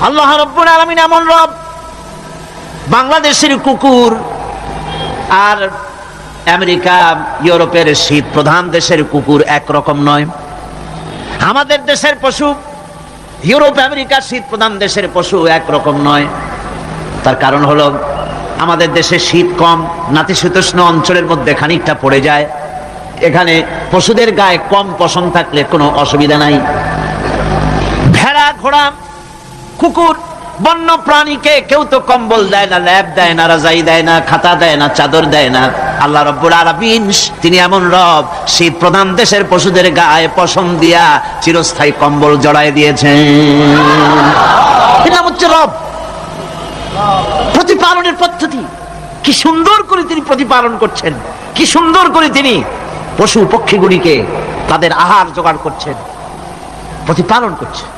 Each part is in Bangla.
আল্লাহ রাব্বুল আলামিন এমন রব, বাংলাদেশের কুকুর আর আমেরিকা ইউরোপের শীত প্রধান দেশের কুকুর একরকম নয়। আমাদের দেশের পশু ইউরোপ আমেরিকার শীত প্রধান দেশের পশু একরকম নয়। তার কারণ হলো আমাদের দেশে শীত কম, নাতিশীতোষ্ণ অঞ্চলের মধ্যে খানিকটা পড়ে যায়। এখানে পশুদের গায়ে কম পশম থাকলে কোনো অসুবিধা নাই। ভেড়া, ঘোড়া, কুকুর, বন্য প্রাণীকে কেউ তো কম্বল দেয় না, ল্যাপ দেয় না, রাজাই দেয় না, খাতা দেয় না, চাদর দেয় না। আল্লাহ রাব্বুল আলামিন তিনি এমন রব, শীত প্রধান দেশের পশুদের গায়ে পশম দিয়া চিরস্থায়ী কম্বল জড়ায় দিয়েছেন। এটা হচ্ছে রব। প্রতিপালনের পদ্ধতি কি সুন্দর করে তিনি প্রতিপালন করছেন, কি সুন্দর করে তিনি পশু পক্ষীগুলিকে তাদের আহার জোগাড় করছেন, প্রতিপালন করছেন।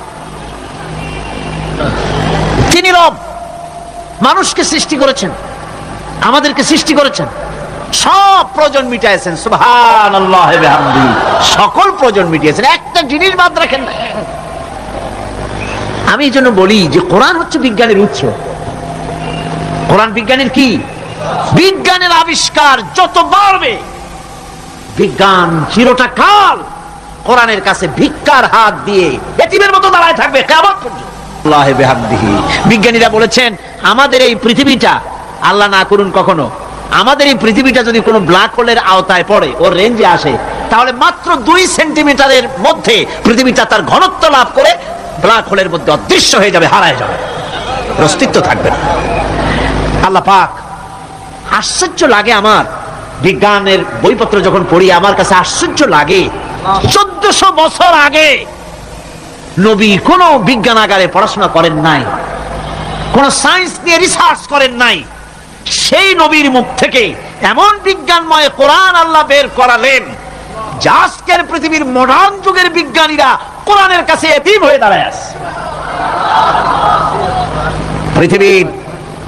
তিনি রব, মানুষকে সৃষ্টি করেছেন, আমাদেরকে সৃষ্টি করেছেন, সব প্রয়োজন মিটাইছেন। সুবহানাল্লাহ ওয়া বিহামদিহি, সকল প্রয়োজন মিটিয়েছেন, একটা জিনিস বাদ রাখেন না। আমি এই জন্য বলি যে কোরআন হচ্ছে বিজ্ঞানের উৎস। কোরআন বিজ্ঞানের কি? বিজ্ঞানের আবিষ্কার যত বাড়বে, বিজ্ঞান চিরটা কাল কোরআনের কাছে ভিক্ষার হাত দিয়ে এতিমের মতো দাঁড়ায় থাকবে কিয়ামত পর্যন্ত। আল্লাহ বিহামদিহি, বিজ্ঞানীরা বলেছেন আমাদের এই পৃথিবীটা, আল্লাহ না করুন কখনো, আমাদের এই পৃথিবীটা যদি কোনো ব্ল্যাক হোলের আওতায় পড়ে, ওর রেঞ্জে আসে, তাহলে মাত্র 2 সেন্টিমিটারের মধ্যে পৃথিবীটা তার ঘনত্ব লাভ করে ব্ল্যাক হোলের মধ্যে অদৃশ্য হয়ে যাবে, হারায় যাবে, অস্তিত্ব থাকবে না। আল্লাহ পাক, আশ্চর্য লাগে আমার বিজ্ঞানের বইপত্র যখন পড়ি, আমার কাছে আশ্চর্য লাগে 1400 বছর আগে নবী কোন বিজ্ঞানাগারে পড়াশোনা করেন নাই, কোন সায়েন্স নিয়ে রিসার্চ করেন নাই। সেই নবীর মুখ থেকে এমন বিজ্ঞানময় কোরআন আল্লাহ বের করালেন, যা আজকের পৃথিবীর মডার্ন যুগের বিজ্ঞানীরা কোরআনের কাছে এতিম হয়ে দাঁড়ায় আছে। পৃথিবীর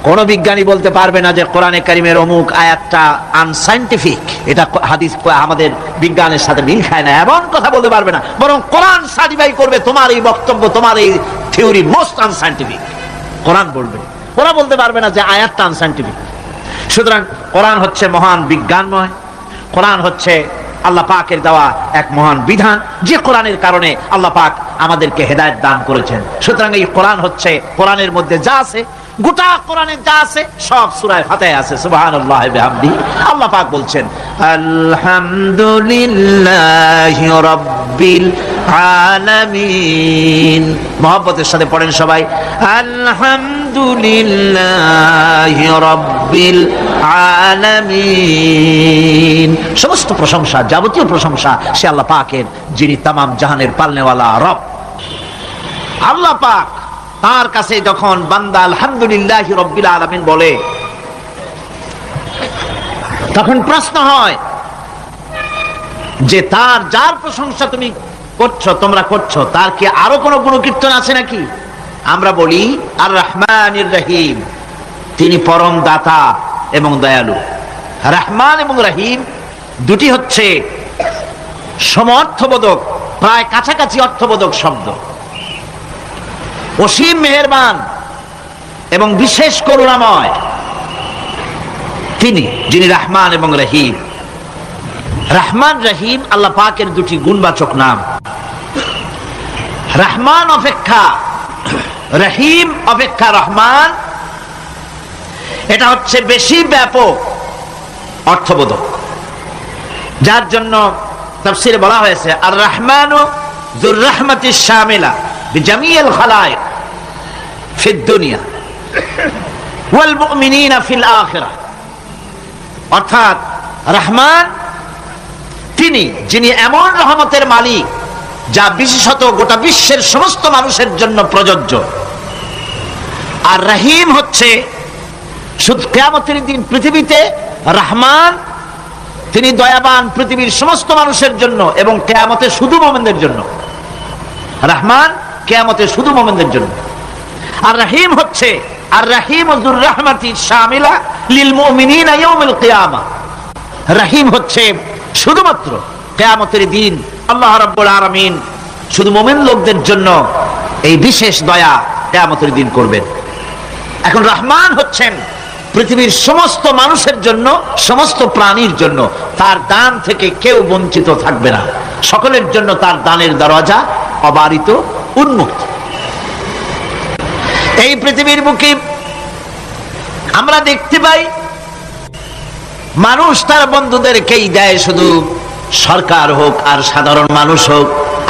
কোন বিজ্ঞানী বলতে পারবে না যে কোরআনে কারিমের অমুক আয়াতটা আনসাইন্টিফিক, এটা হাদিস আমাদের বিজ্ঞানের সাথে মিল খায় না, এমন কথা বলতে পারবে না। বরং কোরআন সার্টিফাই করবে তোমার এই বক্তব্য, তোমার এই থিওরি মোস্ট আনসাইন্টিফিক। কোরআন বলবে, ওরা বলতে পারবে না যে আয়াতটা আনসাইন্টিফিক। সুতরাং কোরআন হচ্ছে মহান বিজ্ঞানময়, কোরআন হচ্ছে আল্লাহ পাকের দেওয়া এক মহান বিধান, যে কোরআনের কারণে আল্লাহ পাক আমাদেরকে হেদায়েত দান করেছেন। সুতরাং এই কোরআন হচ্ছে, কোরআনের মধ্যে যা আছে, গোটা কোরআনে যা আছে সব সূরা ফাতিহা আছে। সুবহানাল্লাহ ওয়া বিহামদিহি। আল্লাহ পাক বলছেন আলহামদুলিল্লাহি রাব্বিল আলামিন। মহব্বতের সাথে পড়েন সবাই, আলহামদুলিল্লাহি রাব্বিল আলামিন। সমস্ত প্রশংসা, যাবতীয় প্রশংসা সে আল্লাহ পাকের, যিনি তামাম জাহানের পালনেওয়ালা রব। আল্লাহ পাক তার কাছে যখন বান্দা আলহামদুলিল্লাহি রাব্বিল আলামিন বলে, তখন প্রশ্ন হয় যে তার, যার প্রশংসা তুমি করছো, তোমরা করছো, তার কি আরো কোনো গুণকীর্তন আছে নাকি? আমরা বলি আর রহমানির রহিম, তিনি পরম দাতা এবং দয়ালু। রহমান এবং রহিম দুটি হচ্ছে সমঅর্থবোধক, প্রায় কাছাকাছি অর্থবোধক শব্দ। অসীম মেহেরবান এবং বিশেষ করুণাময় তিনি, যিনি রহমান এবং রহিম। রহমান রহিম আল্লাহ পাকের দুটি গুণবাচক নাম। রহমান অপেক্ষা রহিম অপেক্ষা রহমান, এটা হচ্ছে বেশি ব্যাপক অর্থবোধক, যার জন্য তাফসীরে বলা হয়েছে আর রহমানু যুর রাহমাতিশ শামিলা বিজামিল খালায়েক ফিদ দুনিয়া ওয়াল মুমিনিনা ফিল আখিরাহ। অর্থাৎ রহমান তিনি, যিনি এমন রহমতের মালিক যা বিশেষত গোটা বিশ্বের সমস্ত মানুষের জন্য প্রযোজ্য। আর রহিম হচ্ছে শুধু কিয়ামতের দিন পৃথিবীতে রহমান, তিনি দয়াবান পৃথিবীর সমস্ত মানুষের জন্য এবং কিয়ামতে শুধু মুমিনদের জন্য। রহমান কিয়ামতে শুধু মুমিনদের জন্য। আর রহিম হচ্ছে আর রহিম যুর রাহমাতি শামিলা লিল মুমিনিনা ইয়াউমিল কিয়ামা। রহিম হচ্ছে শুধুমাত্র কিয়ামতের দিন আল্লাহ রাব্বুল আলামিন শুধু মুমিন লোকদের জন্য এই বিশেষ দয়া কিয়ামতের দিন করবেন। এখন রহমান হচ্ছেন পৃথিবীর সমস্ত মানুষের জন্য, সমস্ত প্রাণীর জন্য। তার দান থেকে কেউ বঞ্চিত থাকবে না, সকলের জন্য তার দানের দরজা অবারিত, উন্মুক্ত। এই পৃথিবীর বুকে আমরা দেখতে পাই মানুষ তার বন্ধুদেরকেই দেয়, শুধু সরকার হোক আর সাধারণ মানুষ হোক,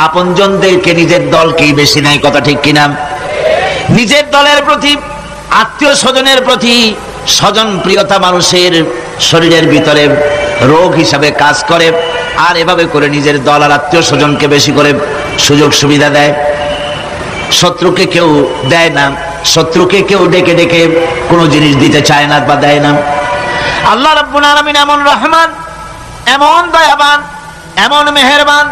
আপনজনদেরকে, নিজের দলকেই বেশি নেয়। কথা ঠিক কিনা? নিজের দলের প্রতি, আত্মীয় স্বজনের প্রতি স্বজন প্রিয়তা মানুষের শরীরের ভিতরে রোগ হিসাবে কাজ করে, আর এভাবে করে নিজের দল আর আত্মীয় স্বজনকে বেশি করে সুযোগ সুবিধা দেয়। শত্রুকে কেউ দেয় না, শত্রুকে কেউ ডেকে ডেকে কোনো জিনিস দিতে চায় না বা দেয় না। আল্লাহ রাব্বুল আলামিন এমন রহমান, এমন দয়াবান, এমন মেহেরবান,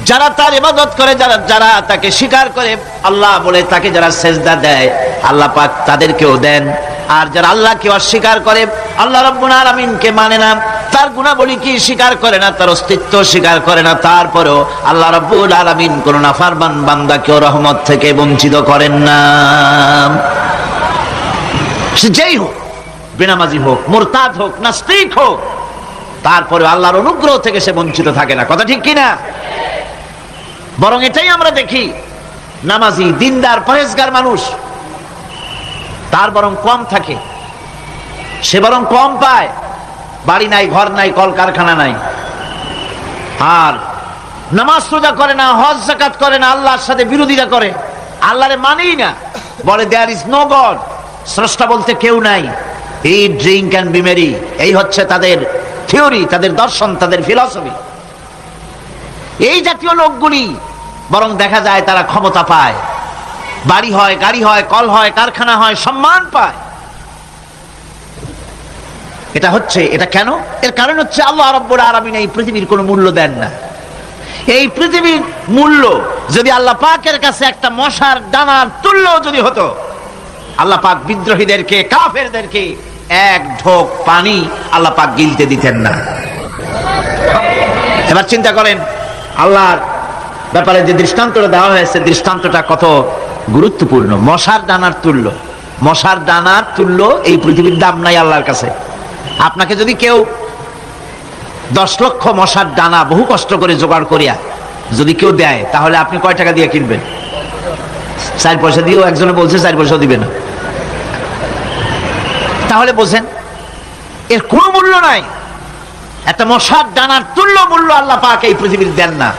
যারা তার ইবাদত করে, যারা তাকে স্বীকার করে, আল্লাহ বলে তাকে যারা সেজদা দেয়, আল্লাহ পাক তাদেরকেও দেন। আর যারা আল্লাহকে অস্বীকার করে, আল্লাহ রাব্বুল আলামিনকে মানে না, তার গুণাবলী কি স্বীকার করে না, তার অস্তিত্ব স্বীকার করে না, তারপরেও আল্লাহ রাব্বুল আলামিন কোন নাফরমান বান্দাকেও রহমত থেকে বঞ্চিত করেন না। সে যেই হোক, বেনামাজি হোক, মুরতাদ হোক, নাস্তিক হোক, তারপরে আল্লাহর অনুগ্রহ থেকে সে বঞ্চিত থাকে না। কথা ঠিক কিনা? বরং এটাই আমরা দেখি, নামাজি, দিনদার, পরেজগার মানুষ তার বরং কম থাকে, সে বরং কম পায়। বাড়ি নাই, ঘর নাই, কলকারখানা নাই, আর নামাজ রোজা করে না, হজ যাকাত করে না, আল্লাহর সাথে বিরোধিতা করে, আল্লাহরে মানেই না, বলে দেয়ার ইজ নো গড, স্রষ্টা বলতে কেউ নাই। ইট, ড্রিঙ্ক এন্ড বি মেরি, এই হচ্ছে তাদের থিওরি, তাদের দর্শন, তাদের ফিলসফি। এই জাতীয় লোকগুলি বরং দেখা যায় তারা ক্ষমতা পায়, বাড়ি হয়, গাড়ি হয়, কল হয়, কারখানা হয়, সম্মান পায়। এটা কেন? এর কারণ হচ্ছে আল্লাহ রাব্বুল আলামিন এই পৃথিবীর কোনো মূল্য দেন না। এই পৃথিবীর মূল্য যদি আল্লাহ পাকের কাছে একটা মশার দানার তুল্য যদি হতো, আল্লাহ পাক বিদ্রোহীদেরকে, কাফেরদেরকে এক ঢোক পানি আল্লাহ পাক গিলতে দিতেন না। এবার চিন্তা করেন, আল্লাহর ব্যাপারে যে দৃষ্টান্তটা দেওয়া হয়েছে, দৃষ্টান্তটা কত গুরুত্বপূর্ণ। মশার দানার তুল্য, মশার দানার তুল্য এই পৃথিবীর দাম নাই আল্লাহর কাছে। আপনাকে যদি কেউ 10 লক্ষ মশার দানা বহু কষ্ট করে জোগাড় করিয়া যদি কেউ দেয়, তাহলে আপনি কয় টাকা দিয়ে কিনবেন? 4 পয়সা দিয়েও একজনে বলছে 4 পয়সা দিবে না। তাহলে বোঝেন এর কোনো মূল্য নাই। একটা মশার দানার তুল্য মূল্য আল্লাহ পাক এই পৃথিবীর দেন না,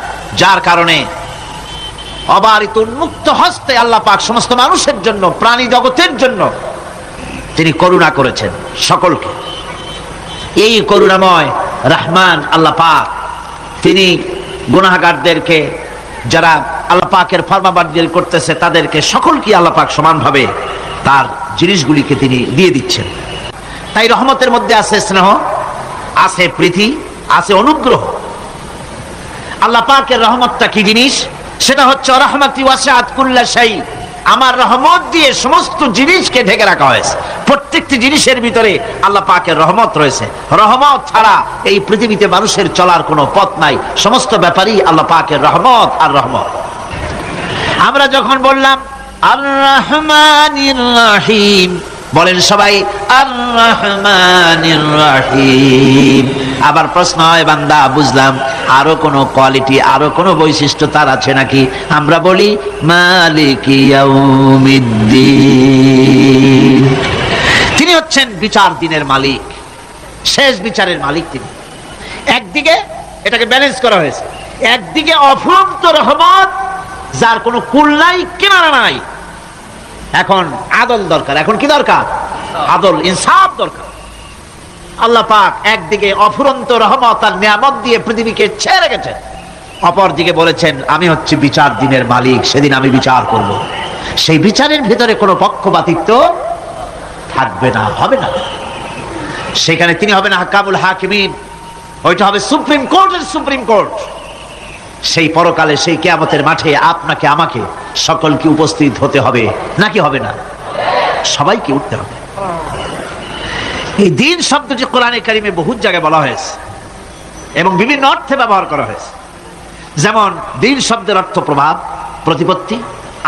যার কারণে অবারিত উন্মুক্ত হস্তে আল্লাহ পাক সমস্ত মানুষের জন্য, প্রাণী জগতের জন্য তিনি করুণা করেছেন সকলকে। এই করুণাময় রহমান আল্লাহ পাক, তিনি গুনাহগারদেরকে, যারা আল্লাহ পাকের ফরমাবরদারি করতেছে, তাদেরকে সকলকে আল্লাহ পাক সমানভাবে তার জিনিসগুলিকে তিনি দিয়ে দিচ্ছেন। তাই রহমতের মধ্যে আছে স্নেহ, আছে প্রীতি, আছে অনুগ্রহ। আল্লাহ পাকের রহমতটা কি জিনিস? সেটা হচ্ছে রহমতি ওয়াসিআত কুল্লা শাই, আমার রহমত দিয়ে সমস্ত জিনিসকে ঢেকে রাখা হয়েছে। প্রত্যেকটি জিনিসের ভিতরে আল্লাহ পাকের রহমত রয়েছে। রহমত ছাড়া এই পৃথিবীতে মানুষের চলার কোনো পথ নাই। সমস্ত ব্যাপারই আল্লাহ পাকের রহমত আর রহমত। আমরা যখন বললাম আর রহমানির রহিম, বলেন সবাই আর রহমানির রহিম। আবার প্রশ্ন হয়, বান্দা বুঝলাম, আরো কোনো কোয়ালিটি, আরো কোনো বৈশিষ্ট্য তার আছে নাকি? আমরা বলি মালিকি ইয়াউমিদ্দিন। তিনি হচ্ছেন বিচার দিনের মালিক, শেষ বিচারের মালিক তিনি। একদিকে এটাকে ব্যালেন্স করা হয়েছে, একদিকে অফুরন্ত রহমত, যার কোনো কুল নাই, কিনারা নাই। এখন আদল দরকার। এখন কি দরকার? আদল, ইনসাফ দরকার। আল্লাহ পাক একদিকে অফুরন্ত রহমত আর নিয়ামত দিয়ে পৃথিবীকে ছেড়ে রেখেছেন, অপরদিকে বলেছেন আমি হচ্ছি বিচার দিনের মালিক, সেদিন আমি বিচার করব। সেই বিচারের ভিতরে কোনো পক্ষপাতিত্ব থাকবে না, হবে না। সেখানে তিনি হবেন হাকামুল হাকিমিন, ওইটা হবে সুপ্রিম কোর্টের সুপ্রিম কোর্ট। সেই পরকালে, সেই কিয়ামতের মাঠে আপনাকে আমাকে সকলকে উপস্থিত হতে হবে, নাকি হবে না? সবাইকে উঠতে হবে। এই দিন শব্দটি কোরআনে কারিমে বহু জায়গায় বলা হয়েছে এবং বিভিন্ন অর্থে ব্যবহার করা হয়েছে। যেমন দিন শব্দের অর্থ প্রভাব, প্রতিপত্তি,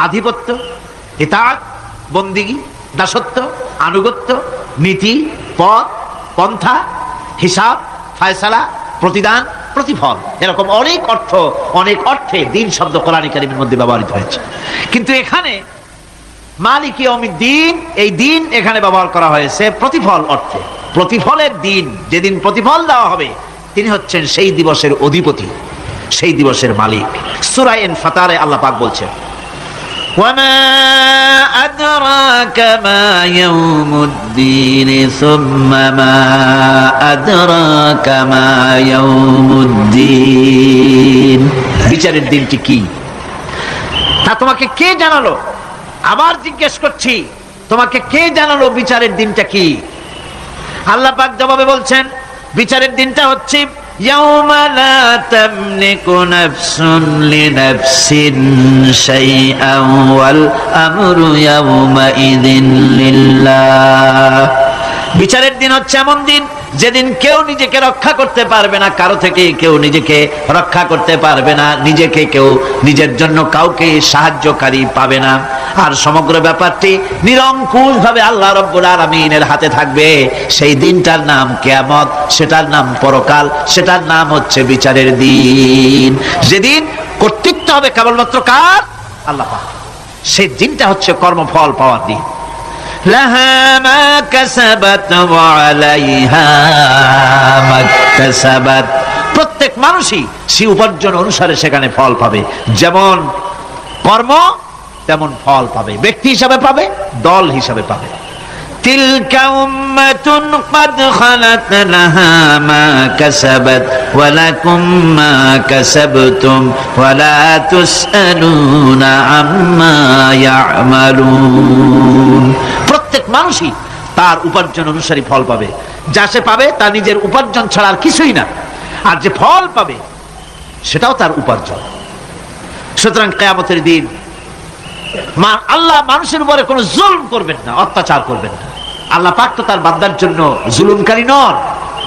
আধিপত্য, ইতাআত, বন্দিগি, দাসত্ব, আনুগত্য, নীতি, পথ, পন্থা, হিসাব, ফায়সালা, প্রতিদান, প্রতিফল, এরকম অনেক অর্থ, অনেক অর্থে দিন শব্দ কোরআনে কারীমের মধ্যে ব্যবহৃত হয়েছে। কিন্তু এখানে মালিক ইয়াউমিদ্দিন, এই দিন এখানে ব্যবহার করা হয়েছে প্রতিফল অর্থে। প্রতিফলের দিন, যেদিন প্রতিফল দেওয়া হবে, তিনি হচ্ছেন সেই দিবসের অধিপতি, সেই দিবসের মালিক। সূরা ইনফিতারে আল্লাহ পাক বলছেন, وما أدراك ما يوم الدين ثم ما أدراك ما يوم الدين। বিচারের দিনটি কি তা তোমাকে কে জানালো? আবার জিজ্ঞেস করছি, তোমাকে কে জানালো বিচারের দিনটা কি? আল্লাহ পাক জবাবে বলছেন, বিচারের দিনটা হচ্ছে يوم لا تملك نفس لنفس شيئا والأمر يومئذ لله। বিচারের দিন হচ্ছে এমন দিন যেদিন কেউ নিজেকে রক্ষা করতে পারবে না, কারো থেকে কেউ নিজেকে রক্ষা করতে পারবে না, নিজেকে কেউ নিজের জন্য কাউকে সাহায্যকারী পাবে না। আর সমগ্র ব্যাপারটি নিরঙ্কুশ ভাবে আল্লাহ রাব্বুল আলামিনের হাতে থাকবে। সেই দিনটার নাম কিয়ামত, সেটার নাম পরকাল, সেটার নাম হচ্ছে বিচারের দিন। যেদিন কর্তৃত্ব হবে কেবলমাত্র কার? আল্লাহ পাক। সেই দিনটা হচ্ছে কর্মফল পাওয়ার দিন। لها ما كسبت وعليها ما اكتسبت। প্রত্যেক মানুষই সে উপার্জন অনুসারে সেখানে ফল পাবে। যেমন কর্ম তেমন ফল পাবে, ব্যক্তি হিসাবে পাবে, দল হিসাবে পাবে। تلك أمة قد خلت لها ما كسبت ولكم ما كسبتم ولا تسألون عما يعملون। প্রত্যেক মানুষই তার উপার্জন অনুসারী ফল পাবে। যা সে পাবে তা নিজের উপার্জন ছাড়া আর কিছুই না, আর যে ফল পাবে সেটাও তার উপার্জন। সুতরাং কিয়ামতের দিন আল্লাহ মানুষের উপরে কোনো জুলম করবেন না, অত্যাচার করবেন না। আল্লাহ পাক তো তার বান্দার জন্য জুলুমকারী নন,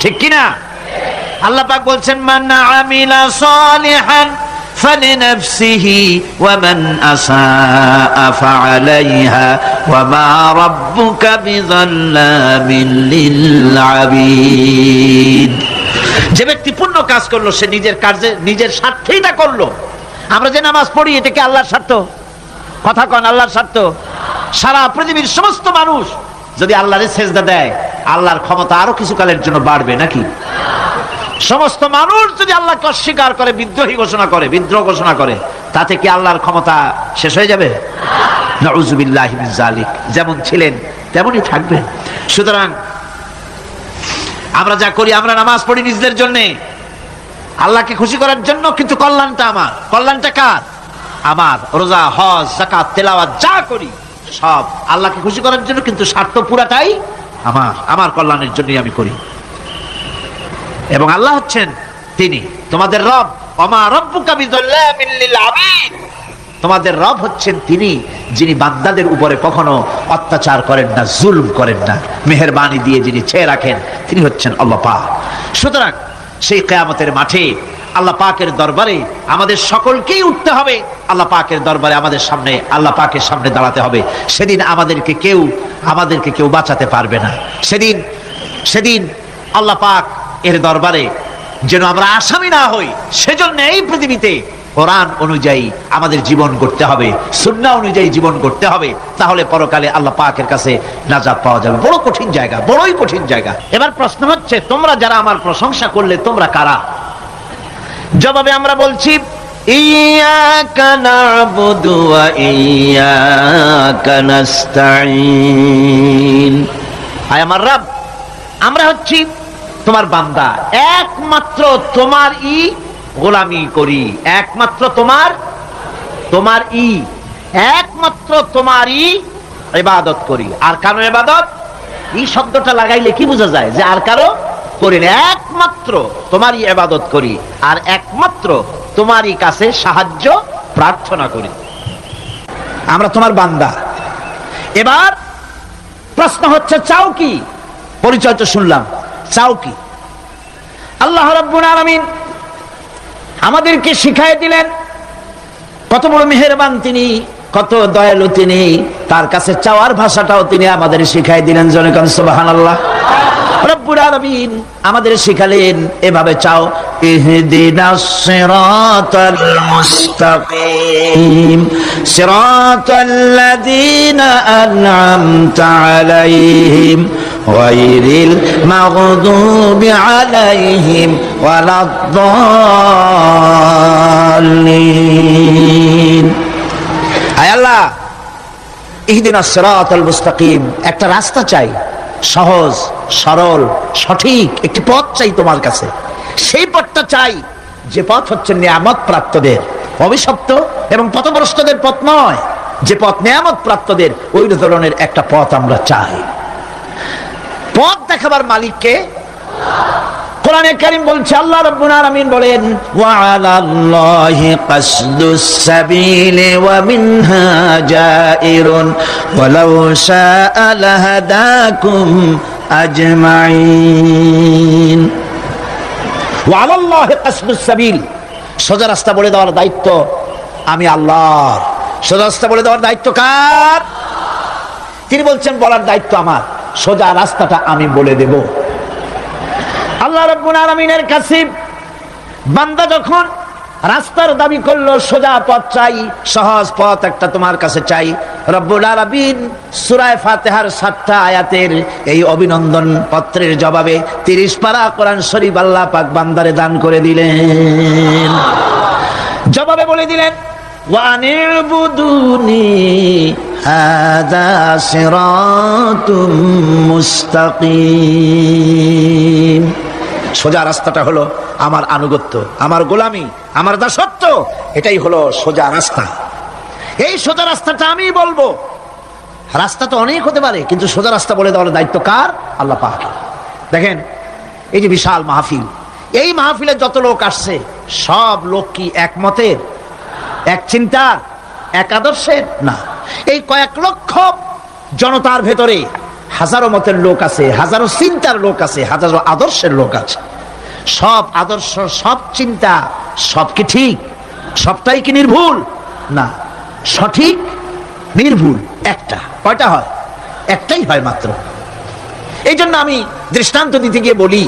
ঠিক কিনা? আল্লাহ পাক বলছেন, মান আমিলা সালিহান ফালিনাফসিহি ওয়া মান আসাআ ফাআলাইহা ওয়া মা রাব্বুকা বিযাল্লামিল লিল আবিদ। যে ব্যক্তি পুণ্য কাজ করলো সে নিজের কাজে নিজের স্বার্থেই তা করলো। আমরা যে নামাজ পড়ি এটা কি আল্লাহর স্বার্থ? কথা কন, আল্লাহর স্বার্থ? সারা পৃথিবীর সমস্ত মানুষ যদি আল্লাহরে সেজদা দেয়, আল্লাহর ক্ষমতা আরো কিছু কালের জন্য বাড়বে নাকি? সমস্ত মানুষ যদি আল্লাহকে অস্বীকার করে, বিদ্রোহী ঘোষণা করে, বিদ্রোহ ঘোষণা করে, তাতে কি আল্লাহর ক্ষমতা শেষ হয়ে যাবে? নাউযুবিল্লাহি মিন যালিক। যেমন ছিলেন তেমনই থাকবেন। সুতরাং আমরা যা করি, আমরা নামাজ পড়ি নিজেদের জন্য, আল্লাহকে খুশি করার জন্য, কিন্তু কল্যাণটা আমার। কল্যাণটা কার? আমার। রোজা, হজ, যাকাত, তেলাওয়াত যা করি সব আল্লাহকে খুশি করার জন্য, কিন্তু স্বার্থ পুরাটাই আমার, আমার কল্যাণের জন্যই আমি করি। এবং আল্লাহ হচ্ছেন তিনি তোমাদের রব। ওমা রাব্বুকা বিযাল্লামিল লিল আবিদ। তোমাদের রব হচ্ছেন তিনি যিনি বান্দাদের উপরে কখনো অত্যাচার করেন না, জুলম করেন না, মেহেরবানি দিয়ে যিনি ছেয়ে রাখেন, তিনি হচ্ছেন আল্লাহ পাক। সুতরাং সেই কিয়ামতের মাঠে আল্লাহ পাকের দরবারে আমাদের সকলকেই উঠতে হবে। আল্লাহ পাকের দরবারে আমাদের সামনে, আল্লাহ পাকের সামনে দাঁড়াতে হবে। সেদিন আমাদেরকে কেউ বাঁচাতে পারবে না। সেদিন আল্লাহ পাক এর দরবারে যেন আমরা আসামি না হই, সেজন্য এই পৃথিবীতে কোরআন অনুযায়ী আমাদের জীবন গড়তে হবে, সুন্নাহ অনুযায়ী জীবন গড়তে হবে। তাহলে পরকালে আল্লাহ পাকের কাছে নাজাত পাওয়া যাবে। বড় কঠিন জায়গা, বড়ই কঠিন জায়গা। এবার প্রশ্ন হচ্ছে, তোমরা যারা আমার প্রশংসা করলে তোমরা কারা? জবাবে আমরা বলছি, ইয়াকা না'বুদু ওয়া ইয়াকা নাস্তাঈন। আয় আমার রব, আমরা হচ্ছি তোমার বান্দা, একমাত্র তোমারই গোলামি করি, একমাত্র একমাত্র তোমারই ইবাদত করি। আর কারো ইবাদত, এই শব্দটা লাগাইলে কি বোঝা যায়? যে আর কারো করি না, একমাত্র তোমারই ইবাদত করি, আর একমাত্র তোমারই কাছে সাহায্য প্রার্থনা করি। আমরা তোমার বান্দা। এবার প্রশ্ন হচ্ছে, চাও কি? পরিচয় তো শুনলাম, চাও কি? আল্লাহ রাব্বুল আলামিন আমাদেরকে শিখাই দিলেন কত বড় মেহেরবান তিনি, কত দয়ালু তিনি। তার কাছে চাওয়ার ভাষাটাও তিনি আমাদের শিখাই দিলেন। জনে কোন সুবহানাল্লাহ। রব্বুল আলামিন আমাদের শিখালেন এভাবে চাও, ইহদিনাস সিরাতাল মুস্তাকিম সিরাতাল্লাযীনা আন'আমতা আলাইহিম গায়রিল মাগদুবি আলাইহিম ওয়ালাদ-দাল্লিন। আয় আল্লাহ, ইহদিনাস সিরাতাল মুস্তাকিম, একটা রাস্তা চাই, সহজ সরল সঠিক একটি পথ চাই তোমার কাছে। সেই পথটা চাই যে পথ হচ্ছে নিয়ামত প্রাপ্তদের, অভিশপ্ত এবং পথভ্রষ্টদের পথ নয়। যে পথ নিয়ামত প্রাপ্তদের, ওই ধরনের একটা পথ আমরা চাই। পথ দেখাবার মালিককে কোরআনে কারীম বলছে, আল্লাহ রাব্বুল আলামিন বলেন, ওয়া আলাল্লাহি কাসদুস সাবিলি ওয়া মিনহা জাইরুন ওয়ালাউ শাআ লাহাদাকুম আজমাইন। ওয়া আলাল্লাহি কাসদুস সাবিল, সোজা রাস্তা বলে দেওয়ার দায়িত্ব আমি আল্লাহর। সোজা রাস্তা বলে দেওয়ার দায়িত্ব কার? তিনি বলছেন বলার দায়িত্ব আমার, সোজা রাস্তাটা আমি বলে দেব। আল্লাহ রাব্বুল আলামিনের কাছে বান্দা যখন রাস্তার দাবি করলো, সোজা পথ চাই, সহজ পথ একটা তোমার কাছে চাই, রব্বুল আলামিন সূরা ফাতিহার 7টা আয়াতের এই অভিনন্দন পত্রের জবাবে 30 পারা কোরআন শরীফ আল্লাহ পাক বান্দারে দান করে দিলেন। জবাবে বলে দিলেন, ওয়া আনি'বুদুনি হাযা সিরাতুম মুস্তাকিম। সোজা রাস্তাটা হলো আমার আনুগত্য, আমার গোলামি, আমার দাসত্ব, এটাই হলো সোজা রাস্তা। এই সোজা রাস্তাটা আমি বলবো। রাস্তা তো অনেক হতে পারে, কিন্তু সোজা রাস্তা বলে দেওয়ার দায়িত্ব কার? আল্লাহ পাক। দেখেন এই যে বিশাল মাহফিল, এই মাহফিলে যত লোক আসছে সব লোক কি একমতের, এক চিন্তার, এক আদর্শের? না। এই কয়েক লক্ষ জনতার ভেতরে হাজারো মতের লোক আছে, হাজারো চিন্তার লোক আছে, হাজারো আদর্শের লোক আছে। সব আদর্শ, সব চিন্তা, সব কি ঠিক? সবটাই কি নির্ভুল? না, সঠিক নির্ভুল একটা। কয়টা হয়? একটাই হয় মাত্র। এই জন্য আমি দৃষ্টান্ত দিতে গিয়ে বলি,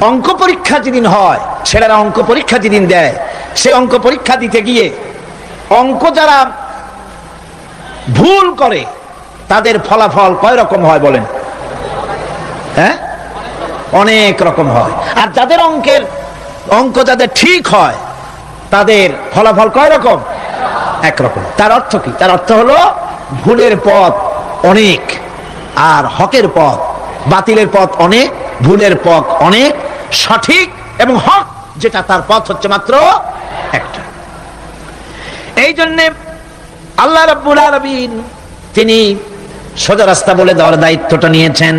অঙ্ক পরীক্ষা যেদিন হয়, ছেলেরা অঙ্ক পরীক্ষা যেদিন দেয়, সে অঙ্ক পরীক্ষা দিতে গিয়ে অঙ্ক যারা ভুল করে তাদের ফলাফল কয় রকম হয় বলেন? হ্যাঁ, অনেক রকম হয়। আর যাদের অঙ্ক যাদের ঠিক হয় তাদের ফলাফল কয় রকম? একরকম। তার অর্থ কি? তার অর্থ হলো ভুলের পথ অনেক আর হকের পথ, বাতিলের পথ অনেক, ভুলের পথ অনেক, সঠিক এবং হক যেটা তার পথ হচ্ছে মাত্র একটা। এই জন্যে আল্লাহ রাব্বুল আলামিন তিনি সোজা রাস্তা বলে দেওয়ার দায়িত্বটা নিয়েছেন।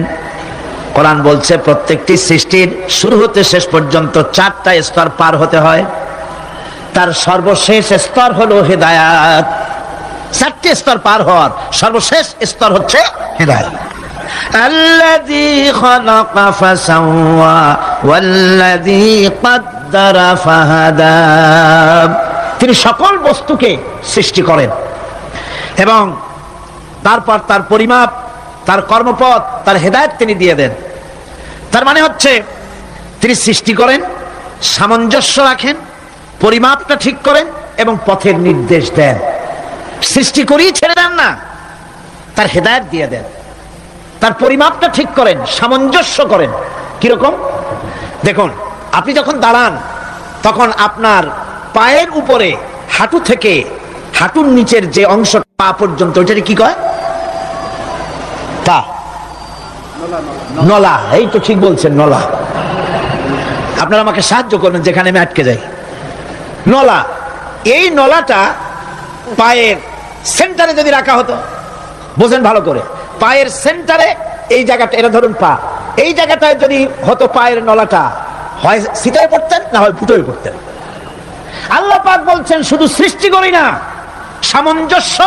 কোরআন বলছে প্রত্যেকটি সৃষ্টির শুরু হতে শেষ পর্যন্ত 4টা স্তর পার হতে হয়। তার সর্বশেষ স্তর হলো হেদায়াত। 4টে স্তর পার হওয়ার সর্বশেষ স্তর হচ্ছে হেদায়াত। আল্লাযী খালাকা ফাসাওয়া ওয়াল্লাযী কদ্দারা ফাহাদা। তিনি সকল বস্তুকে সৃষ্টি করেন এবং তারপর তার পরিমাপ, তার কর্মপথ, তার হেদায়েত তিনি দিয়ে দেন। তার মানে হচ্ছে তিনি সৃষ্টি করেন, সামঞ্জস্য রাখেন, পরিমাপটা ঠিক করেন এবং পথের নির্দেশ দেন। সৃষ্টি করেই ছেড়ে দেন না, তার হেদায়েত দিয়ে দেন। তার পরিমাপটা ঠিক করেন, সামঞ্জস্য করেন। কিরকম? দেখুন, আপনি যখন দাঁড়ান তখন আপনার পায়ের উপরে হাঁটু থেকে হাঁটুর নিচের যে অংশ পা পর্যন্ত, ওইটাকে কি কয়? পা, নলা। এই তো ঠিক বলছেন, নলা। আপনারা আমাকে সাহায্য করবেন যেখানে আমি আটকে যাই। নলা, এই নলাটা পায়ের সেন্টারে যদি রাখা হতো, বোঝেন ভালো করে, পায়ের সেন্টারে এই জায়গাটা, এটা ধরুন পা, এই জায়গাটায় যদি হতো পায়ের নলাটা, হয় সিটায় পড়তেন না হয় ফুটোয় পড়তেন। আল্লাহ পাক বলছেন শুধু সৃষ্টি করি না, সামঞ্জস্য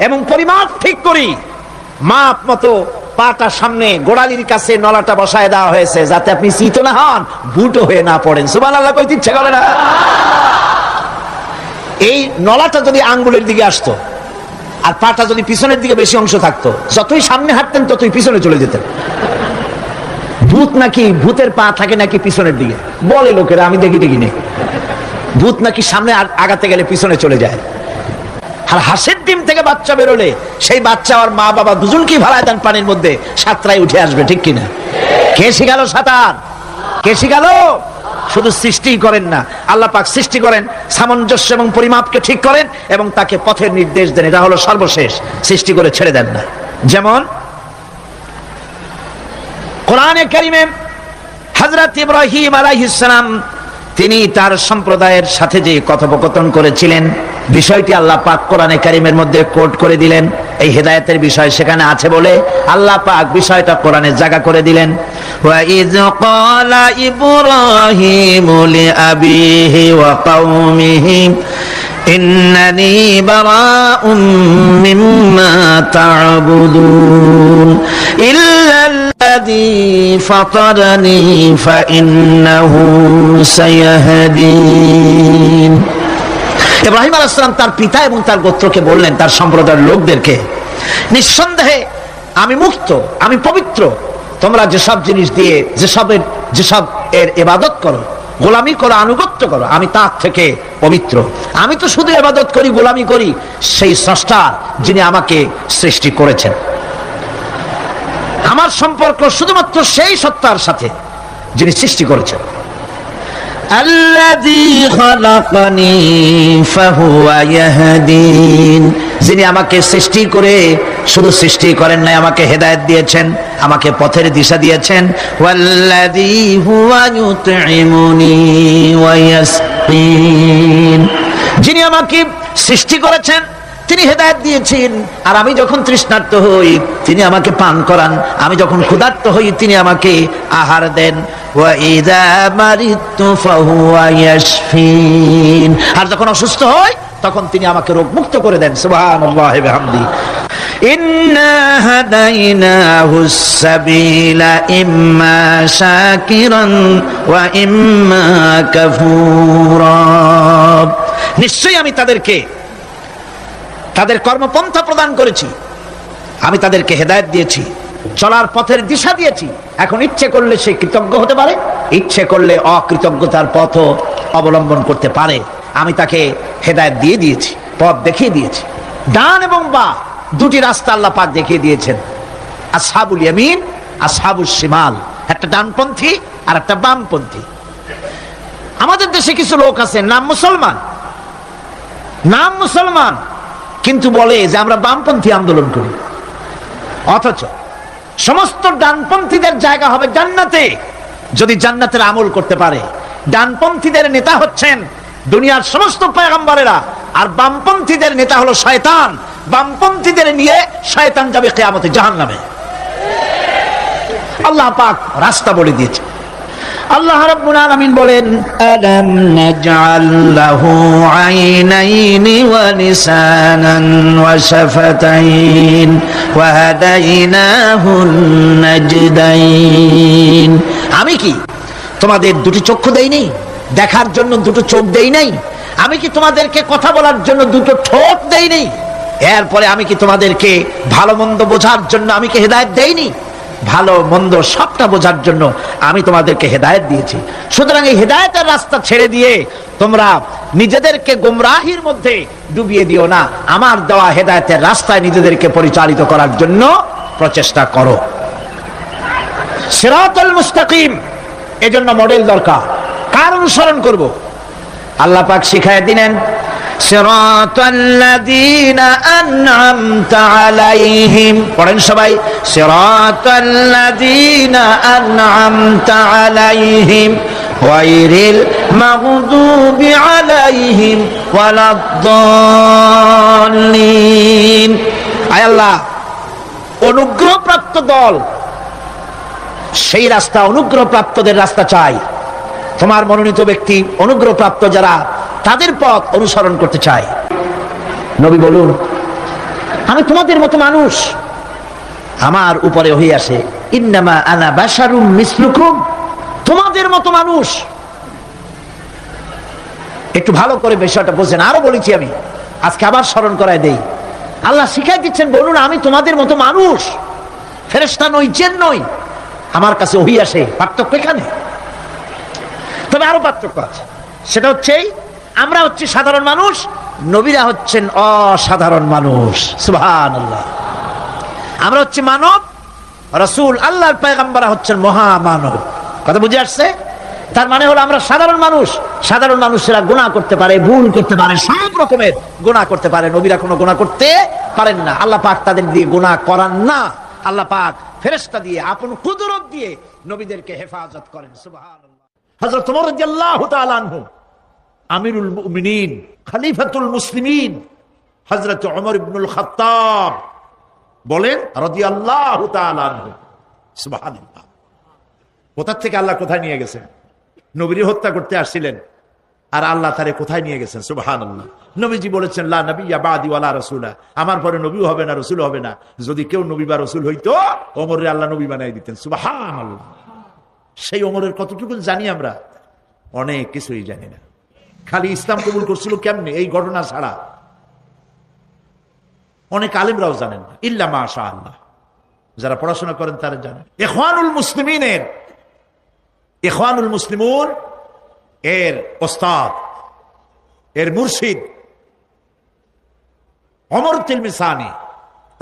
এবং পরিমাপ ঠিক করি। মাপ মতো পাটা সামনে গোড়ালির কাছে নলাটা বসায় দেওয়া হয়েছে, যাতে আপনি চিত না হন, বুটো হয়ে না পড়েন। সুবহানাল্লাহ কইতে ইচ্ছে করে না? এই নলাটা যদি আঙ্গুলের দিকে আসতো, আর পাটা যদি পিছনের দিকে বেশি অংশ থাকতো, যতই সামনে হাঁটতেন ততই পিছনে চলে যেতেন। ভূত নাকি, ভূতের পা থাকে নাকি পিছনের দিকে, বলে লোকেরা, আমি দেখি নেই। ভূত নাকি সামনে আগাতে গেলে পিছনে চলে যায়। আর হাঁসের ডিম থেকে বাচ্চা বেরোলে সেই বাচ্চা আর মা বাবা দুজনকেই ভাড়ায় দেন পানির মধ্যে, সাঁতরায় উঠে আসবে, ঠিক কিনা? কে শিখালো সাঁতার? কে শিখালো? শুধু সৃষ্টি করেন না, আল্লাহ পাক সৃষ্টি করেন, সামঞ্জস্য এবং পরিমাপকে ঠিক করেন এবং তাকে পথের নির্দেশ দেন। এটা হলো সর্বশেষ, সৃষ্টি করে ছেড়ে দেন না। যেমন কোরআনে কারিমে হযরত ইব্রাহিম আলাইহিস সালাম তিনি তার সম্প্রদায়ের সাথে যে কথোপকথন করেছিলেন, বিষয়টি আল্লাহ পাক কোরআনে কারিমের মধ্যে কোট করে দিলেন। এই হেদায়েতের বিষয় সেখানে আছে বলে আল্লাহ পাক বিষয়টা কোরআনে জায়গা করে দিলেন। ওয়া ইয ক্বালা ইব্রাহিমু লিআবিহি ওয়া কওমিহি ইন্নানি বারাউম মিম্মা তা'বুদুন ইল্লাল্লাযী ফাতারানি ফাইন্নাহু সায়াহদিন। ইব্রাহিম আলাইহিস সালাম তার পিতা এবং তার গোত্রকে বললেন, তার সম্প্রদায়ের লোকদেরকে, নিঃসন্দেহে আমি মুক্ত, আমি পবিত্র। তোমরা যেসব জিনিস দিয়ে যেসব এর ইবাদত করো, গোলামি করো, আনুগত্য করো, আমি তার থেকে পবিত্র। আমি তো শুধু ইবাদত করি, গোলামি করি সেই স্রষ্টা যিনি আমাকে সৃষ্টি করেছেন। আমার সম্পর্ক শুধুমাত্র সেই সত্তার সাথে যিনি সৃষ্টি করেছেন। আল্লাযী খালাকানি ফাহুয়া ইয়াহদিন, যিনি আমাকে সৃষ্টি করে শুধু সৃষ্টি করেন নাই, আমাকে হেদায়েত দিয়েছেন, আমাকে পথের দিশা দিয়েছেন। ওয়াল্লাযী হুয়া ইউতঈমুনি ওয়া ইয়াসকিন, যিনি আমাকে সৃষ্টি করেছেন তিনি হেদায়েত দিয়েছেন, আর আমি যখন তৃষ্ণার্ত হই তিনি আমাকে পান করান, আমি যখন ক্ষুধার্ত হই তিনি আমাকে আহার দেন। ওয়া ইযা মারিতু ফাহুয়া ইয়াশফিন, আর যখন অসুস্থ হই তখন তিনি আমাকে রোগ মুক্ত করে দেন। সুবহানাল্লাহি ওয়া বিহামদিহি। ইন্না হাদাইনাহুস সাবিলা ইম্মা শাকিরান ওয়া ইম্মা কাফুরা, নিশ্চয়ই আমি তাদেরকে তাদের কর্মপন্থা প্রদান করেছি, আমি তাদেরকে হেদায়েত দিয়েছি, চলার পথের দিশা দিয়েছি। এখন ইচ্ছে করলে সে কৃতজ্ঞ হতে পারে, ইচ্ছে করলে অকৃতজ্ঞতার পথ অবলম্বন করতে পারে। আমি তাকে হেদায়েত দিয়ে দিয়েছি, পথ দেখিয়ে দিয়েছি। ডান এবং বাম দুটি রাস্তা আল্লাহ পাক দেখিয়ে দিয়েছেন, আসহাবুল ইয়ামিন, আসহাবুশ শিমাল, একটা ডানপন্থী আর একটা বামপন্থী। আমাদের দেশে কিছু লোক আছে নাম মুসলমান, কিন্তু বলে যে আমরা বামপন্থী আন্দোলন করি, অথচ সমস্ত ডানপন্থীদের জায়গা হবে জান্নাতে যদি জান্নাতের আমল করতে পারে। ডানপন্থীদের নেতা হচ্ছেন দুনিয়ার সমস্ত পয়গম্বরেরা, আর বামপন্থীদের নেতা হলো শয়তান। বামপন্থীদের নিয়ে শয়তান যাবে কিয়ামতে জাহান্নামে। আল্লাহ পাক রাস্তা বলে দিয়েছে। আল্লাহ রাব্বুল আলামিন বলেন, আলাম নাজআল লাহু আইনাইনি ওয়া লিসানান ওয়া শাফাতাইন ওয়া হাদাইনাহুন নাজদাইন, আমি কি তোমাদের দুটি চক্ষু দেই নাই, দেখার জন্য দুটো চোখ দেই নাই? আমি কি তোমাদেরকে কথা বলার জন্য দুটো ঠোঁট দেই নাই? এরপরে আমি কি তোমাদেরকে ভালো মন্দ বোঝার জন্য আমি কি হেদায়েত দেইনি? ভালো মন্দ সবটা বোঝার জন্য আমি তোমাদেরকে হেদায়েত দিয়েছি। সুতরাং এই হেদায়েতের রাস্তা ছেড়ে দিয়ে তোমরা নিজেদেরকে গোমরাহির মধ্যে ডুবিয়ে দিও না, আমার দেওয়া হেদায়েতের রাস্তায় নিজেদেরকে পরিচালিত করার জন্য প্রচেষ্টা করো। সিরাতুল মুস্তাকিম, এজন্য মডেল দরকার। কার অনুসরণ করব? আল্লাহ পাক শিখায় দিলেন, সিরাতাল্লাযীনা আন'আমতা আলাইহিম, পড়েন সবাই, সিরাতাল্লাযীনা আন'আমতা আলাইহিম গায়রিল মাগদুবি আলাইহিম ওয়ালাদ-দাল্লিন। আয় আল্লাহ, অনুগ্রহপ্রাপ্ত দল, সেই রাস্তা, অনুগ্রহপ্রাপ্তদের রাস্তা চাই। তোমার মনোনীত ব্যক্তি, অনুগ্রহপ্রাপ্ত যারা, তাদের পথ অনুসরণ করতে চাই। নবী বলুন, আমি তোমাদের মতো মানুষ, আমার উপরে ওহী আসে, ইন্নামা আনা বাশারুম মিসলুকুম, তোমাদের মতো মানুষ। একটু ভালো করে বিষয়টা বোঝেন। আরো বলেছি আমি, আজকে আবার স্মরণ করায় দেই। আল্লাহ শিখাই দিচ্ছেন, বলুন আমি তোমাদের মতো মানুষ, ফেরেশতা নই, জিন নই, আমার কাছে ওহী আসে। পার্থক্য এখানে। তবে আরো পার্থক্য আছে, সেটা হচ্ছে আমরা হচ্ছি সাধারণ মানুষ, নবীরা হচ্ছেন অসাধারণ মানুষ। সুবহানাল্লাহ। আমরা হচ্ছে মানব, রাসূল আল্লাহর পয়গম্বররা হচ্ছেন মহামানব। কথা বুঝে আসছে? তার মানে হলো আমরা সাধারণ মানুষ, সাধারণ মানুষেরা গুনাহ করতে পারে, ভুল করতে পারে, সব রকমের গুনাহ করতে পারে, নবীরা কোনো গুনাহ করতে পারেন না। আল্লাহ পাক তাদের দিয়ে গুনাহ করান না, আল্লাহ পাক ফেরেশতা দিয়ে আপন কুদরত দিয়ে নবীদেরকে হেফাজত করেন। সুবহানাল্লাহ। হযরত ওমর রাদিয়াল্লাহু তাআলা আনহু, আমিরুল মুমিনিন, খলিফাতুল মুসলিমিন হযরত ওমর ইবনুল খাত্তাব বলেন রাদিয়াল্লাহু তাআলা আনহু, সুবহানাল্লাহ। কোথা থেকে আল্লাহ কোথায় নিয়ে গেছেন? নবীর হত্যা করতে আসছিলেন, আর আল্লাহ তারে কোথায় নিয়ে গেছেন? সুবহানাল্লাহ। নবীজি বলেছেন লা নবিয়্যা বাদি ওয়ালা রাসূলা, আমার পরে নবীও হবে না, রাসূল হবে না। যদি কেউ নবী বা রাসূল হইতো, ওমরে আল্লাহ নবী বানাই দিতেন। সুবহানাল্লাহ। সেই ওমরের কতটুকু জানি আমরা? অনেক কিছুই জানি না। খালি ইসলাম কবুল করছিল কেমনে, এই ঘটনা ছাড়া অনেক আলেমরাও জানেন না, ইল্লা মাশাআল্লাহ। যারা পড়াশোনা করেন তারা জানেন। ইখওয়ানুল মুসলিমিনের, ইখওয়ানুল মুসলিমুন এর ওস্তাদ, এর মুর্শিদ ওমর তিলমিসানি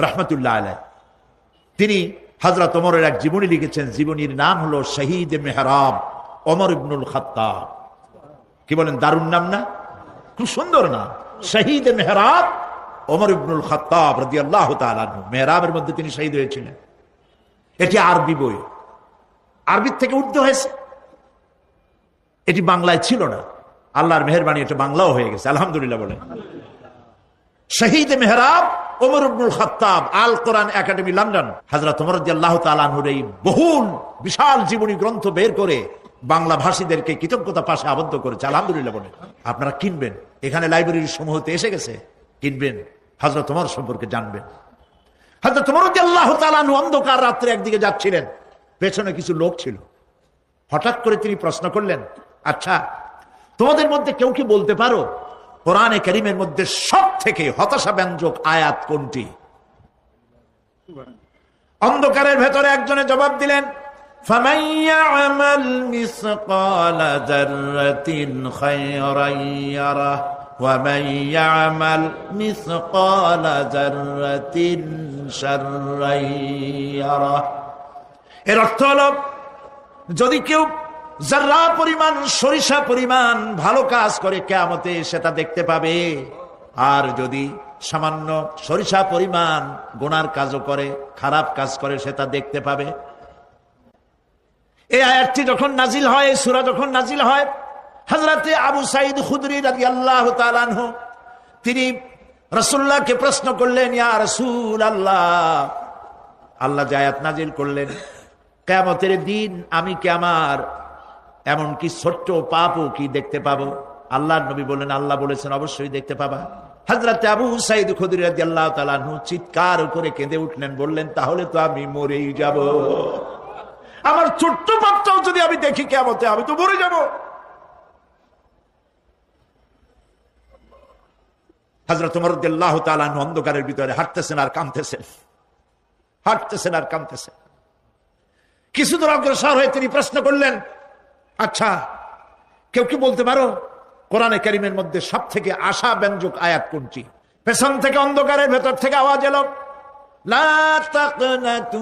রাহমাতুল্লাহ আলাইহি, তিনি হযরত ওমরের এক জীবনী লিখেছেন। জীবনীর নাম হলো শহীদ মেহরাব ওমর ইবনুল খাত্তাব। কি বলেন, দারুণ নাম না? খুব সুন্দর নাম, শহীদ মেহরাব ওমর ইবনুল খাত্তাব রাদিয়াল্লাহু তাআলা আনহু। মেহরাবের মধ্যে তিনি শহীদ হয়েছিলেন। এটি আরবি বই, আরবি থেকে উর্দু হয়েছে। এটি বাংলায় ছিল না, আল্লাহর মেহেরবানি এটা বাংলাও হয়ে গেছে, আলহামদুলিল্লাহ বলেন। শহীদ মেহরাব ওমর ইবনুল খাত্তাব, আল কোরআন একাডেমি, লন্ডন। হযরত ওমর রাদিয়াল্লাহু তাআলা আনহুর এই বহুল বিশাল জীবনী গ্রন্থ বের করে বাংলা ভাষীদেরকে কৃতজ্ঞতা পাশে আবদ্ধ করেছে, আলহামদুলিল্লাহ বলেন। আপনারা কিনবেন, এখানে লাইব্রেরির সমূহতে এসে গেছে, কিনবেন, হযরত ওমর সম্পর্কে জানবেন। হযরত ওমর রাদিয়াল্লাহু তাআলা আনহু অন্ধকার রাত্রে একদিকে যাচ্ছিলেন, পেছনে কিছু লোক ছিল। হঠাৎ করে তিনি প্রশ্ন করলেন, আচ্ছা তোমাদের মধ্যে কেউ কি বলতে পারো কোরআনে কারীমের মধ্যে সবথেকে হতাশাব্যঞ্জক আয়াত কোনটি? অন্ধকারের ভেতরে একজনে জবাব দিলেন, ফামান ইয়া'মাল মিসকালা যাররাতিন খায়রান ইয়ারাহ ওয়া মান ইয়া'মাল মিসকালা যাররাতিন শাররান ইয়ারাহ। এর অর্থ হলো, যদি কেউ যারা পরিমাণ, সরিষা পরিমাণ ভালো কাজ করে কিয়ামতে সেটা দেখতে পাবে, আর যদি সামান্য সরিষা পরিমাণ গুনার কাজও করে, খারাপ কাজ করে, সেটা দেখতে পাবে। এই আয়াতটি যখন নাজিল হয়, সূরা যখন নাজিল হয়, হযরতে আবু সাঈদ খুদরি রাদিয়াল্লাহু তাআলা আনহু তিনি রাসূলুল্লাহকে প্রশ্ন করলেন, ইয়া রাসূলুল্লাহ, আল্লাহ যে আয়াত নাজিল করলেন, কিয়ামতের দিন আমি কি আমার এমনকি ছোট্ট পাপও কি দেখতে পাবো? আল্লাহর নবী বললেন, আল্লাহ বলেছেন অবশ্যই দেখতে পাবা। হযরত আবু সাঈদ খুদরি রাদিয়াল্লাহু তাআলা আনহু চিৎকার করে কেঁদে উঠলেন, বললেন, তাহলে তো আমি মরেই যাব। আমার ছোট্ট পাপটাও যদি আমি দেখি কিয়ামতে, আমি তো মরে যাব। হযরত ওমর রাদিয়াল্লাহু তাআলা আনহু অন্ধকারের ভিতরে হাঁটতেছেন আর কাঁদতেছেন, হাঁটতেছেন আর কাঁদতেছেন। কিছু দূর অগ্রসর হয়ে তিনি প্রশ্ন করলেন, আচ্ছা কেউ কি বলতে পারো কোরআনে কারীমের মধ্যে সবথেকে আশাব্যঞ্জক আয়াত কোনটি? পেছন থেকে অন্ধকারের ভেতর থেকে আওয়াজ এলো, লা তাকনাতু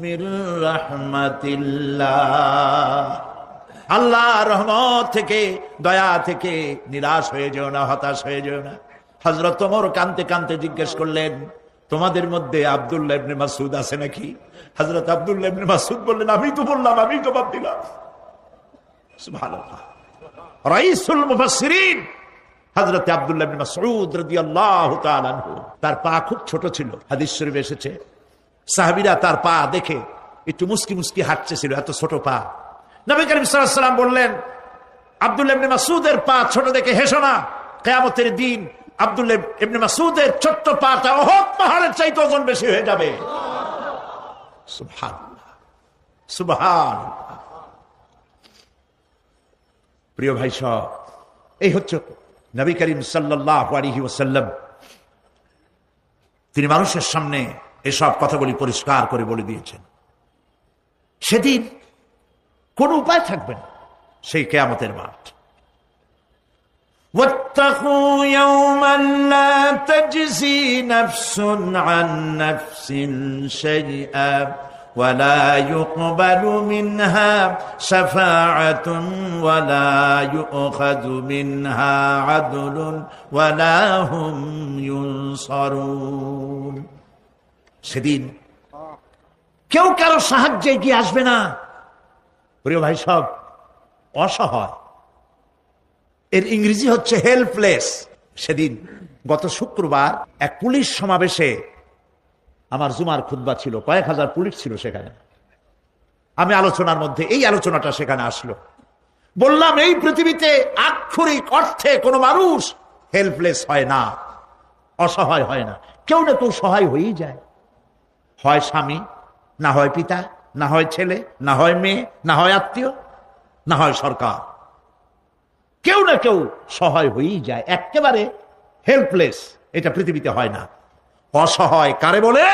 মির রাহমাতিল্লাহ, আল্লাহর রহমত থেকে, দয়া থেকে নিরাশ হয়ে যেও না, হতাশ হয়ে যেও না। হযরত ওমর কাঁদতে কাঁদতে জিজ্ঞেস করলেন, তোমাদের মধ্যে আব্দুল্লাহ ইবনে মাসউদ আছে নাকি? হযরত আব্দুল্লাহ ইবনে মাসউদ বললেন, আমি তো বললাম, আমি জবাব দিলাম। সুবহানাল্লাহ। রাইসুল মুফাসসিরিন হযরত আব্দুল্লাহ ইবনে মাসউদ রাদিয়াল্লাহু তাআলা আনহু, তার পা খুব ছোট ছিল। হাদিস শরীফে এসেছে, সাহাবীরা তার পা দেখে একটু মুস্কি মুস্কি হাঁটতেছিল, এত ছোট পা। নবী করিম সাল্লাল্লাহু আলাইহি ওয়াসাল্লাম বললেন, আব্দুল্লাহ ইবনে মাসউদের পা ছোট দেখে হেসো না, কিয়ামতের দিন আব্দুল্লাহ ইবনে মাসউদের ছোট্ট পাটা উহুদ পাহাড়ের চাইতে ওজন বেশি হয়ে যাবে। সুবহানাল্লাহ, সুবহানাল্লাহ। প্রিয় ভাই সব, এই হচ্ছে নবী করিম সাল্লাল্লাহু আলাইহি ওয়াসাল্লাম তিনি মানুষের সামনে এসব কথাগুলি পরিষ্কার করে বলে দিয়েছেন। সেদিন কোন উপায় থাকবে না, সেই কিয়ামতের মাঠ। واتقوا يوما لا تجزي نفس عن نفس شيئا ولا يقبل منها شفاعة ولا يؤخذ منها عدل ولا هم ينصرون। সেদিন কেউ কারো সাহায্যে এগিয়ে আসবে না। প্রিয় ভাই সব, অসহায়, এর ইংরেজি হচ্ছে হেল্পলেস। সেদিন গত শুক্রবার এক পুলিশ সমাবেশে আমার জুমার খুতবা ছিল, কয়েক হাজার পুলিশ ছিল সেখানে। আমি আলোচনার মধ্যে এই আলোচনাটা সেখানে আসলো। বললাম, এই পৃথিবীতে আক্ষরিক অর্থে কোনো মানুষ হেল্পলেস হয় না, অসহায় হয় না। কেউ না কেউ সহায় হয়েই যায়, হয় স্বামী, না হয় পিতা, না হয় ছেলে, না হয় মেয়ে, না হয় আত্মীয়, না হয় সরকার। কেউ না কেউ সহায় হয়েই যায়। একেবারে হেল্পলেস এটা পৃথিবীতে হয় না। অসহায় কারে বলে?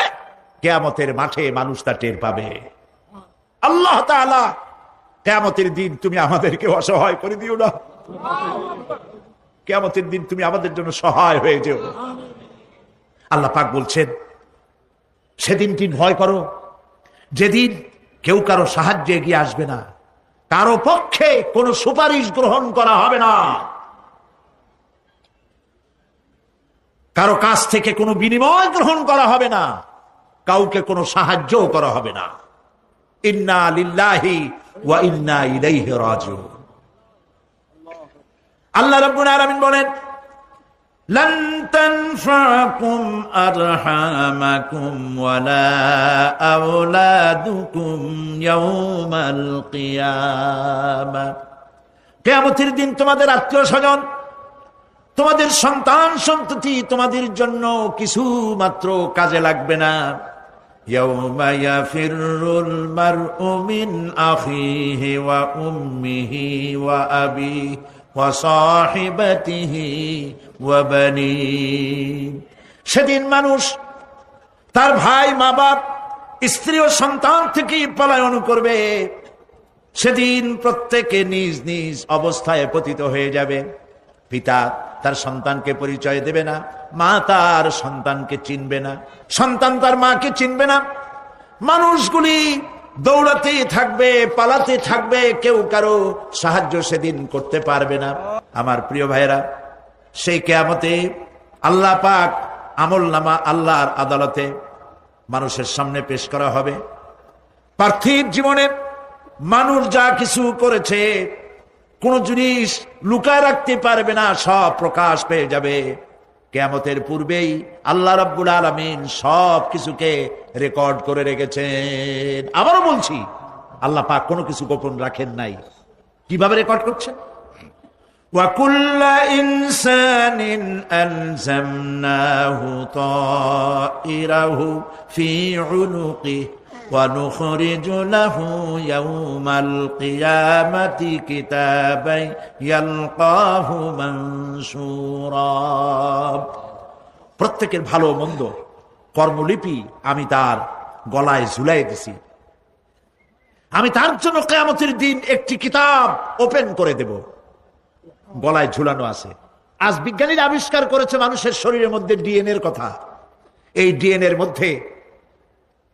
কিয়ামতের মাঠে মানুষ তা টের পাবে। আল্লাহ তাআলা কিয়ামতের দিন তুমি আমাদেরকে অসহায় করে দিও না। কিয়ামতের দিন তুমি আমাদের জন্য সহায় হয়ে যেও। আল্লাহ পাক বলছেন, সেদিনটি ভয় করো, যেদিন কেউ কারো সাহায্যে এগিয়ে আসবে না, কারো পক্ষে কোনো সুপারিশ গ্রহণ করা হবে না, কারো কাছ থেকে কোনো বিনিময় গ্রহণ করা হবে না, কাউকে কোনো সাহায্য করা হবে না। ইন্না লিল্লাহি ওয়া ইন্না ইলাইহি রাজিউন। আল্লাহ রাব্বুল আলামিন বলেন, لن تنفعكم أرحامكم ولا أولادكم يوم القيامة। কিয়ামতের দিন তোমাদের আত্মীয় স্বজন, তোমাদের সন্তান সন্ততি তোমাদের জন্য কিছু মাত্র কাজে লাগবে না। يوم يفر المرء من أخيه وأمه وأبيه وصاحبته وبنيه। সেদিন মানুষ তার ভাই, মা বাপ, স্ত্রী ও সন্তান থেকে পলায়ন করবে। সেদিন প্রত্যেকে নিজ নিজ অবস্থায় পতিত হয়ে যাবে। পিতা তার সন্তানকে পরিচয় দেবে না, মা তার সন্তানকে চিনবে না, সন্তান তার মাকে চিনবে না। মানুষগুলি দৌড়াতে থাকবে, পালাতে থাকবে, কেউ কারো সাহায্য সেদিন করতে পারবে না। আমার প্রিয় ভাইরা, সেই কিয়ামতে আল্লাহ পাক আমলনামা আল্লাহর আদালতে মানুষের সামনে পেশ করা হবে। পার্থিব জীবনে মানুষ যা কিছু করেছে কোন জিনিস লুকায় রাখতে পারবে না, সব প্রকাশ পেয়ে যাবে। কিয়ামতের পূর্বেই আল্লাহ রাব্বুল আলামিন সব কিছুকে রেকর্ড করে রেখেছেন। আবারও বলছি, আল্লাহ পাক কোনো কিছু গোপন রাখেন নাই। কিভাবে রেকর্ড করছেন? وَكُلَّ إِنسَانٍ أَلْزَمْنَاهُ طَائِرَهُ فِي عُنُقِهِ وَنُخْرِجُ لَهُ يَوْمَ الْقِيَامَةِ كِتَابًا يَلْقَاهُ مَنشُورًا। প্রত্যেকের ভালো মন্দ কর্মলিপি আমি তার গলায় ঝুলাই দিছি। আমি তার জন্য কিয়ামতের দিন একটি কিতাব ওপেন করে দেব, গলায় ঝুলানো আছে। আজ বিজ্ঞানীরা আবিষ্কার করেছে মানুষের শরীরের মধ্যে ডিএনএর কথা। এই ডিএনএর মধ্যে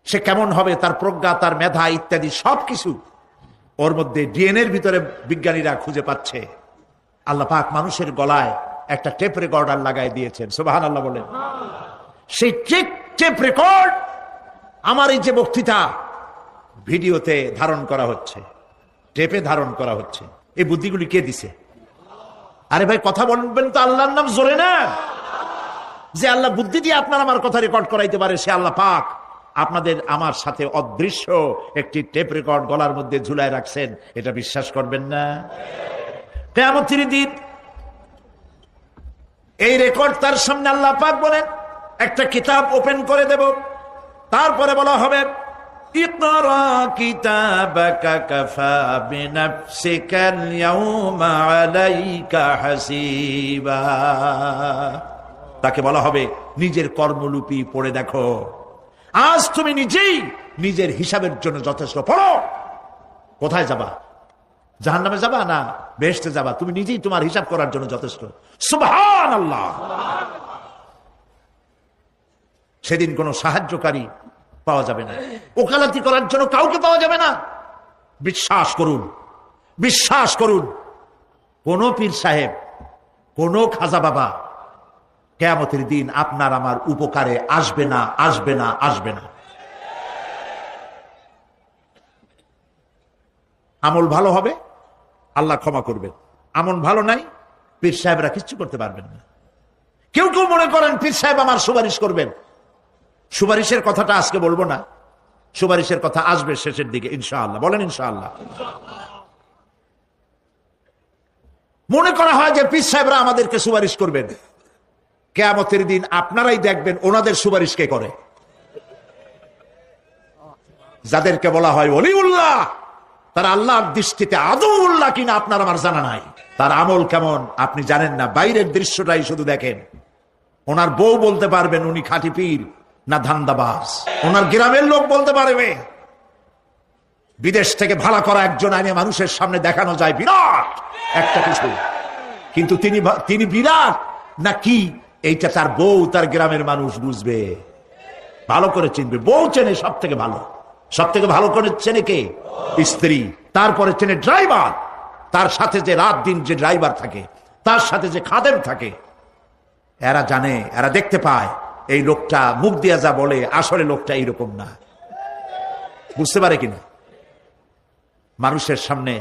সে কেমন হবে, তার প্রজ্ঞা, তার মেধা ইত্যাদি সবকিছু ওর মধ্যে ডিএনএর ভিতরে বিজ্ঞানীরা খুঁজে পাচ্ছে। আল্লাহ পাক মানুষের গলায় একটা টেপ রেকর্ডার লাগাই দিয়েছেন। সুবহানাল্লাহ বলেন। সেই টেপ রেকর্ড আমার এই যে বক্তৃতা ভিডিওতে ধারণ করা হচ্ছে, টেপে ধারণ করা হচ্ছে। এই বুদ্ধিগুলি কে দিছে? আরে ভাই, কথা বলবেন তো আল্লাহর নাম জোরে না। যে আল্লাহ বুদ্ধি দিয়ে আপনার আমার কথা রেকর্ড করাইতে পারে, সে আল্লাহ পাক আপনাদের আমার সাথে অদৃশ্য একটি টেপ রেকর্ড গলার মধ্যে ঝুলায় রাখছেন। এটা বিশ্বাস করবেন না? কিয়ামতের দিন এই রেকর্ড তার সামনে আল্লাহ পাক বলেন, একটা কিতাব ওপেন করে দেব। তারপরে বলা হবে, ইকরা কিতাবাকা কাফা বিনাফসিকাল ইয়াউমা আলাইকা হাসিবা। তাকে বলা হবে, নিজের কর্মলিপি পড়ে দেখো। আজ তুমি নিজেই নিজের হিসাবের জন্য যথেষ্ট। পড়ো, কোথায় যাবা? জাহান্নামে যাবা না বেহেশতে যাবা? তুমি নিজেই তোমার হিসাব করার জন্য যথেষ্ট। সুবহানাল্লাহ। সেদিন কোনো সাহায্যকারী পাওয়া যাবে না, ওকালতি করার জন্য কাউকে পাওয়া যাবে না। বিশ্বাস করুন, বিশ্বাস করুন, কোন পীর সাহেব, কোন খাজা বাবা কিয়ামতের দিন আপনার আমার উপকারে আসবে না, আসবে না, আসবে না। আমল ভালো হবে, আল্লাহ ক্ষমা করবেন। আমল ভালো নাই, পীর সাহেবরা কিচ্ছু করতে পারবেন না। কেউ কেউ মনে করেন পীর সাহেব আমার সুপারিশ করবেন। সুপারিশের কথাটা আজকে বলবো না, সুপারিশের কথা আসবে শেষের দিকে ইনশাআল্লাহ। বলেন ইনশাআল্লাহ। মনে করা হয় যে পীর সাহেবরা আমাদেরকে সুপারিশ করবেন। কিয়ামতের দিন আপনারাই দেখবেন ওনাদের সুপারিশ কে করে। যাদেরকে বলা হয় ওলিউল্লাহ, তারা আল্লাহর দৃষ্টিতে আদৌল্লাহ কিনা আপনার আমার জানা নাই। তার আমল কেমন আপনি জানেন না, বাইরের দৃশ্যটাই শুধু দেখেন। ওনার বউ বলতে পারবেন উনি খাঁটি পীর না ধান্দাবাজ, ওনার গ্রামের লোক বলতে পারবে। বিদেশ থেকে ভাড়া করা একজন আইনে মানুষের সামনে দেখানো যায় বিরাট একটা কিছু, কিন্তু তিনি বিরাট না কি এইটা তার বউ, তার গ্রামের মানুষ বুঝবে, ভালো করে চিনবে। বউ চেনে সব থেকে ভালো, সব থেকে ভালো করে চেনে কে? স্ত্রী। তারপরে চেনে ড্রাইভার, তার সাথে যে রাত দিন যে ড্রাইভার থাকে, তার সাথে যে খাদেম থাকে। এরা জানে, এরা দেখতে পায় এই লোকটা মুখ দিয়া যা বলে আসলে লোকটা এইরকম না। বুঝতে পারে কিনা? মানুষের সামনে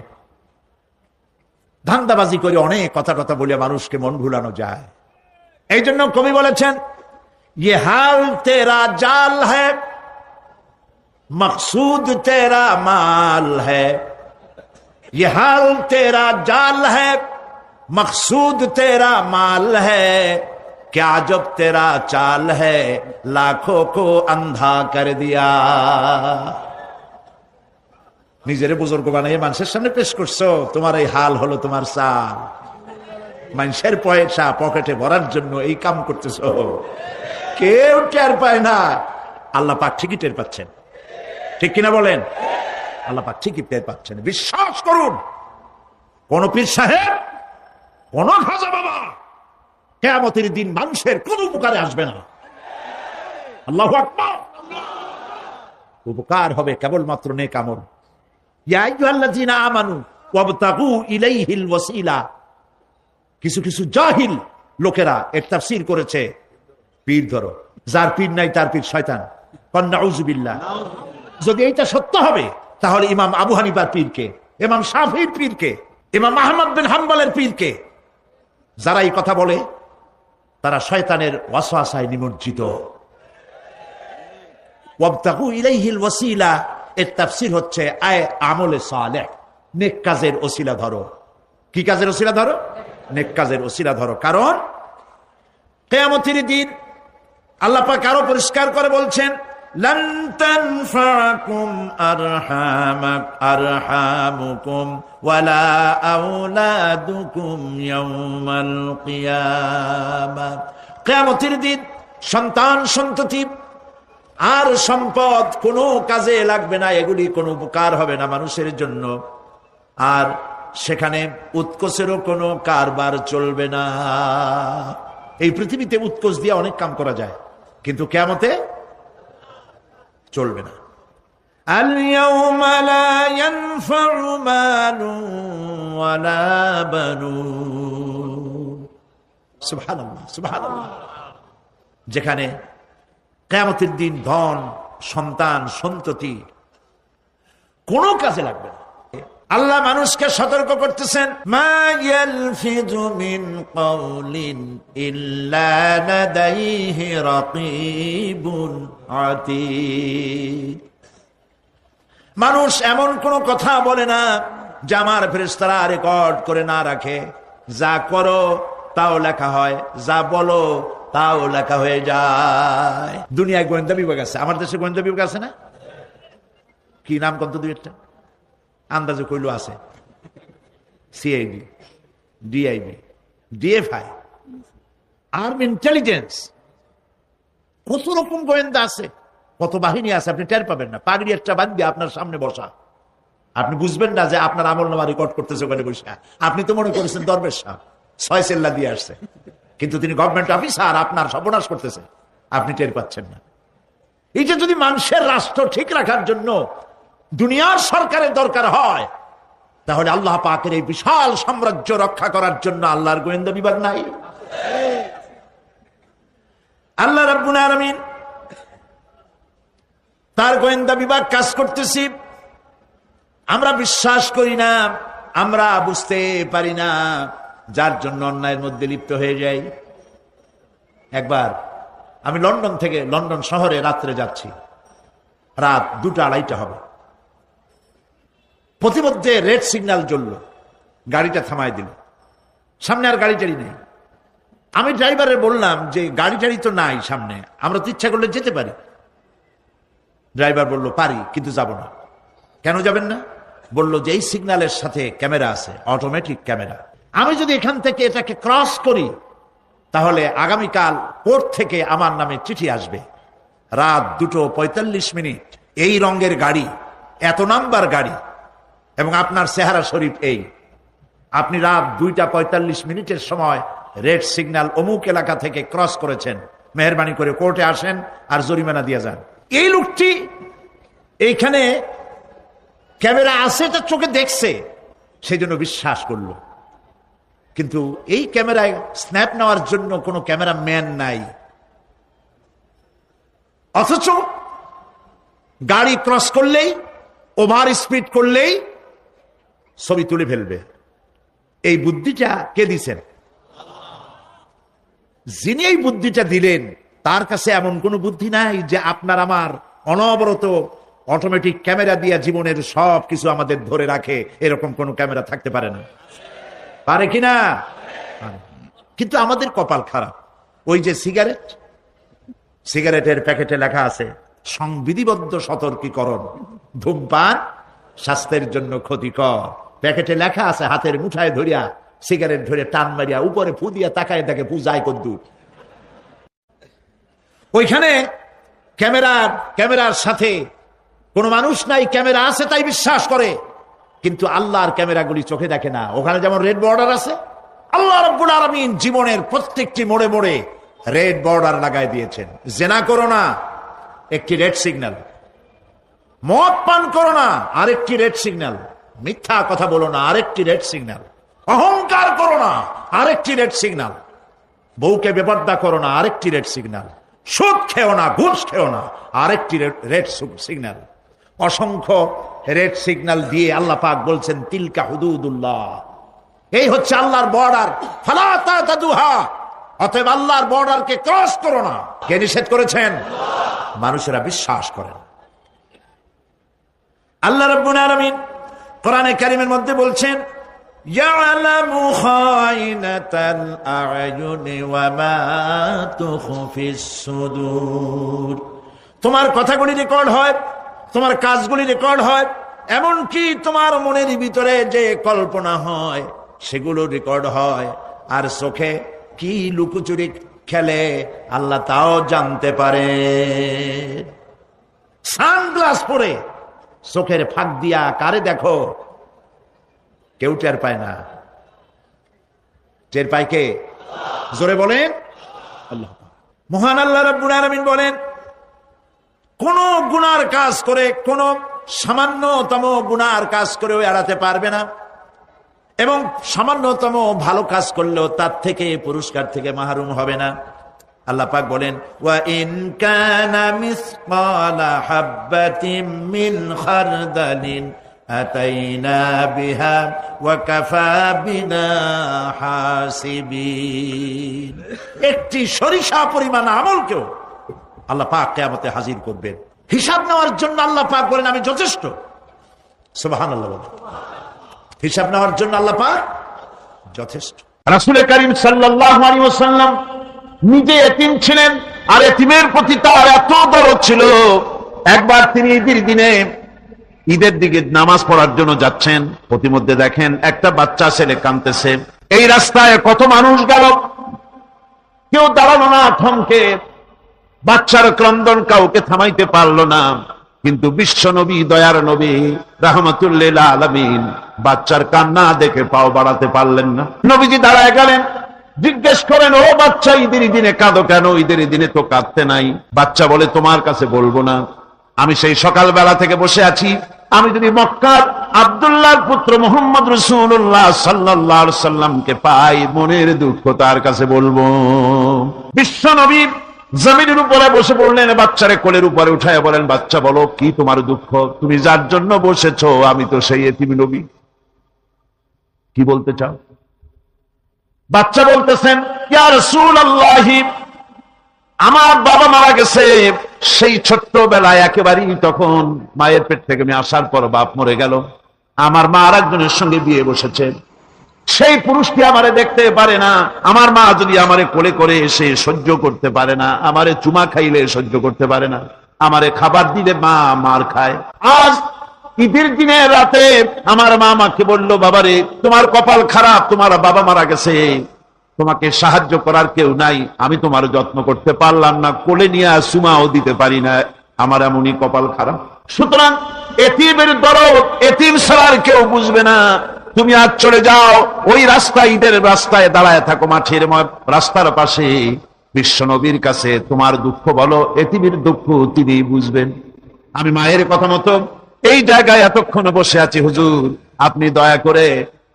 ধান্দাবাজি করে অনেক কথা কথা বলে মানুষকে মন ভুলানো যায়। এই জন্য কবি বলেছেন, ये हाल तेरा जाल है मकसूद तेरा माल है, ये हाल तेरा जाल है मकसूद तेरा माल है, क्या जब तेरा चाल है लाखों को अंधा कर दिया। নিজের বুজুর্গ বানিয়ে মানুষের সামনে পেশ করছো, তোমার এই হাল হলো তোমার চাল। মানুষের পয়সা পকেটে ভরার জন্য এই কাম করতেছো, কেউ টের পায় না। আল্লাহ পাক ঠিকই টের পাচ্ছেন, ঠিক কিনা বলেন? আল্লাহ পাক ঠিকই টের পাচ্ছেন। বিশ্বাস করুন, কোন পীর সাহেব, কোন খাজা বাবা কিয়ামতের দিন মানুষের কোন উপকারে আসবে না। আল্লাহু আকবার। উপকার হবে কেবলমাত্র নেক আমল। ইয়া আইয়ুহাল্লাযীনা আমানু ওয়াবতাগু ইলাইহিল ওয়াসিলা। কিছু কিছু জাহিল লোকেরা এর তাফসীর করেছে পীর ধরো, যার পীর নাই তার পীর শয়তান। নাউযুবিল্লাহ। যদি এইটা সত্য হবে তাহলে ইমাম আবু হানিফার পীরকে, ইমাম শাফিঈর পীরকে, ইমাম আহমদ বিন হাম্বলের পীরকে, যারা এই কথা বলে তারা শয়তানের ওয়াসওয়াসায় নিমজ্জিত। ওয়াবতাগু ইলাইহিল ওয়াসিলা এর তাফসীর হচ্ছে আয় আমলে সালেহ, নেক কাজের ওসিলা ধরো। কি কাজের ওসিলা ধরো? নেক কাজের ওসিলা ধরো। কারণ কিয়ামতের দিন আল্লাহ পাক আরো পরিষ্কার করে বলছেন, লান তানফাকুম আরহামুকুম ওয়ালা আওলাদুকুম ইয়াউমাল কিয়ামা। কিয়ামতের দিন সন্তান সন্ততি আর সম্পদ কোনো কাজে লাগবে না, এগুলি কোনো উপকার হবে না মানুষের জন্য। আর সেখানে উৎকোচেরও কোনো কারবার চলবে না। এই পৃথিবীতে উৎকোচ দিয়ে অনেক কাম করা যায়, কিন্তু কিয়ামতে চলবে না। আল ইয়াউমা লা ইয়ানফাউ মালুন ওয়ালা বানুন। সুবহানাল্লাহ, সুবহানাল্লাহ। যেখানে কিয়ামতের দিন ধন, সন্তান, সন্ততি কোনো কাজে লাগবে না। আল্লাহ মানুষকে সতর্ক করতেছেন, মা ইয়ালফিযু মিন কাওলিন ইল্লা লাদাইহি রাকীবুন আতীদ। মানুষ এমন কোন কথা বলে না যা আমার ফেরেশতারা রেকর্ড করে না রাখে। যা করো তাও লেখা হয়, যা বলো তাও লেখা হয়ে যায়। দুনিয়ায় গোয়েন্দা বিভাগ আছে, আমার দেশে গোয়েন্দা বিভাগ আছে না? কি নাম কত? দুই একটা আন্দাজে কইলো আছে। CID, DIB, DFI, army intelligence, কত রকম গোয়েন্দা আছে, কত বাহিনী আছে, আপনি টের পাবেন না। পাগড়ি একটা বাদ দিয়ে আপনার সামনে বসা, আপনি বুঝবেন না যে আপনার আমল নামা রেকর্ড করতেছে ওখানে বসে। আপনি তো মনে করেছেন দরবেশ সাহেব 6 সেল্লা দিয়ে আসছে, কিন্তু তিনি গভর্নমেন্ট অফিসার, আপনার সর্বনাশ করতেছে, আপনি টের পাচ্ছেন না। এই যে যদি মানুষের রাষ্ট্র ঠিক রাখার জন্য দুনিয়ার সরকারের দরকার হয়, তাহলে আল্লাহ পাকের এই বিশাল সাম্রাজ্য রক্ষা করার জন্য আল্লাহর গোয়েন্দা বিভাগ নাই? আল্লাহ রাব্বুল আলামিন তার গোয়েন্দা বিভাগ কাজ করতেছি, আমরা বিশ্বাস করি না, আমরা বুঝতে পারি না, যার জন্য অন্যায়ের মধ্যে লিপ্ত হয়ে যাই। একবার আমি লন্ডন শহরে রাত্রে যাচ্ছি, রাত 2টা-2:30 হবে। প্রতিমধ্যে রেড সিগন্যাল জ্বলল, গাড়িটা থামায় দিল, সামনে আর গাড়ি টাড়ি নেই। আমি ড্রাইভারে বললাম যে গাড়ি টাড়ি তো নাই সামনে, আমরা তো ইচ্ছা করলে যেতে পারি। ড্রাইভার বলল পারি, কিন্তু যাব না। কেন যাবেন না? বলল যে এই সিগন্যালের সাথে ক্যামেরা আছে, অটোমেটিক ক্যামেরা। আমি যদি এখান থেকে এটাকে ক্রস করি, তাহলে আগামীকাল কোর্ট থেকে আমার নামে চিঠি আসবে। রাত 2:45, এই রঙের গাড়ি, এত নাম্বার গাড়ি, এবং আপনার চেহারা শরীফ এই, আপনি রাত 2:45 সময় রেড সিগন্যাল অমুক এলাকা থেকে ক্রস করেছেন, মেহরবানি করে কোর্টে আসেন আর জরিমানা দিয়ে যান। এই লোকটি এইখানে ক্যামেরা আছে, এটা চোখে দেখছে, সেই জন্য বিশ্বাস করলো। কিন্তু এই ক্যামেরায় স্ন্যাপ নেওয়ার জন্য কোনো ক্যামেরা ম্যান নাই, অথচ গাড়ি ক্রস করলেই, ওভার স্পিড করলেই ছবি তুলে ফেলবে। এই বুদ্ধিটা কে দিছেন? যিনি এই বুদ্ধিটা দিলেন, তার কাছে এমন কোনো বুদ্ধি নাই যে আপনার আমার অনবরত অটোমেটিক ক্যামেরা দিয়ে জীবনের সব কিছু আমাদের ধরে রাখে, এরকম কোন ক্যামেরা থাকতে পারে না, পারে কিনা? কিন্তু আমাদের কপাল খারাপ। ওই যে সিগারেটের প্যাকেটে লেখা আছে সংবিধিবদ্ধ সতর্কীকরণ, ধূমপান স্বাস্থ্যের জন্য ক্ষতিকর। প্যাকেটে লেখা আছে, হাতের মুঠায় ধরিয়া সিগারেট ধরে টান মারিয়া উপরে ফু দিয়া তাকায় দেখে ফু যায় কদ্দুর। ওইখানে ক্যামেরার সাথে কোনো মানুষ নাই, ক্যামেরা আছে তাই বিশ্বাস করে, কিন্তু আল্লাহর ক্যামেরাগুলি চোখে দেখে না। ওখানে যেমন রেড বর্ডার আছে, আল্লাহ রাব্বুল আলামিন জীবনের প্রত্যেকটি মোড়ে মোড়ে রেড বর্ডার লাগাই দিয়েছেন। জেনা করো না, একটি রেড সিগন্যাল। মদ পান করো না, আরেকটি রেড সিগন্যাল। মিথ্যা কথা বলো না, আরেকটি রেড সিগন্যাল। অহংকার করো না, আরেকটি রেড সিগন্যাল। বউকে বেপর্দা করো না, আরেকটি রেড সিগন্যাল। সুদ খেও না, ঘুষ খেও না, আরেকটি রেড সিগন্যাল। অসংখ্য রেড সিগন্যাল দিয়ে আল্লাহ পাক বলছেন তিলকা হুদুদুল্লাহ, এই হচ্ছে আল্লাহর বর্ডার, ফালা তাতাদুহা, অতএব আল্লাহর বর্ডারকে ক্রস করো না। কে নিষেধ করেছেন? মানুষেরা বিশ্বাস করেন। আল্লাহ রাব্বুল আলামিন কোরআনে কারীমের মধ্যে বলছেন ইয়ালামু খায়িনাতাল আ'য়ুনি ওয়া মা তুখফিস সুদূর। তোমার কথাগুলি রেকর্ড হয়, তোমার কাজগুলি রেকর্ড হয়, এমনকি তোমার মনের ভিতরে যে কল্পনা হয় সেগুলো রেকর্ড হয়। আর চোখে কি লুকোচুরি খেলে আল্লাহ তাও জানতে পারে। সানগ্লাস পরে চোখের ফাঁক দিয়া কারে দেখো, কেউ টের পায় না। টের পায় কে? জোরে বলেন আল্লাহ। মহান আল্লাহ রাব্বুল আলামিন বলেন, কোন গুনার কাজ করে, কোন সামান্যতম গুনার কাজ করেও এড়াতে পারবে না, এবং সামান্যতম ভালো কাজ করলেও তার থেকে পুরস্কার থেকে মাহরুম হবে না। আল্লাহ পাক বলেন ওয়া ইন কানা মিসকালা হাববাতিন মিন খারদালিন আতাইনা বিহা ওয়া কাফা বিনা হাসিবিন। একটি সরিষা পরিমাণ আমলকেও আল্লাহ পাক কিয়ামতে হাজির করবেন, হিসাব নেওয়ার জন্য আল্লাহ পাক বলেন আমি যথেষ্ট। সুবহানাল্লাহ। বলেন হিসাব নেওয়ার জন্য আল্লাহ পাক যথেষ্ট। রাসূল করিম সাল্লাল্লাহু আলাইহি ওয়াসাল্লাম নিজে এতিম ছিলেন, আর এতিমের প্রতি তার এত দরদ ছিল, একবার তিনি ঈদের দিকে নামাজ পড়ার জন্য যাচ্ছেন, প্রতিমধ্যে দেখেন একটা বাচ্চা ছেলে কাঁদতেছে। এই রাস্তায় কত মানুষ গেল, কেউ দাঁড়ালো না, থমকে বাচ্চার ক্রন্দন কাউকে থামাইতে পারলো না, কিন্তু বিশ্ব নবী, দয়ার নবী, রাহমাতুল্লিল আলামিন বাচ্চার কান্না দেখে পাও বাড়াতে পারলেন না। নবীজি দাঁড়ায় গেলেন, জিজ্ঞেস করেন, ও বাচ্চা, ঈদের দিনে কাঁদো কেন? ঈদের দিনে তো কাঁদতে নাই। বাচ্চা বলে, তোমার কাছে বলবো না, আমি সেই সকালবেলা থেকে বসে আছি, আমি যদি মক্কার আব্দুল্লাহর পুত্র মুহাম্মদ রাসূলুল্লাহ সাল্লাল্লাহু আলাইহি সাল্লামকে পাই, মনের দুঃখ তার কাছে বলবো। বিশ্ব নবী জমিনের উপরে বসে পড়লেন, বাচ্চারে কোলের উপরে উঠায় বলেন, বাচ্চা বলো কি তোমার দুঃখ? তুমি যার জন্য বসেছো আমি তো সেই এতিম নবী, কি বলতে চাও? বাচ্চা বলতেছেন, ইয়া রাসূলুল্লাহ, আমার বাবা মারা গেছে সেই ছোট্টবেলায়, একেবারেই তখন মায়ের পেট থেকে আমি আসার পর বাপ মরে গেল, আমার মা আরেকজনের সঙ্গে বিয়ে বসেছে, সেই পুরুষটি আমারে দেখতে পারে না, আমার মা যদি আমারে কোলে করে এসে সহ্য করতে পারে না, আমারে চুমা খাইলে সহ্য করতে পারে না, আমারে খাবার দিলে মা মার খায়। আজ ঈদের দিনে রাতে আমার মা আমাকে বলল, বাবারে তোমার কপাল খারাপ, তোমার বাবা মারা গেছে, তোমাকে সাহায্য করার কেউ নাই, আমি তোমার যত্ন করতে পারলাম না, কোলে নিয়ে চুমাও দিতে পারি না, আমার এমনই কপাল খারাপ। সুতরাং এতিমের দরদ এতিম ছাড়া কেউ বুঝবে না। তুমি আজ চলে যাও, ওই রাস্তায়, ঈদের রাস্তায় দাঁড়ায় থাকো, মাঠের রাস্তার পাশে, বিশ্ব নবীর কাছে তোমার দুঃখ বলো, এতিমের দুঃখ তিনি বুঝবেন। আমি মায়ের কথা মতো এই জায়গায় এতক্ষণ বসে আছি, হুজুর আপনি দয়া করে,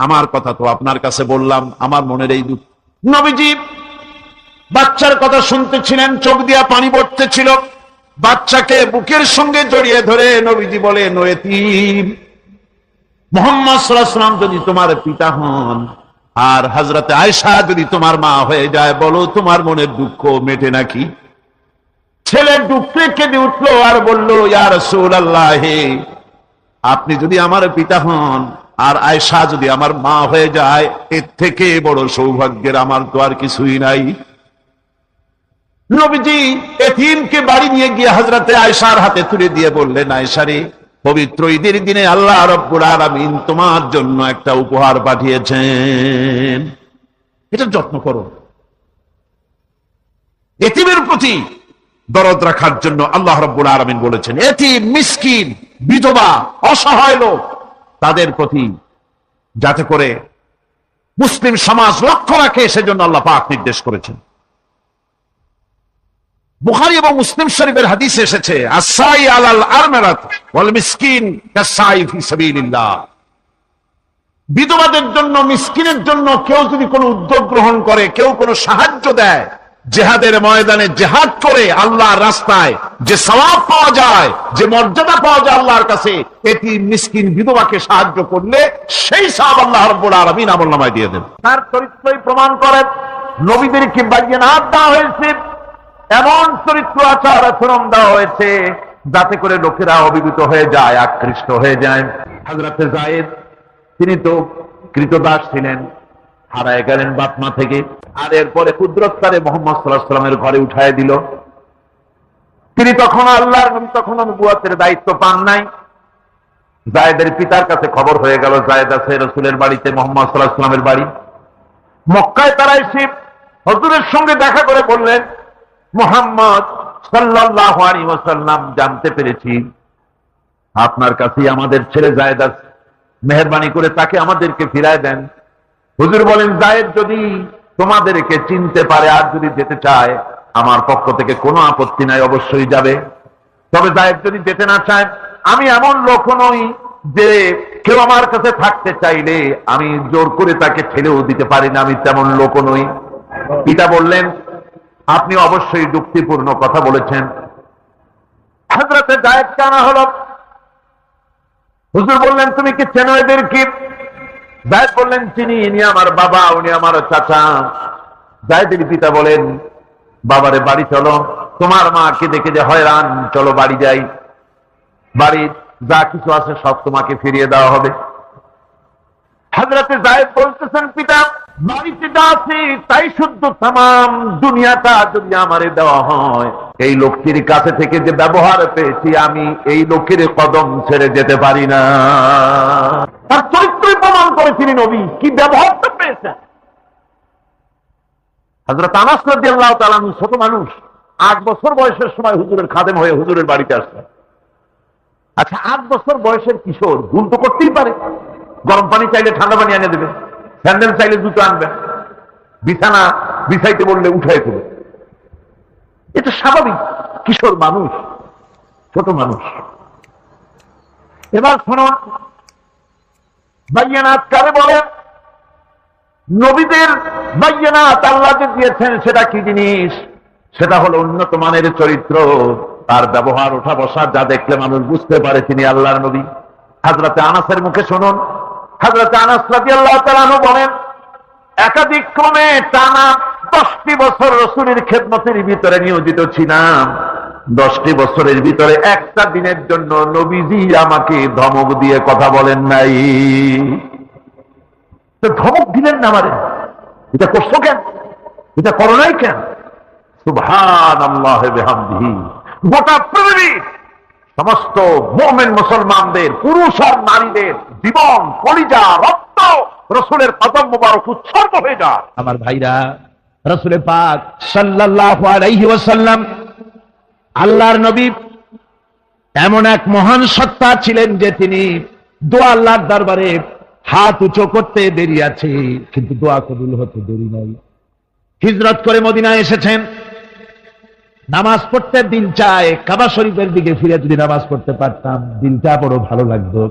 আমার কথা তো আপনার কাছে বললাম, আমার মনের এই দুঃখ। নবীজি বাচ্চার কথা শুনতেছিলেন, চোখ দিয়া পানি পড়তেছিল, বাচ্চাকে বুকের সঙ্গে জড়িয়ে ধরে নবীজি বলেন, ও এতিম, মুহাম্মদ সাল্লাল্লাহু আলাইহি ওয়াসাল্লাম যদি তোমার পিতা হন আর হযরতে আয়েশা যদি তোমার মা হয়ে যায়, বলো তোমার মনের দুঃখ মেটে নাকি? ছেলে দুঃখে কেঁদে উঠলো আর বলল, ইয়া রাসূলুল্লাহ, আপনি যদি আমার পিতা হন আর আয়েশা যদি আমার মা হয়ে যায়, এর থেকে বড় সৌভাগ্যের আমার তো আর কিছুই নাই। নবীজি এতিমকে বাড়ি নিয়ে গিয়ে হযরতে আয়েশার হাতে তুলে দিয়ে বললেন, আয়েশা রে, পবিত্র ঈদের দিনে আল্লাহ রাব্বুল আলামিন তোমার জন্য একটা উপহার পাঠিয়েছেন, এটা যত্ন করো। এতিমের প্রতি দরদ রাখার জন্য আল্লাহ রাব্বুল আলামিন বলেছেন, এতিম, মিসকিন, বিধবা, অসহায় লোক, তাদের প্রতি যাতে করে মুসলিম সমাজ লক্ষ্য রাখে, সেজন্য আল্লাহ পাক নির্দেশ করেছেন। বুখারী এবং মুসলিম শরীফের হাদিসে এসেছে, আসসাই আলাল আরমারাত ওয়াল মিসকিন কাসাই ফি সাবিলিল্লাহ। বিধবাদের জন্য, মিসকিনের জন্য কেউ যদি কোনো উদ্যোগ গ্রহণ করে, কেউ কোনো সাহায্য দেয়, জিহাদের ময়দানে জিহাদ করে আল্লাহর রাস্তায় যে সওয়াব পাওয়া যায়, যে মর্যাদা পাওয়া যায় আল্লাহর কাছে, এটি মিসকিন বিধবাকে সাহায্য করলে সেই সওয়াব আল্লাহ রাব্বুল আলামিন আমলনামায় দিয়ে দেন। তার চরিত্রই প্রমাণ করে নবীদেরকে বাইনাত দেওয়া হয়েছে, এমন চরিত্র আচার আচরণ দেওয়া হয়েছে যাতে করে লোকেরা অভিভূত হয়ে যায়, আকৃষ্ট হয়ে যায়। হযরতে যায়েদ, তিনি তো কৃতদাস ছিলেন, হারায় গেলেন বাপ-মা থেকে, আর এরপরে কুদরতকারে মুহাম্মদ সাল্লাল্লাহু আলাইহি ওয়াসাল্লামের ঘরে উঠায় দিল। তিনি তখন আল্লাহর নবী, তখন নবুয়তের দায়িত্ব পান নাই। যায়েদের পিতার কাছে খবর হয়ে গেল, যায়েদ আছে রাসূলের বাড়িতে, মুহাম্মদ সাল্লাল্লাহু আলাইহি ওয়াসাল্লামের বাড়ি মক্কায়। তারা এসে হুজুরের সঙ্গে দেখা করে বললেন, মুহাম্মদ সাল্লাল্লাহু আলাইহি ওয়াসাল্লাম, জানতে পেরেছি আপনার কাছে আমাদের ছেলে যায়েদ আছে, মেহেরবানি করে তাকে আমাদেরকে ফিরায় দেন। হুজুর বলেন, যায়েদ যদি তোমাদেরকে চিনতে পারে আর যদি যেতে চায়, আমার পক্ষ থেকে কোনো আপত্তি নাই, অবশ্যই যাবে। তবে যায়েদ যদি যেতে না চায়, আমি এমন লোক নই যে কেউ আমার কাছে থাকতে চাইলে আমি জোর করে তাকে ছেড়েও দিতে পারি না, আমি তেমন লোক নই। পিতা বললেন, আপনি অবশ্যই যুক্তিপূর্ণ কথা বলেছেন। হযরতে যায়েদ কানা হলো। হুজুর বললেন, তুমি কি চেনো এদেরকে? যায়েদ বললেন, চিনি, ইনি আমার বাবা, উনি আমার চাচা। যায়েদের পিতা বলেন, বাবারে বাড়ি চলো, তোমার মাকে দেখে যে হয়রান, চলো বাড়ি যাই, বাড়ি যা কিছু আছে সব তোমাকে ফিরিয়ে দেওয়া হবে। হযরতে যায়েদ বলতেছেন, পিতা বাড়িতে যা আছে তাই শুদ্ধ, তামাম দুনিয়াটা যদি আমারে দেওয়া হয়, এই লোকটির কাছে থেকে যে ব্যবহার পেয়েছি, আমি এই লোকের কদম ছেড়ে যেতে পারি না। তার চরিত্রই প্রমাণ করে তিনি নবী, কি ব্যবহারটা পেয়েছেন। হযরত আনাস রাদিয়াল্লাহু তাআলা ছোট মানুষ, 8 বছর বয়সের সময় হুজুরের খাদেম হয়ে হুজুরের বাড়িতে আসলেন। আচ্ছা, 8 বছর বয়সের কিশোর ভুল তো করতেই পারে। গরম পানি চাইলে ঠান্ডা পানি এনে দেবে, স্যান্ডেল চাইলে জুতো আনবে, বিছানা বিছাইতে বললে উঠাই দেবে। এটা স্বাভাবিক, কিশোর মানুষ, ছোট মানুষ। এবার শুনুন, বাইয়ানাত কারে বলে? নবীদের বাইয়ানাত আল্লাহ যে দিয়েছেন সেটা কি জিনিস? সেটা হলো উন্নত মানের চরিত্র, তার ব্যবহার, ওঠা বসা যা দেখলে মানুষ বুঝতে পারে তিনি আল্লাহর নবী। হযরতে আনাসের মুখে শুনুন, হযরতে আনাস রাদিয়াল্লাহু তাআলা আনহু বলেন, একাধিক ক্রমে টানা 10টি বছর রাসূলের খেদমতের ভিতরে নিয়োজিত ছিলাম। 10টি বছরের ভিতরে একটা দিনের জন্য নবীজি আমাকে ধমক দিয়ে কথা বলেন নাই। তো ধমক দিলেন না আমারে, এটা করছো কেন, এটা করো নাই কেন? সুবহানাল্লাহ বিহামদিহি। গোটা পৃথিবীর সমস্ত মুমিন মুসলমানদের, পুরুষ আর নারীদের জীবন, কলিজা, রক্ত রাসূলের কদম মোবারক উৎসর্গ হয়ে যায়। আমার ভাইরা, রাসূল পাক সাল্লাল্লাহু আলাইহি ওয়াসাল্লাম আল্লাহর নবী এমন এক মহান সত্তা ছিলেন যে তিনি দোয়া আল্লাহর দরবারে হাত উঁচু করতে দেরি আছে, কিন্তু দোয়া কবুল হতে দেরি নাই। হিজরত করে মদিনায় এসেছেন, নামাজ পড়তে দিল চায়, কাবা শরীফের দিকে ফিরে যদি নামাজ পড়তে পারতাম দিলটা বড় ভালো লাগতো,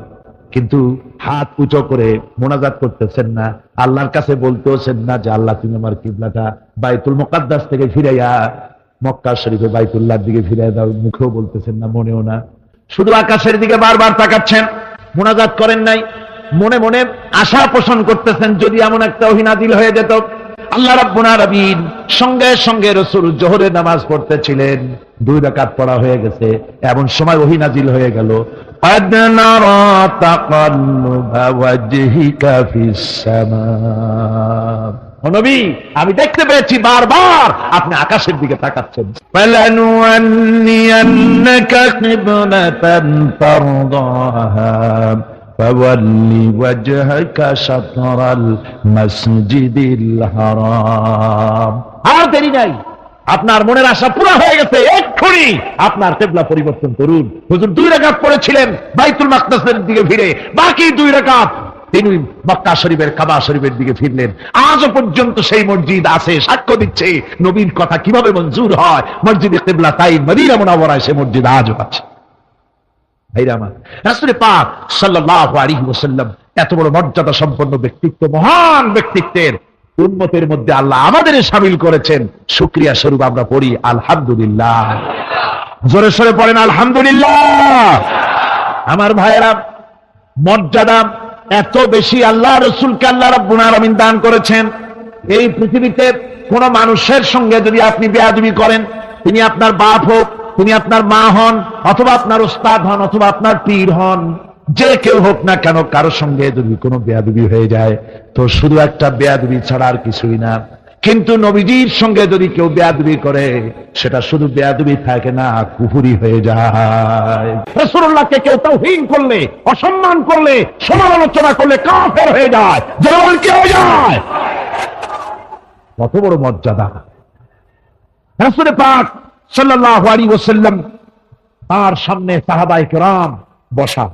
কিন্তু হাত উঁচু করে মোনাজাত করতেছেন না, আল্লাহর কাছে বলতেছেন না যে আল্লাহ তুমি আমার কিবলাটা বাইতুল মুকাদ্দাস থেকে ফিরাইয়া মক্কা শরীফে বাইতুল্লাহর দিকে ফিরাইয়া দাও। মুখেও বলতেছেন না, মনেও না, শুধু আকাশের দিকে বারবার তাকাচ্ছেন, মোনাজাত করেন নাই। মনে মনে আশা পোষণ করতেছেন যদি এমন একটা ওহী নাযিল হয়ে যেত। আল্লাহ রাব্বুল আলামিন সঙ্গে সঙ্গে রাসূল যোহরের নামাজ পড়তেছিলেন, 2 রাকাত পড়া হয়ে গেছে, এমন সময় ওহী নাযিল হয়ে গেল, قد نرى تقلب وجهك في السماء। নবী, আমি দেখতে পেয়েছি বারবার আপনি আকাশের দিকে তাকাচ্ছেন। فلنولينك قبلة ترضاها فول وجهك شطر المسجد الحرام। আর দেরি নাই, আপনার মনের আশা পুরো হয়ে গেছে, এক্ষুনি আপনার কিবলা পরিবর্তন করুন। হুজুর 2 রাকাত পড়েছিলেন বাইতুল মাকদাসের দিকে ফিরে, বাকি 2 রাকাত তিনি মক্কা শরীফের কাবা শরীফের দিকে ফিরলেন। আজও পর্যন্ত সেই মসজিদ আছে, সাক্ষ্য দিচ্ছে নবীর কথা কিভাবে মঞ্জুর হয়। মসজিদে কিবলা তাই মদিনা মুনাওয়ারায় সে মসজিদ আজও আছে। ভাইরা আমার, রাসূল পাক সাল্লাল্লাহু আলাইহি ওয়াসাল্লাম এত বড় মর্যাদা সম্পন্ন ব্যক্তিত্ব, মহান ব্যক্তিত্বের উম্মতের মধ্যে আল্লাহ আমাদের শামিল করেছেন। শুকরিয়া স্বরূপ আমরা পড়ি আলহামদুলিল্লাহ। জোরে সোরে পড়েন আলহামদুলিল্লাহ। আমার ভাইয়েরা, মর্যাদা এত বেশি আল্লাহ রাসূলকে আল্লাহ রাব্বুল আলামিন দান করেছেন। এই পৃথিবীতে কোন মানুষের সঙ্গে যদি আপনি বেয়াদবি করেন, তিনি আপনার বাপ হোক, তিনি আপনার মা হন, অথবা আপনার উস্তাদ হন, অথবা আপনার পীর হন, যে কেউ হোক না কেন, কারোর সঙ্গে যদি কোনো বেয়াদবি হয়ে যায় তো শুধু একটা বেয়াদবি ছাড়া আর কিছুই না। কিন্তু নবীজির সঙ্গে যদি কেউ বেয়াদবি করে সেটা শুধু বেয়াদবি থাকে না, কুফরি হয়ে যায়। রাসূলুল্লাহকে কেউ তাওহীন করলে, অসম্মান করলে, সমালোচনা করলে কাফের হয়ে যায়, যেমন কি হয়ে যায়। কত বড় মর্যাদা। রাসূল পাক সাল্লাল্লাহু আলাইহি ওয়াসাল্লাম, তার সামনে সাহাবায়ে কেরাম বসা,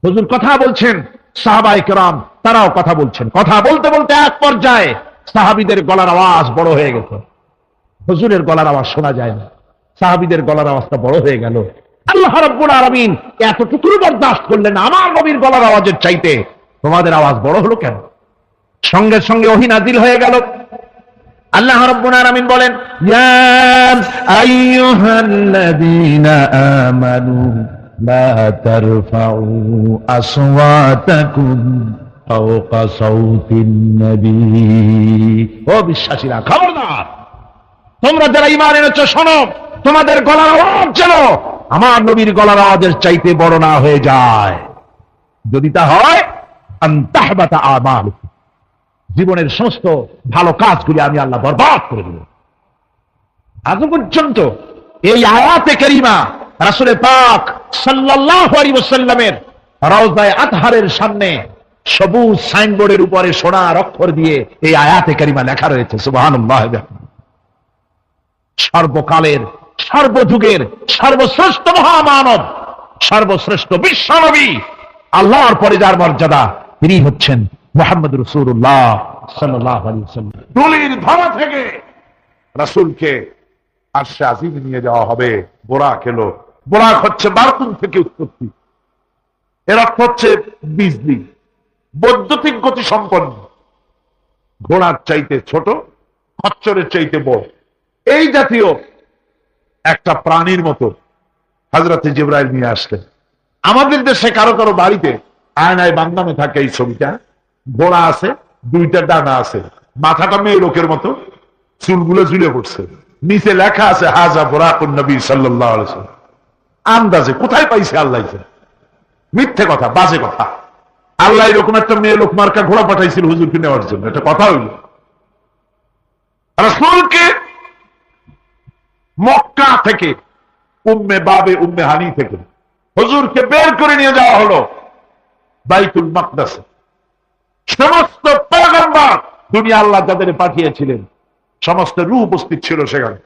হুজুর কথা বলছেন, সাহাবায়ে কেরাম তারাও কথা বলছেন। কথা বলতে বলতে এক পর্যায়ে সাহাবীদের গলার আওয়াজ বড় হয়ে গেছে, হুজুরের গলার আওয়াজ শোনা যায় না, সাহাবীদের গলার আওয়াজটা বড় হয়ে গেল। আল্লাহ রাব্বুল আলামিন এতটুকু বরদাস্ত করলেন, আমার নবীর গলার আওয়াজের চাইতে তোমাদের আওয়াজ বড় হলো কেন? সঙ্গে সঙ্গে ওহী নাযিল হয়ে গেল। আল্লাহ রাব্বুল আলামিন বলেন, ইয়া আইয়ুহাল্লাযীনা আমানু লা তারফাউ আসওয়াতাকুম ফাওকা সাওতিন নবী। ও বিশ্বাসীরা, খবরদার, তোমরা যারা ঈমান এনেছো শোনো, তোমাদের গলার আওয়াজ যেন আমার নবীর গলার আওয়াজের চাইতে বড় না হয়ে যায়। যদি তা হয়, আন তাহবাতা আমালুকুম, জীবনের সমস্ত ভালো কাজগুলি আমি আল্লাহ বরবাদ করে দেব। আজ পর্যন্ত এই আয়াতে কারিমা রাসূল পাক সাল্লাল্লাহু আলাইহি ওয়াসাল্লামের রওজায়ে আতহারের সামনে সবুজ সাইনবোর্ডের উপরে সোনার অক্ষর দিয়ে এই আয়াতে কারিমা লেখা রয়েছে। সুবহানাল্লাহ। সর্বকালের, সর্বযুগের সর্বশ্রেষ্ঠ মহামানব, সর্বশ্রেষ্ঠ বিশ্বনবী, আল্লাহর পরে যার মর্যাদা, তিনি হচ্ছেন মুহাম্মদ রাসূলুল্লাহ সাল্লাল্লাহু আলাইহি ওয়াসাল্লাম। ধুলির ধরা থেকে রাসূলকে আরশে আজিমে নিয়ে যাওয়া হবে। বোরাক এলো। বোরাক হচ্ছে বারকুন থেকে উৎপত্তি। এর অর্থ হচ্ছে বিজলি, বৈদ্যুতিক গতি সম্পন্ন, ঘোড়ার চাইতে ছোট, খচ্চরের চাইতে বড়, এই জাতীয় একটা প্রাণীর মতো হযরতে জিবরাইল নিয়ে আসলেন। আমাদের দেশে কারো কারো বাড়িতে আয়নায় বান্দানো থাকে এই ছবিটা। ঘোড়া আছে, দুইটা ডানা আছে, মাথাটা মেয়ে লোকের মতো, চুলগুলো ঝুলে পড়ছে, নিচে লেখা আছে হাজা বুরাকুন নবী সাল্লাল্লাহু আলাইহি ওয়াসাল্লাম। আন্দাজে কোথায় পাইছে আল্লাহ? মিথ্যে কথা, বাজে কথা। আল্লাহ এরকম একটা মেয়ে লোক মার্কা ঘোড়া পাঠাইছিল হুজুরকে নেওয়ার জন্য, এটা কথা হইল? রাসূলকে মক্কা থেকে, উম্মে বাবে উম্মে হানি থেকে হুজুরকে বের করে নিয়ে যাওয়া হলো বাইতুল মাকদাসে। সমস্ত পয়গম্বর, দুনিয়া আল্লাহ যাদের পাঠিয়েছিলেন, সমস্ত রূহ উপস্থিত ছিল সেখানে।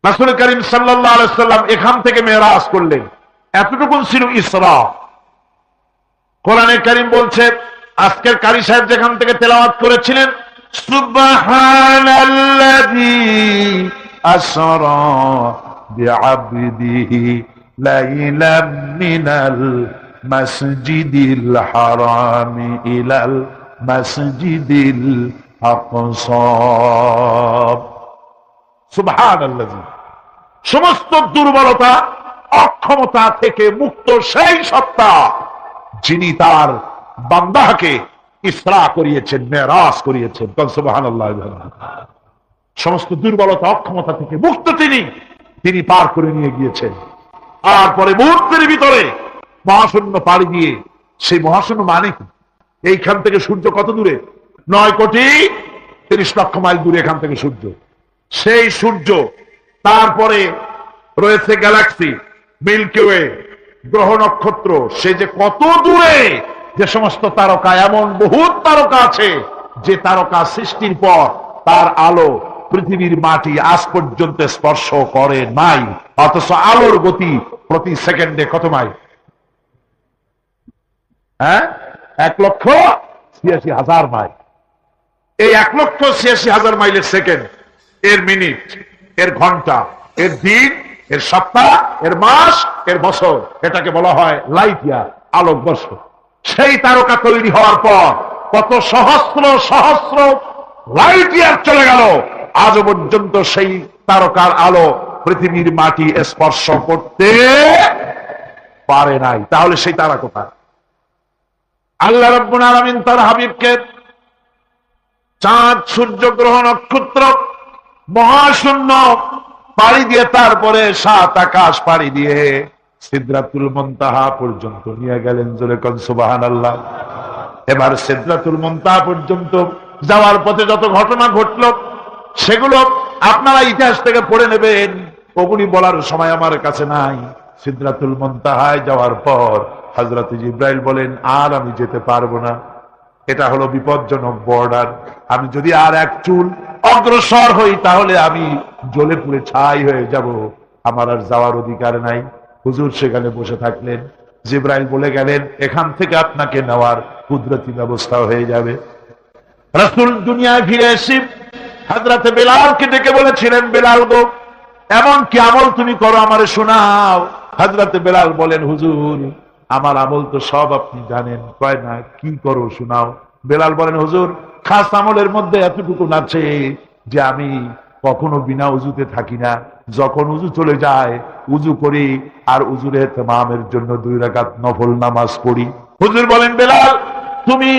রাসূল করিম সাল্লাল্লাহু আলাইহি ওয়াসাল্লাম এখান থেকে মেরাজ করলেন। এতটুকু ছিল ইসরা। কোরআনে কারীম বলছে, আজকের কারি সাহেব যেখান থেকে তেলাওয়াত করেছিলেন, সুবহানাল্লাযী আসরা বিআবদিহি লাইলাম মিনাল মাসজিদিল হারামি ইলাল মাসজিদিল আকসা। সুবহানাল্লাযী, সমস্ত দুর্বলতা, অক্ষমতা থেকে মুক্ত সেই সত্তা যিনি তার বান্দাকে ইসরা করিয়েছেন, মেরাজ করিয়েছেন। সুবহানাল্লাহ। সমস্ত দুর্বলতা, অক্ষমতা থেকে মুক্ত তিনি পার করে নিয়ে গিয়েছেন। আর পরে মুহূর্তের ভিতরে মহাশূন্য পাড়ি দিয়ে, সেই মহাশূন্য মানে কি? এইখান থেকে সূর্য কত দূরে? 9,30,00,000 মাইল দূরে এখান থেকে সূর্য। সেই সূর্য, তারপরে রয়েছে গ্যালাক্সি, মিল্কি ওয়ে, গ্রহ নক্ষত্র, সে যে কত দূরে, যে সমস্ত তারকা, এমন বহুত তারকা আছে যে তারকা সৃষ্টির পর তার আলো পৃথিবীর মাটি আজ পর্যন্ত স্পর্শ করে নাই, অথচ আলোর গতি প্রতি সেকেন্ডে কত মাইল? 1,86,000 মাইল। এই 1,86,000 মাইলের সেকেন্ড, এর মিনিট, এর ঘন্টা, এর দিন, এর সপ্তাহ, এর মাস, এর বছর, এটাকে বলা হয় লাইট ইয়ার, আলোক বর্ষ। সেই তারকা তৈরি হওয়ার পর কত সহস্র সহস্র লাইট ইয়ার চলে গেল, আজও পর্যন্ত সেই তারকার আলো পৃথিবীর মাটি স্পর্শ করতে পারে নাই। তাহলে সেই তারা কোথায়? আল্লাহ রাব্বুল আলামিন তার হাবিবকে চাঁদ, সূর্য, গ্রহ, নক্ষত্র, মহাশূন্য পাড়ি দিয়ে, তারপরে 7 আকাশ পাড়ি দিয়ে সিদরাতুল মুনতাহা পর্যন্ত নিয়ে গেলেন। জোরে কোন সুবহানাল্লাহ। এবার সিদরাতুল মুনতাহা পর্যন্ত যাওয়ার পথে যত ঘটনা ঘটলো, সেগুলো আপনারা ইতিহাস থেকে পড়ে নেবেন, ওগুলি বলার সময় আমার কাছে নাই। সিদরাতুল মুনতাহায় যাওয়ার পর হযরত জিবরাইল বলেন, আর আমি যেতে পারবো না, এটা হলো বিপজ্জনক বর্ডার। আমি যদি আর এক চুল অগ্রসর হই তাহলে আমি জ্বলে পুড়ে ছাই হয়ে যাব, আমার আর যাওয়ার অধিকার নাই। হুজুর সেখানে বসে থাকলেন। জিবরাইল বলে গেলেন, এখান থেকে আপনাকে নেওয়ার কুদরতি ব্যবস্থা হয়ে যাবে। রাসূল দুনিয়ায় ফিরে এসে হযরত বেলালকে ডেকে বলেছিলেন, বেলাল গো, এমন কি আমল তুমি করো, আমারে শোনাও। হযরত বেলাল বলেন, হুজুর আমার আমল তো সব আপনি জানেন। কয় না, কি করো শোনাও। বেলাল বলেন, হুজুর খাস আমলের মধ্যে এতটুকু আছে যে আমি কখনো বিনা উজুতে থাকি না, যখন উজু চলে যায় উজু করি, আর উজুর ইহতিমামের জন্য 2 রাকাত নফল নামাজ পড়ি। হুজুর বলেন, বেলাল তুমি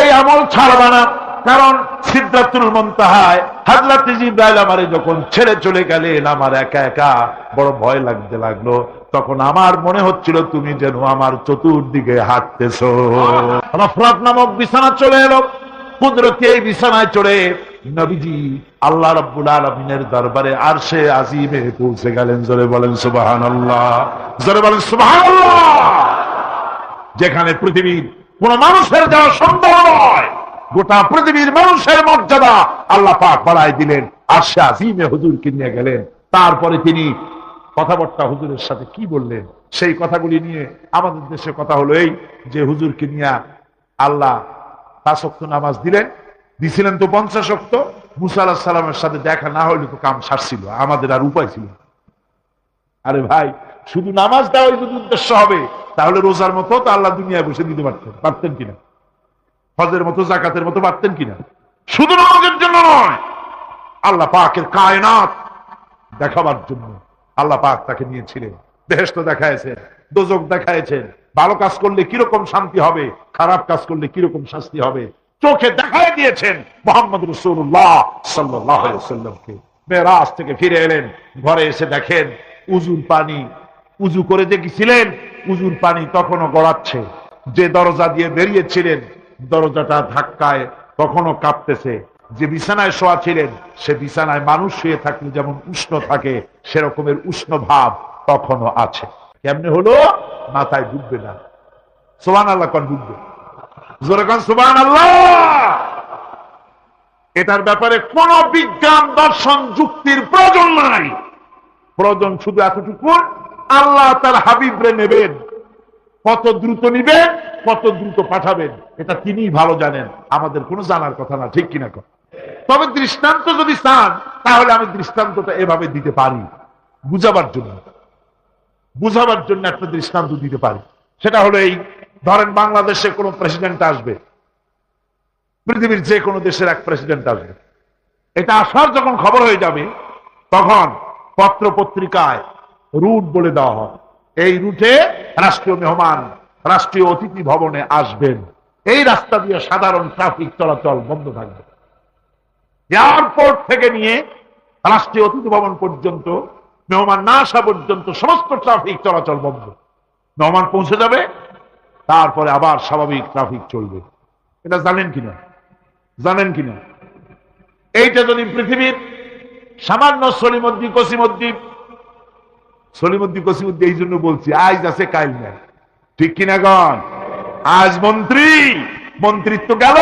এই আমল ছাড়বা না, কারণ সিদরাতুল মুনতাহায় হযরত জিবরাইল আমারে যখন ছেড়ে চলে গেলেন, আমার একা একা বড় ভয় লাগতে লাগলো। তখন আমার মনে হচ্ছিল তুমি যেন আমার চতুর্দিকে হাঁটতেছো। রফরাত নামক বিছানা চলে এলো। কুদরতি এই বিছানায় চড়ে নবীজি আল্লাহ রাব্বুল আলামিনের দরবারে আরশে আজিমে পৌঁছে গেলেন। জোরে বলেন সুবহানাল্লাহ, জোরে বলেন সুবহানাল্লাহ। যেখানে পৃথিবীর কোন মানুষের যাওয়া সম্ভব নয়, গোটা পৃথিবীর মানুষের মর্যাদা আল্লাহ পাক বাড়ায় দিলেন আরশে আজিমে হুজুরকে নিয়ে গেলেন। তারপরে তিনি কথাবার্তা হুজুরের সাথে কি বললেন, সেই কথাগুলি নিয়ে আমাদের দেশে কথা হলো এই যে হুজুরকে নিয়ে আল্লাহ 5 ওয়াক্ত নামাজ দিছিলেন তো 50 ওয়াক্ত। মুসা আলাইহিস সালামের সাথে দেখা না হইলে তো কাম সারছিল, আমাদের আর উপায় ছিল না। আরে ভাই, শুধু নামাজ দেওয়াই যদি উদ্দেশ্য হবে তাহলে রোজার মতো তো আল্লাহ দুনিয়ায় বসে দিতে পারতেন কিনা, হজের মতো যাকাতের মতো পারতেন কিনা? শুধু নামাজের জন্য নয়, আল্লাহ পাকের কায়নাত দেখাবার জন্য আল্লাহ পাক তাকে নিয়েছিলেন। বেহেশত দেখাইছেন, দোজখ দেখাইছেন, ভালো কাজ করলে কিরকম শান্তি হবে, খারাপ কাজ করলে কিরকম শাস্তি হবে চোখে দেখাই দিয়েছেন। মুহাম্মদ রাসূলুল্লাহ সাল্লাল্লাহু আলাইহি ওয়াসাল্লামকে মেরাজ থেকে ফিরে এলেন, ঘরে এসে দেখেন উজুর পানি, উজু করে যে গেছিলেন উজুর পানি তখনও গড়াচ্ছে। যে দরজা দিয়ে বেরিয়েছিলেন দরজাটা ধাক্কায় তখনও কাঁপতেছে। যে বিছানায় শোয়া ছিলেন সে বিছানায় মানুষ শুয়ে থাকলে যেমন উষ্ণ থাকে সেরকমের উষ্ণ ভাব তখনও আছে। কেমনে হলো? মাথায় ঢুকবে না। সুবহানাল্লাহ কোন ঢুকবে? জোরে কোন সুবহানাল্লাহ। এটার ব্যাপারে কোন বিজ্ঞান দর্শন যুক্তির প্রয়োজন নাই। প্রয়োজন শুধু এতটুকু, আল্লাহ তার হাবিবরে নেবেন, কত দ্রুত নিবেন, কত দ্রুত পাঠাবেন এটা তিনিই ভালো জানেন, আমাদের কোনো জানার কথা না, ঠিক কিনা? তবে দৃষ্টান্ত যদি চান তাহলে আমি দৃষ্টান্তটা এভাবে দিতে পারি, বুঝাবার জন্য একটা দৃষ্টান্ত দিতে পারি। সেটা হলো এই, ধরেন বাংলাদেশে কোন প্রেসিডেন্ট আসবে, পৃথিবীর যে কোনো দেশের এক প্রেসিডেন্ট আসবে, এটা আসার যখন খবর হয়ে যাবে তখন পত্র পত্রিকায় রুট বলে দেওয়া হয়। এই রুটে রাষ্ট্রীয় মেহমান রাষ্ট্রীয় অতিথি ভবনে আসবেন, এই রাস্তা দিয়ে সাধারণ ট্রাফিক চলাচল বন্ধ থাকবে। এয়ারপোর্ট থেকে নিয়ে রাষ্ট্রীয় অতিথি ভবন পর্যন্ত মেহমান না আসা পর্যন্ত সমস্ত ট্রাফিক চলাচল বন্ধ। মেহমান পৌঁছে যাবে, তারপরে আবার স্বাভাবিক ট্রাফিক চলবে। এটা জানেন কিনা? এইটা যদি পৃথিবীর সামান্য সলিমদ্দি কসিমদ্দি এই জন্য বলছি, আজ আছে কাল নাই, ঠিক কিনা গণ? আজ মন্ত্রিত্ব গেল,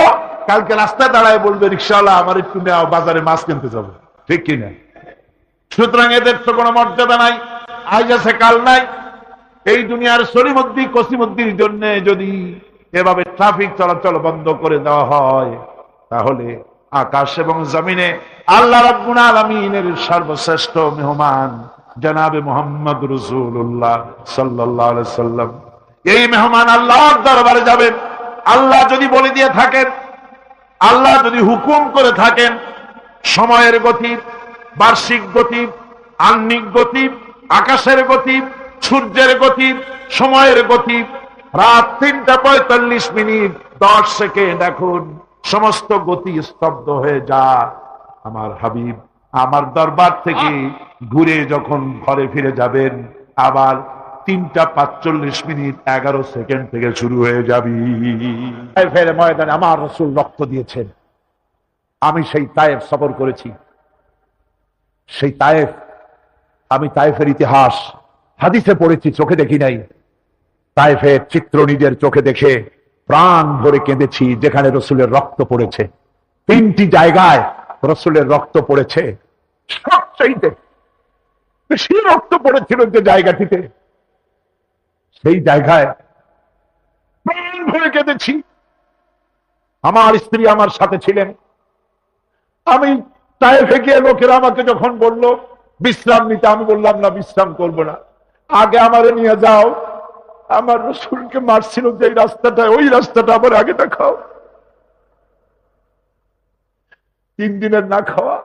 কালকে রাস্তায় দাঁড়ায় বলবে রিক্সাওয়ালা আমার একটু নেওয়া, বাজারে মাছ কিনতে যাবো, ঠিক কিনা? সুতরাং এদের তো কোনো মর্যাদা নাই, আজ আছে কাল নাই। এই দুনিয়ার সলিমদ্দি কসিমদ্দির জন্য যদি এভাবে ট্রাফিক চলাচল বন্ধ করে দেওয়া হয় তাহলে আকাশ এবং জমিনে আল্লাহ রাব্বুল আলামিনের সর্বশ্রেষ্ঠ মেহমান জনাবে মুহাম্মদ রাসূলুল্লাহ সাল্লাল্লাহু আলাইহি ওয়াসাল্লাম, এই মেহমান আল্লাহর দরবারে যাবেন। আল্লাহ যদি বলে দিয়ে থাকেন, আল্লাহ যদি হুকুম করে থাকেন, সময়ের গতি, বার্ষিক গতি, আহ্নিক গতি, আকাশের গতি, সূর্যের গতি, সময়ের গতি, রাত 3:45 10 সেকেন্ড, এখন সমস্ত গতি স্তব্ধ হয়ে যা। আমার হাবিব আমার দরবার থেকে ঘুরে যখন ঘরে ফিরে যাবেন আবার 3:45 11 সেকেন্ড থেকে শুরু হয়ে যাবি। ময়দানে আমার রাসূল রক্ত দিয়েছেন। আমি সেই তায়েফ সফর করেছি। সেই তায়েফ, আমি তায়েফের ইতিহাস হাদিসে পড়েছি, চোখে দেখি নাই। তায়েফের চিত্র নিজের চোখে দেখে প্রাণ ভরে কেঁদেছি, যেখানে রসুলের রক্ত পড়েছে। 3টি জায়গায় রসুলের রক্ত পড়েছে, সবচাইতে বেশি রক্ত পড়েছিল যে জায়গাটিতে, সেই জায়গায় প্রাণ ভরে কেঁদেছি। আমার স্ত্রী আমার সাথে ছিলেন। আমি তায়েফে গিয়ে লোকেরা আমাকে যখন বলল বিশ্রাম নিতে, আমি বললাম না, বিশ্রাম করব না, আগে আমারে নিয়ে যাও। আমার রসুলকে মারছিল যে রাস্তাটা, ওই রাস্তাটা আবার আগে দেখাও। 3 দিনের না খাওয়া,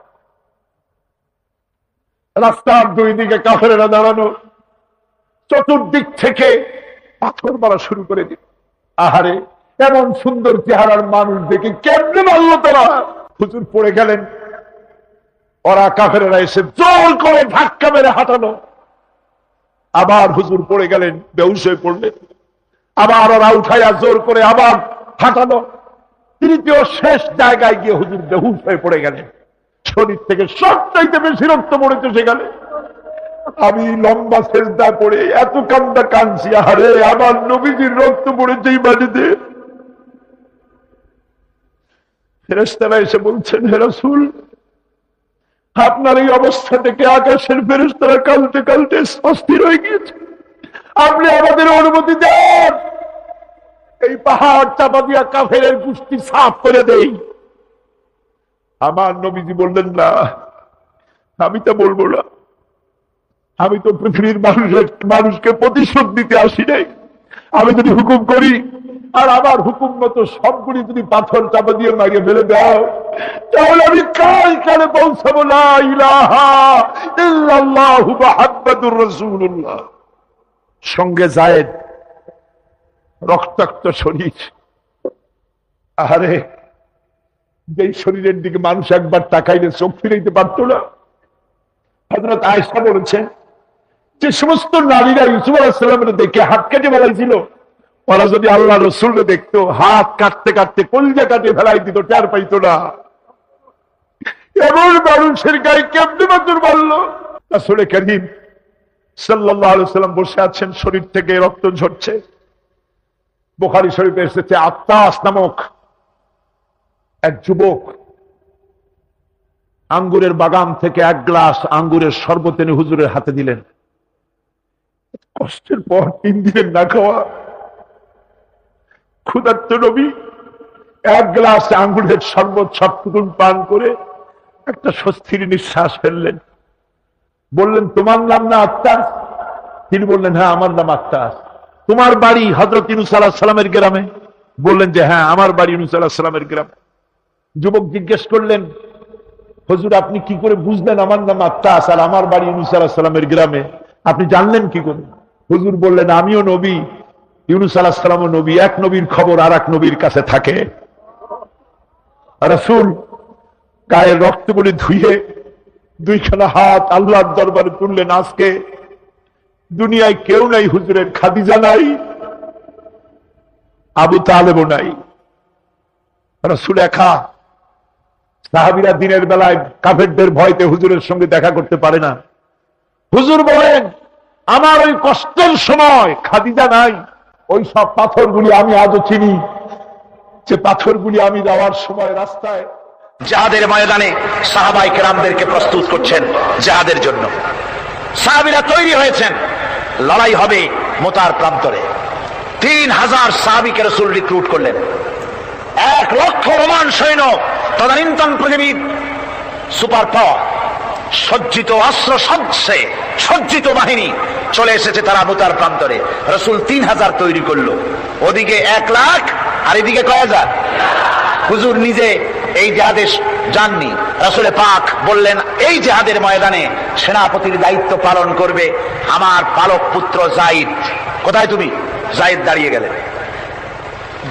রাস্তার 2 দিকে কাফেরেরা দাঁড়ানো, চতুর্দিক থেকে পাথর মারা শুরু করে দিল। আহারে, এমন সুন্দর চেহারার মানুষ দেখে কেমনে মারল তারা। হুজুর পড়ে গেলেন, ওরা কাফেরেরা এসে জোর করে ধাক্কা মেরে হাঁটানো। আবার হুজুর পড়ে গেলেন, বেহুশ হয়ে পড়লেন। আবার ওরা উঠাইয়া জোর করে আবার হাঁটানো। তৃতীয় শেষ জায়গায় গিয়ে হুজুর বেহুশ হয়ে পড়ে গেলেন। শরীর থেকে সবচাইতে বেশি রক্ত পড়েছে সেখানে। আমি লম্বা সেজদায় পড়ে এত কান্দা কাঁদছি, আরে আমার নবীজির রক্ত পড়েছে এই বাড়িতে। ফেরেশতারা এসে বলছেন, হে রাসূল, আপনার এই অবস্থা থেকে আকাশের ফেরেশতারা কাঁদতে কাঁদতে অস্থির হয়ে গিয়েছে। আপনি আমাদের অনুমতি দেন, এই পাহাড় চাপা দিয়া কাফেরের গোষ্ঠী সাফ করে দেই। আমার নবীজি বললেন, না, আমি তা বলবো না। আমি তো পৃথিবীর মানুষকে প্রতিশোধ দিতে আসি নাই। আমি যদি হুকুম করি আর আমার হুকুম মতো সবগুলি যদি পাথর চাপা দিয়ে মারিয়ে ফেলে দাও, তাহলে আমি কাল কালে পৌঁছাবো লা ইলাহা ইল্লাল্লাহু মুহাম্মাদুর রাসূলুল্লাহ। সঙ্গে যায়েদ, রক্তাক্ত শরীর। আরে যেই শরীরের দিকে মানুষ একবার তাকাইলে চোখ ফিরাইতে পারতো না। হযরত আয়েশা বলেছেন, যে সমস্ত নারীরা ইউসুফ আলাইহিস সালামের দেখে হাত কেটে ফেলাইছিল, ওরা যদি আল্লাহ রসুলকে দেখতো, হাত কাটতে কাটতে কলিজা কাটে ফেলাই দিত, টের পাইতো না। এমন মানুষের গায়ে কেমনে পাথর মারলো? রাসূল কারীম সাল্লাল্লাহু আলাইহি ওয়াসাল্লাম বসে আছেন, শরীর থেকে রক্ত ঝরছে। বুখারী শরীফে এসেছে, আত্তাস নামক এক যুবক আঙ্গুরের বাগান থেকে এক গ্লাস আঙ্গুরের শরবত এনে হুজুরের হাতে দিলেন। কষ্টের পর 3 দিনের না খাওয়া ক্ষুধার্ত নবী এক গ্লাস আঙ্গুরের শরবত সবটুকুন পান করে একটা স্বস্তির নিঃশ্বাস ফেললেন। বললেন, তোমার নাম না আত্তাস? তিনি বললেন, হ্যাঁ, আমার নাম আত্তাস। তোমার বাড়ি হযরত ইউনূস আলাইহিস সালামের গ্রামে? বললেন যে হ্যাঁ, আমার বাড়ি ইউনূস আলাইহিস সালামের গ্রামে। যুবক জিজ্ঞেস করলেন, হুজুর, আপনি কি করে বুঝলেন আমার নাম আত্তাস আর আমার বাড়ি ইউনূস আলাইহিস সালামের গ্রামে? আপনি জানলেন কি করে? হুজুর বললেন, আমিও নবী, ইউনূস আলাইহিস সালামও নবী। এক নবীর খবর আর এক নবীর কাছে থাকে। রাসূল গায়ের রক্তগুলি ধুয়ে 2খানা হাত আল্লাহর দরবারে তুললেন। আজকে দুনিয়ায় কেউ নাই হুজুরের, খাদিজা নাই, আবু তালেবও নাই। রাসূল একা। সাহাবীরা দিনের বেলায় কাফেরদের ভয়তে হুজুরের সঙ্গে দেখা করতে পারে না। হুজুর বলেন, আমার ওই কষ্টের সময় খাদিজা নাই। ওই সব পাথরগুলি আমি আজও চিনি, যে পাথরগুলি আমি যাওয়ার সময় রাস্তায় জিহাদের ময়দানে সাহাবায়ে কেরামদেরকে প্রস্তুত করছেন জিহাদের জন্য। সাহাবীরা তৈরি হয়েছেন, লড়াই হবে মোতার প্রান্তরে। 3000 সাহাবীকে রাসূল রিক্রুট করলেন। 1 লক্ষ রোমান সৈন্য, তদানীন্তন পৃথিবীর সুপার পাওয়ার, সজ্জিত অস্ত্র সজ্জিত বাহিনী চলে এসেছে তারা মোতার প্রান্তরে। রাসূল 3000 তৈরি করলো। ওদিকে 1 লাখ আর এদিকে কয় হাজার। হুজুর নিজে এই জিহাদে যাননি। রাসূলে পাক বললেন, এই জিহাদের ময়দানে সেনাপতির দায়িত্ব পালন করবে আমার পালক পুত্র যায়েদ। কোথায় তুমি? যায়েদ দাঁড়িয়ে গেলেন।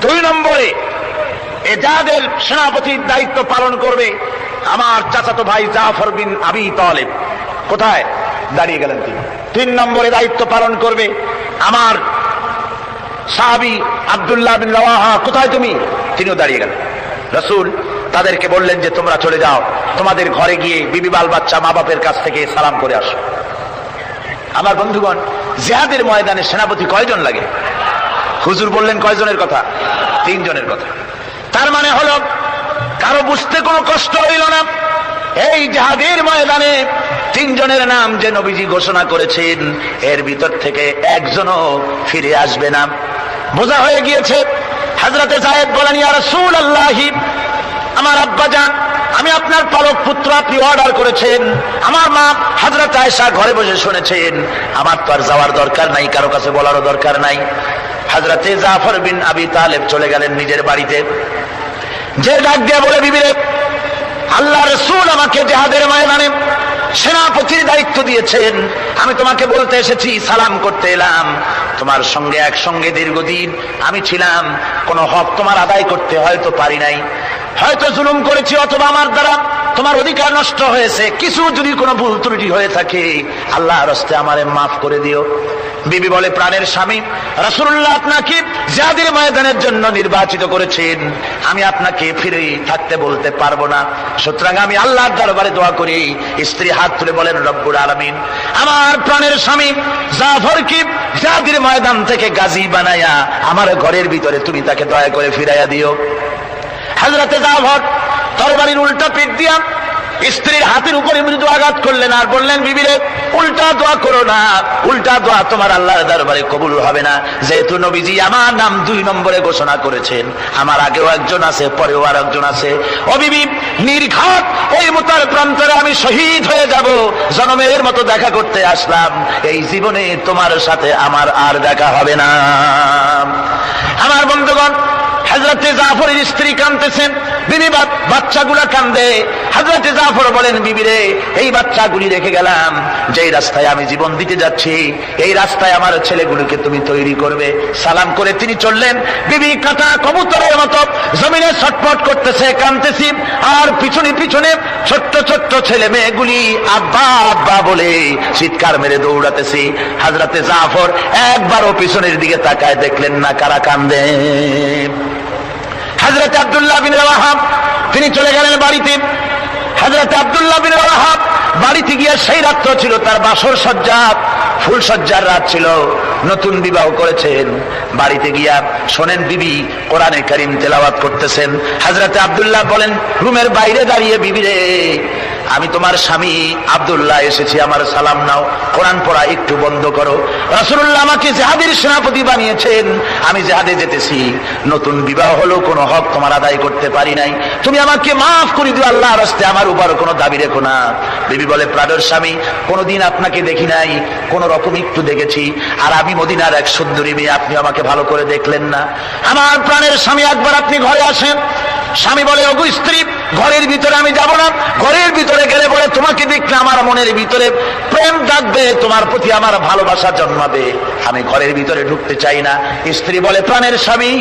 2 নম্বরে এই জিহাদের সেনাপতির দায়িত্ব পালন করবে আমার চাচাতো ভাই জাফর বিন আবি তালেব। কোথায়? দাঁড়িয়ে গেলেন তিনি। 3 নম্বরে দায়িত্ব পালন করবে আমার সাহাবী আব্দুল্লাহ বিন রাওয়াহা। কোথায় তুমি? তিনিও দাঁড়িয়ে গেলেন। রাসূল তাদেরকে বললেন যে তোমরা চলে যাও, তোমাদের ঘরে গিয়ে বিবি বাল বাচ্চা মা বাপের কাছ থেকে সালাম করে আসো। আমার বন্ধুগণ, জিহাদের ময়দানে সেনাপতি কয়জন লাগে? হুজুর বললেন কয়জনের কথা? 3 জনের কথা। তার মানে হলো কারো বুঝতে কোনো কষ্ট হইল না। এই জিহাদের ময়দানে 3 জনের নাম যে নবীজি ঘোষণা করেছেন, এর ভিতর থেকে একজনও ফিরে আসবে না। বোঝা হয়ে গিয়েছে। হযরতে যায়েদ বলেন, ইয়া রাসূলুল্লাহ, আমার আব্বাজান, আমি আপনার পালক পুত্র, আপনি অর্ডার করেছেন। আমার মা হযরত আয়েশা ঘরে বসে শুনেছেন। আমার তো আর যাওয়ার দরকার নাই, কারো কাছে বলারও দরকার নাই। হযরতে জাফর বিন আবি তালেব চলে গেলেন নিজের বাড়িতে। যে ডাক দিয়ে বলে, বিবিরে, আল্লাহ রাসূল আমাকে জিহাদের ময়দানে সেনাপতির দায়িত্ব দিয়েছেন। আমি তোমাকে বলতে এসেছি, সালাম করতে এলাম। তোমার সঙ্গে একসঙ্গে দীর্ঘদিন আমি ছিলাম। কোনো হক তোমার আদায় করতে হয়তো পারি নাই, হয়তো জুলুম করেছি, অথবা আমার দ্বারা তোমার অধিকার নষ্ট হয়েছে। কিছু যদি কোনো ভুল ত্রুটি হয়ে থাকে, আল্লাহর হস্তে আমারে মাফ করে দিও। বিবি বলে, প্রাণের স্বামী, রাসূলুল্লাহ আপনাকে জিহাদের ময়দানের জন্য নির্বাচিত করেছেন। আমি আপনাকে ফিরে থাকতে বলতে পারবো না। সুতরাং আমি আল্লাহর দরবারে দোয়া করি। স্ত্রী হাত তুলে বলেন, রব্বুল আলামিন, আমার প্রাণের স্বামী জাফরকে জিহাদের ময়দান থেকে গাজী বানায়া আমার ঘরের ভিতরে তুমি তাকে দয়া করে ফিরাইয়া দিও। হযরতে জাফর তরবারির উল্টা পিঠ দিয়া স্ত্রীর হাতের উপরে মৃদু আঘাত করলেন আর বললেন, বিবিরে উল্টা দোয়া করো না, উল্টা দোয়া তোমার আল্লাহর দরবারে কবুল হবে না। যেহেতু নবীজি আমার নাম 2 নম্বরে ঘোষণা করেছেন, আমার আগেও একজন আছে, পরেও আর একজন আছে। ও বিবি, নির্ঘাত এই মুতার প্রান্তরে আমি শহীদ হয়ে যাব, জনমের মতো দেখা করতে আসলাম, এই জীবনে তোমার সাথে আমার আর দেখা হবে না। আমার বন্ধুগণ, হযরতে জাফরের স্ত্রী কাঁদতেছেন, বিবি বাচ্চাগুলা কান্দে। হযরতে জাফর বলেন, বিবিরে এই বাচ্চাগুলি রেখে গেলাম, যেই রাস্তায় আমি জীবন দিতে যাচ্ছি এই রাস্তায় আমার ছেলেগুলোকে তুমি তৈরি করবে। সালাম করে তিনি চললেন। বিবি কাটা কবুতরের মতো জমিনে ছটফট করতেছে, কাঁদতেছি, আর পিছনে পিছনে ছোট্ট ছোট্ট ছেলে মেয়েগুলি আব্বা আব্বা বলে চিৎকার মেরে দৌড়াতেছি। হযরতে জাফর একবারও পিছনের দিকে তাকায় দেখলেন না কারা কান্দে। হযরত আব্দুল্লাহ বিন রাওয়াহা তিনি চলে গেলেন বাড়িতে। হযরত আব্দুল্লাহ বিন রাওয়াহা বাড়িতে গিয়ে সেই রাত্র ছিল তার বাসর সজ্জা, ফুল সজ্জার রাত ছিল, নতুন বিবাহ করেছেন। বাড়িতে গিয়া শোনেন বিবি কোরআনে কারীম তেলাওয়াত করতেছেন। হযরত আব্দুল্লাহ বলেন রুমের বাইরে দাঁড়িয়ে, বিবিরে আমি তোমার স্বামী আব্দুল্লাহ এসেছি, আমার সালাম নাও, কোরআন পড়া একটু বন্ধ করো। রাসূলুল্লাহ আমাকে জিহাদের সেনাপতি বানিয়েছেন, আমি জিহাদে যেতেছি, নতুন বিবাহ হলো, কোনো হক তোমার আদায় করতে পারি নাই, তুমি আমাকে মাফ করে দিও, আল্লাহর রাস্তে আমার উপর কোনো দাবি রেখো না। বিবি বলে, প্রাণের স্বামী, কোনোদিন আপনাকে দেখি নাই, কোন রকম একটু দেখেছি, আর আমি মদিনার এক সুন্দরী মেয়ে, আপনি আমাকে ভালো করে দেখলেন না। আমার প্রাণের স্বামী, একবার আপনি ঘরে আসেন। স্বামী বলে, ওগো স্ত্রী, ঘরের ভিতরে আমি যাব না, ঘরের ভিতরে গেলে বলে তোমাকে দেখলে আমার মনের ভিতরে প্রেম ডাকবে, তোমার প্রতি আমার ভালোবাসা জন্মাবে, আমি ঘরের ভিতরে ঢুকতে চাই না। স্ত্রী বলে, প্রাণের স্বামী,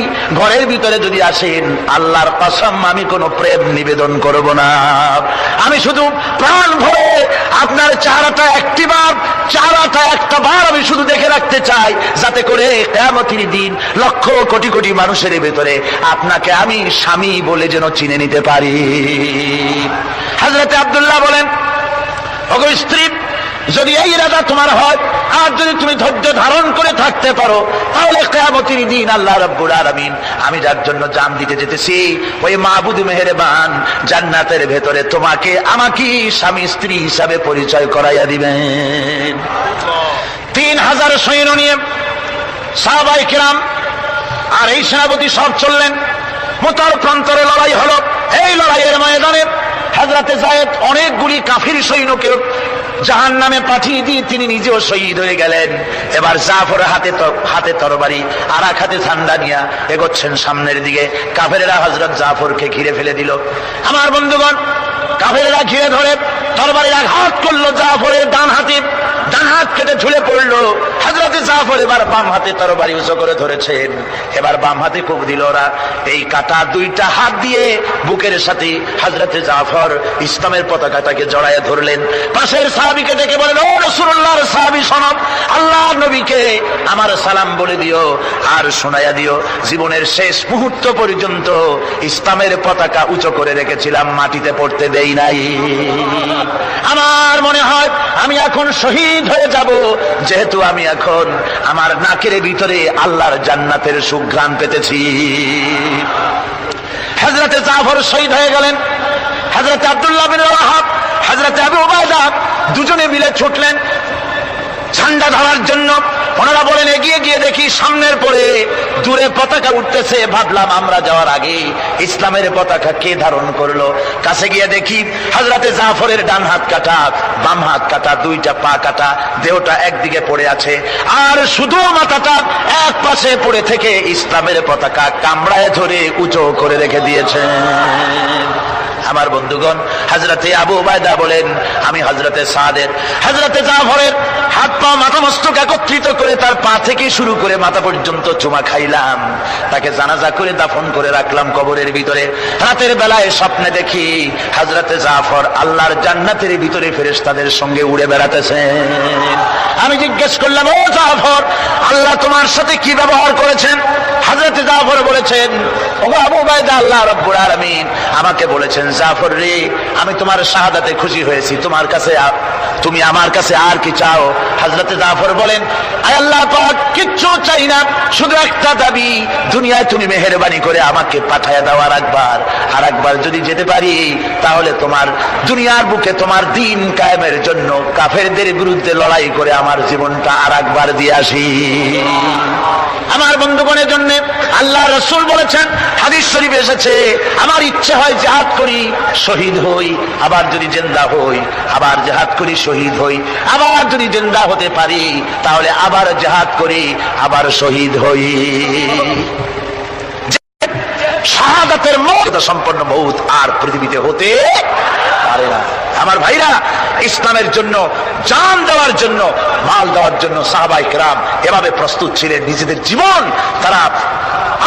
ঘরের ভিতরে যদি আসেন, আল্লাহর কসম আমি কোনো প্রেম নিবেদন করব না, আমি শুধু প্রাণ ভরে আপনার চেহারাটা একটা বার আমি শুধু দেখে রাখতে চাই, যাতে করে কিয়ামতের দিন লক্ষ কোটি কোটি মানুষের ভেতরে আপনাকে আমি স্বামী বলে যেন চিনে নিতে পারি। হযরত আব্দুল্লাহ বলেন, ওগো স্ত্রী, যদি এই ইরাদা তোমার হয় আর যদি তুমি ধৈর্য ধারণ করে থাকতে পারো, তাহলে কিয়ামতের দিন আল্লাহ রাব্বুল আলামিন আমি যার জন্য জান দিতে যেতেছি, ওই মাবুদ মেহেরবান জান্নাতের ভেতরে তোমাকে আমাকে স্বামী স্ত্রী হিসাবে পরিচয় করাইয়া দিবেন। 3000 সৈন্য নিয়ে সাহাবায়ে কেরাম আর এই সেনাপতি সব চললেন। মুতার প্রান্তরে লড়াই হলো। এই লড়াইয়ের ময়দানে হযরতে যায়েদ অনেকগুলি কাফির সৈন্যকে জাহান্নামে পাঠিয়ে দিয়ে তিনি নিজেও শহীদ হয়ে গেলেন। এবার জাফর হাতে তরবারি আর এক হাতে ঝান্ডা নিয়ে এগোচ্ছেন সামনের দিকে। কাফেরেরা হযরত জাফরকে ঘিরে ফেলে দিল। আমার বন্ধুগণ, কাফেরেরা ঘিরে ধরে তরবারির আঘাত করলো জাফরের ডান হাতে, ডান হাত কেটে ঝুলে পড়লো। হযরতে জাফর এবার বাম হাতে তরবারি উঁচু করে ধরেছেন, এবার বাম হাতে কোপ দিল ওরা। এই কাটা দুইটা হাত দিয়ে বুকের সাথে হযরতে জাফর ইসলামের পতাকাটাকে জড়ায় ধরলেন। পাশের সাহাবীকে ডেকে বলেন, ও রাসূলুল্লাহর সাহাবী শোনো, আল্লাহর নবীকে আমার সালাম বলে দিও আর শোনায়া দিও, জীবনের শেষ মুহূর্ত পর্যন্ত ইসলামের পতাকা উঁচু করে রেখেছিলাম, মাটিতে পড়তে দেই নাই। আমার মনে হয় আমি এখন শহীদ হয়ে যাব, যেহেতু আমি এখন আমার নাকের ভিতরে আল্লাহর জান্নাতের সুঘ্রাণ পেতেছি। হযরতে জাফর শহীদ হয়ে গেলেন। হযরতে আব্দুল্লাহ বিন রাওয়াহা, হযরতে আবু উবাইদা দুজনে মিলে ছুটলেন ঝান্ডা ধরার জন্য। ওনারা বলেন, এগিয়ে গিয়ে দেখি সামনের পরে দূরে পতাকা উঠতেছে। ভাবলাম আমরা যাওয়ার আগে ইসলামের পতাকা কে ধারণ করলো। কাছে গিয়ে দেখি হযরতে জাফরের ডান হাত কাটা, বাম হাত কাটা, দুইটা পা কাটা, দেহটা একদিকে পড়ে আছে, আর শুধু মাথাটা এক পাশে পড়ে থেকে ইসলামের পতাকা কামড়ায় ধরে উঁচু করে রেখে দিয়েছেন। আমার বন্ধুগণ, হযরতে আবু উবাইদা বলেন, আমি হযরতে সাদের, হযরতে জাফরের হাত পা মাথা মস্তক একত্রিত করে তার পা থেকে শুরু করে মাথা পর্যন্ত চুমা খাইলাম, তাকে জানাজা করে দাফন করে রাখলাম কবরের ভিতরে। রাতের বেলায় স্বপ্নে দেখি হযরতে জাফর আল্লাহর জান্নাতের ভিতরে ফেরেশতাদের সঙ্গে উড়ে বেড়াতেছেন। আমি জিজ্ঞেস করলাম, ও জাফর, আল্লাহ তোমার সাথে কি ব্যবহার করেছেন? হযরতে জাফর বলেছেন, ওগো আবু উবাইদা, আল্লাহ রাব্বুল আলামিন আমাকে বলেছেন, জাফর রে, আমি তোমার শাহাদাতে খুশি হয়েছি, তুমি আমার কাছে আর কি চাও? হযরতে জাফর বলেন, আয় আল্লাহ পাক, কিচ্ছু চাই না, শুধু একটা দাবি, দুনিয়ায় তুমি মেহেরবানি করে আমাকে পাঠায়া দাও আর একবার যদি যেতে পারি, তাহলে তোমার দুনিয়ার বুকে তোমার দ্বীন কায়েমের জন্য কাফেরদের বিরুদ্ধে লড়াই করে আমার জীবনটা আর একবার দিয়ে আসি। আমার বন্ধুগণের জন্য আল্লাহ রাসূল বলেছেন, হাদিস শরীফে এসেছে, আমার ইচ্ছে হয় জিহাদ করি, শহীদ হই, আবার যদি জিন্দা হই, আবার জিহাদ করি, শহীদ হই, আবার যদি জিন্দা হতে পারি তাহলে আবার জিহাদ করি, আবার শহীদ হই। শাহাদাতের মর্যাদা সম্পন্ন মউত আর পৃথিবীতে হতে পারে না। আমার ভাইরা, ইসলামের জন্য জান দেওয়ার জন্য, মাল দেওয়ার জন্য সাহাবায়ে কেরাম এভাবে প্রস্তুত ছিলেন, নিজেদের জীবন তারা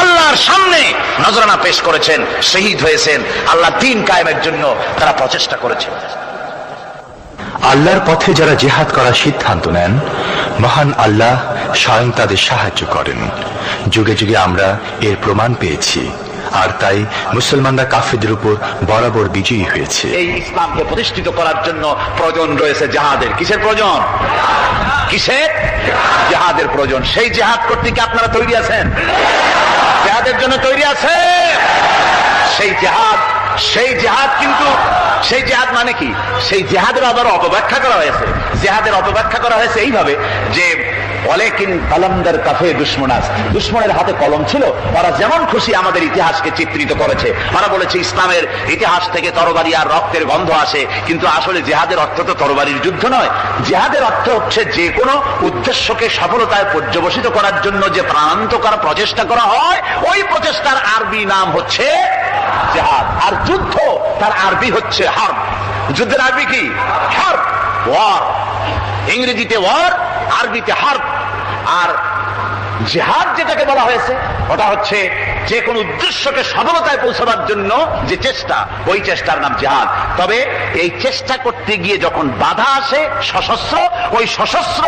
আল্লাহর সামনে নজরানা পেশ করেছেন, শহীদ হয়েছেন, আল্লাহ দ্বীন কায়েমের জন্য তারা প্রচেষ্টা করেছেন। আল্লাহর পথে যারা জিহাদ করার সিদ্ধান্ত নেন, মহান আল্লাহ স্বয়ং তাদের সাহায্য করেন। যুগে যুগে আমরা এর প্রমাণ পেয়েছি, আর তাই মুসলমানরা কাফেরদের উপর বরাবর বিজয়ী হয়েছে। এই ইসলামকে প্রতিষ্ঠিত করার জন্য প্রয়োজন রয়েছে জিহাদের। কিসের প্রয়োজন? কিসের? জিহাদের প্রয়োজন। সেই জিহাদ করতে কি আপনারা তৈরি আছেন? জিহাদের জন্য তৈরি আছে? সেই জিহাদ কিন্তু সেই জিহাদ মানে কি? সেই জিহাদের আবার অপব্যাখ্যা করা হয়েছে। জিহাদের অপব্যাখ্যা করা হয়েছে এইভাবে যে, ওয়ালাকিন কালামদার কাফে দুশমনাস, দুশমনের হাতে কলম ছিল, ওরা যেমন খুশি আমাদের ইতিহাসকে চিত্রিত করেছে। ওরা বলেছে ইসলামের ইতিহাস থেকে তরবারি আর রক্তের গন্ধ আসে, কিন্তু আসলে জিহাদের অর্থ তো তরবারির যুদ্ধ নয়। জিহাদের অর্থ হচ্ছে যে কোনো উদ্দেশ্যকে সফলতায় পর্যবসিত করার জন্য যে প্রাণান্তকর প্রচেষ্টা করা হয়, ওই প্রচেষ্টার আরবি নাম হচ্ছে জিহাদ। আর যুদ্ধ তার আরবি হচ্ছে হার্ব। যুদ্ধের আরবি কি? হার্ব, ওয়ার। ইংরেজিতে ওয়ার, আরবিতে হার্ব। আর জিহাদ যেটাকে বলা হয়েছে, ওটা হচ্ছে যে কোন উদ্দেশ্যকে সফলতায় পৌঁছাবার জন্য যে চেষ্টা, ওই চেষ্টার নাম জিহাদ। তবে এই চেষ্টা করতে গিয়ে যখন বাধা আসে সশস্ত্র, ওই সশস্ত্র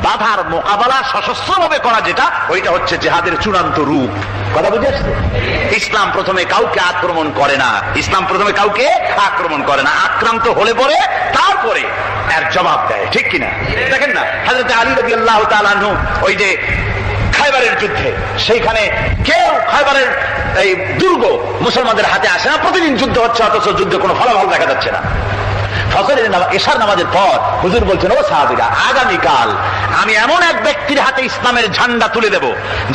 বাধার মোকাবেলা সশস্ত্রভাবে করা যেটা, ওইটা হচ্ছে জিহাদের চূড়ান্ত রূপ। কথা বুঝে আসছে? ইসলাম প্রথমে কাউকে আক্রমণ করে না। ইসলাম প্রথমে কাউকে আক্রমণ করে না, আক্রান্ত হলে পরে তারপরে এর জবাব দেয়। ঠিক কিনা? দেখেন না, হযরত আলী রাদিয়াল্লাহু তাআলা আনহু ওই যে খায়বারের যুদ্ধে, সেইখানে কেউ খায়বারের এই দুর্গ মুসলমানদের হাতে আসে না। প্রতিদিন যুদ্ধ হচ্ছে, অথচ যুদ্ধে কোনো ফলাফল দেখা যাচ্ছে না। ফজরের এশার নামাজের পর হুজুর বলছেন, ও সাহাবীরা, আগামীকাল আমি এমন এক ব্যক্তির হাতে ইসলামের ঝান্ডা তুলে দেব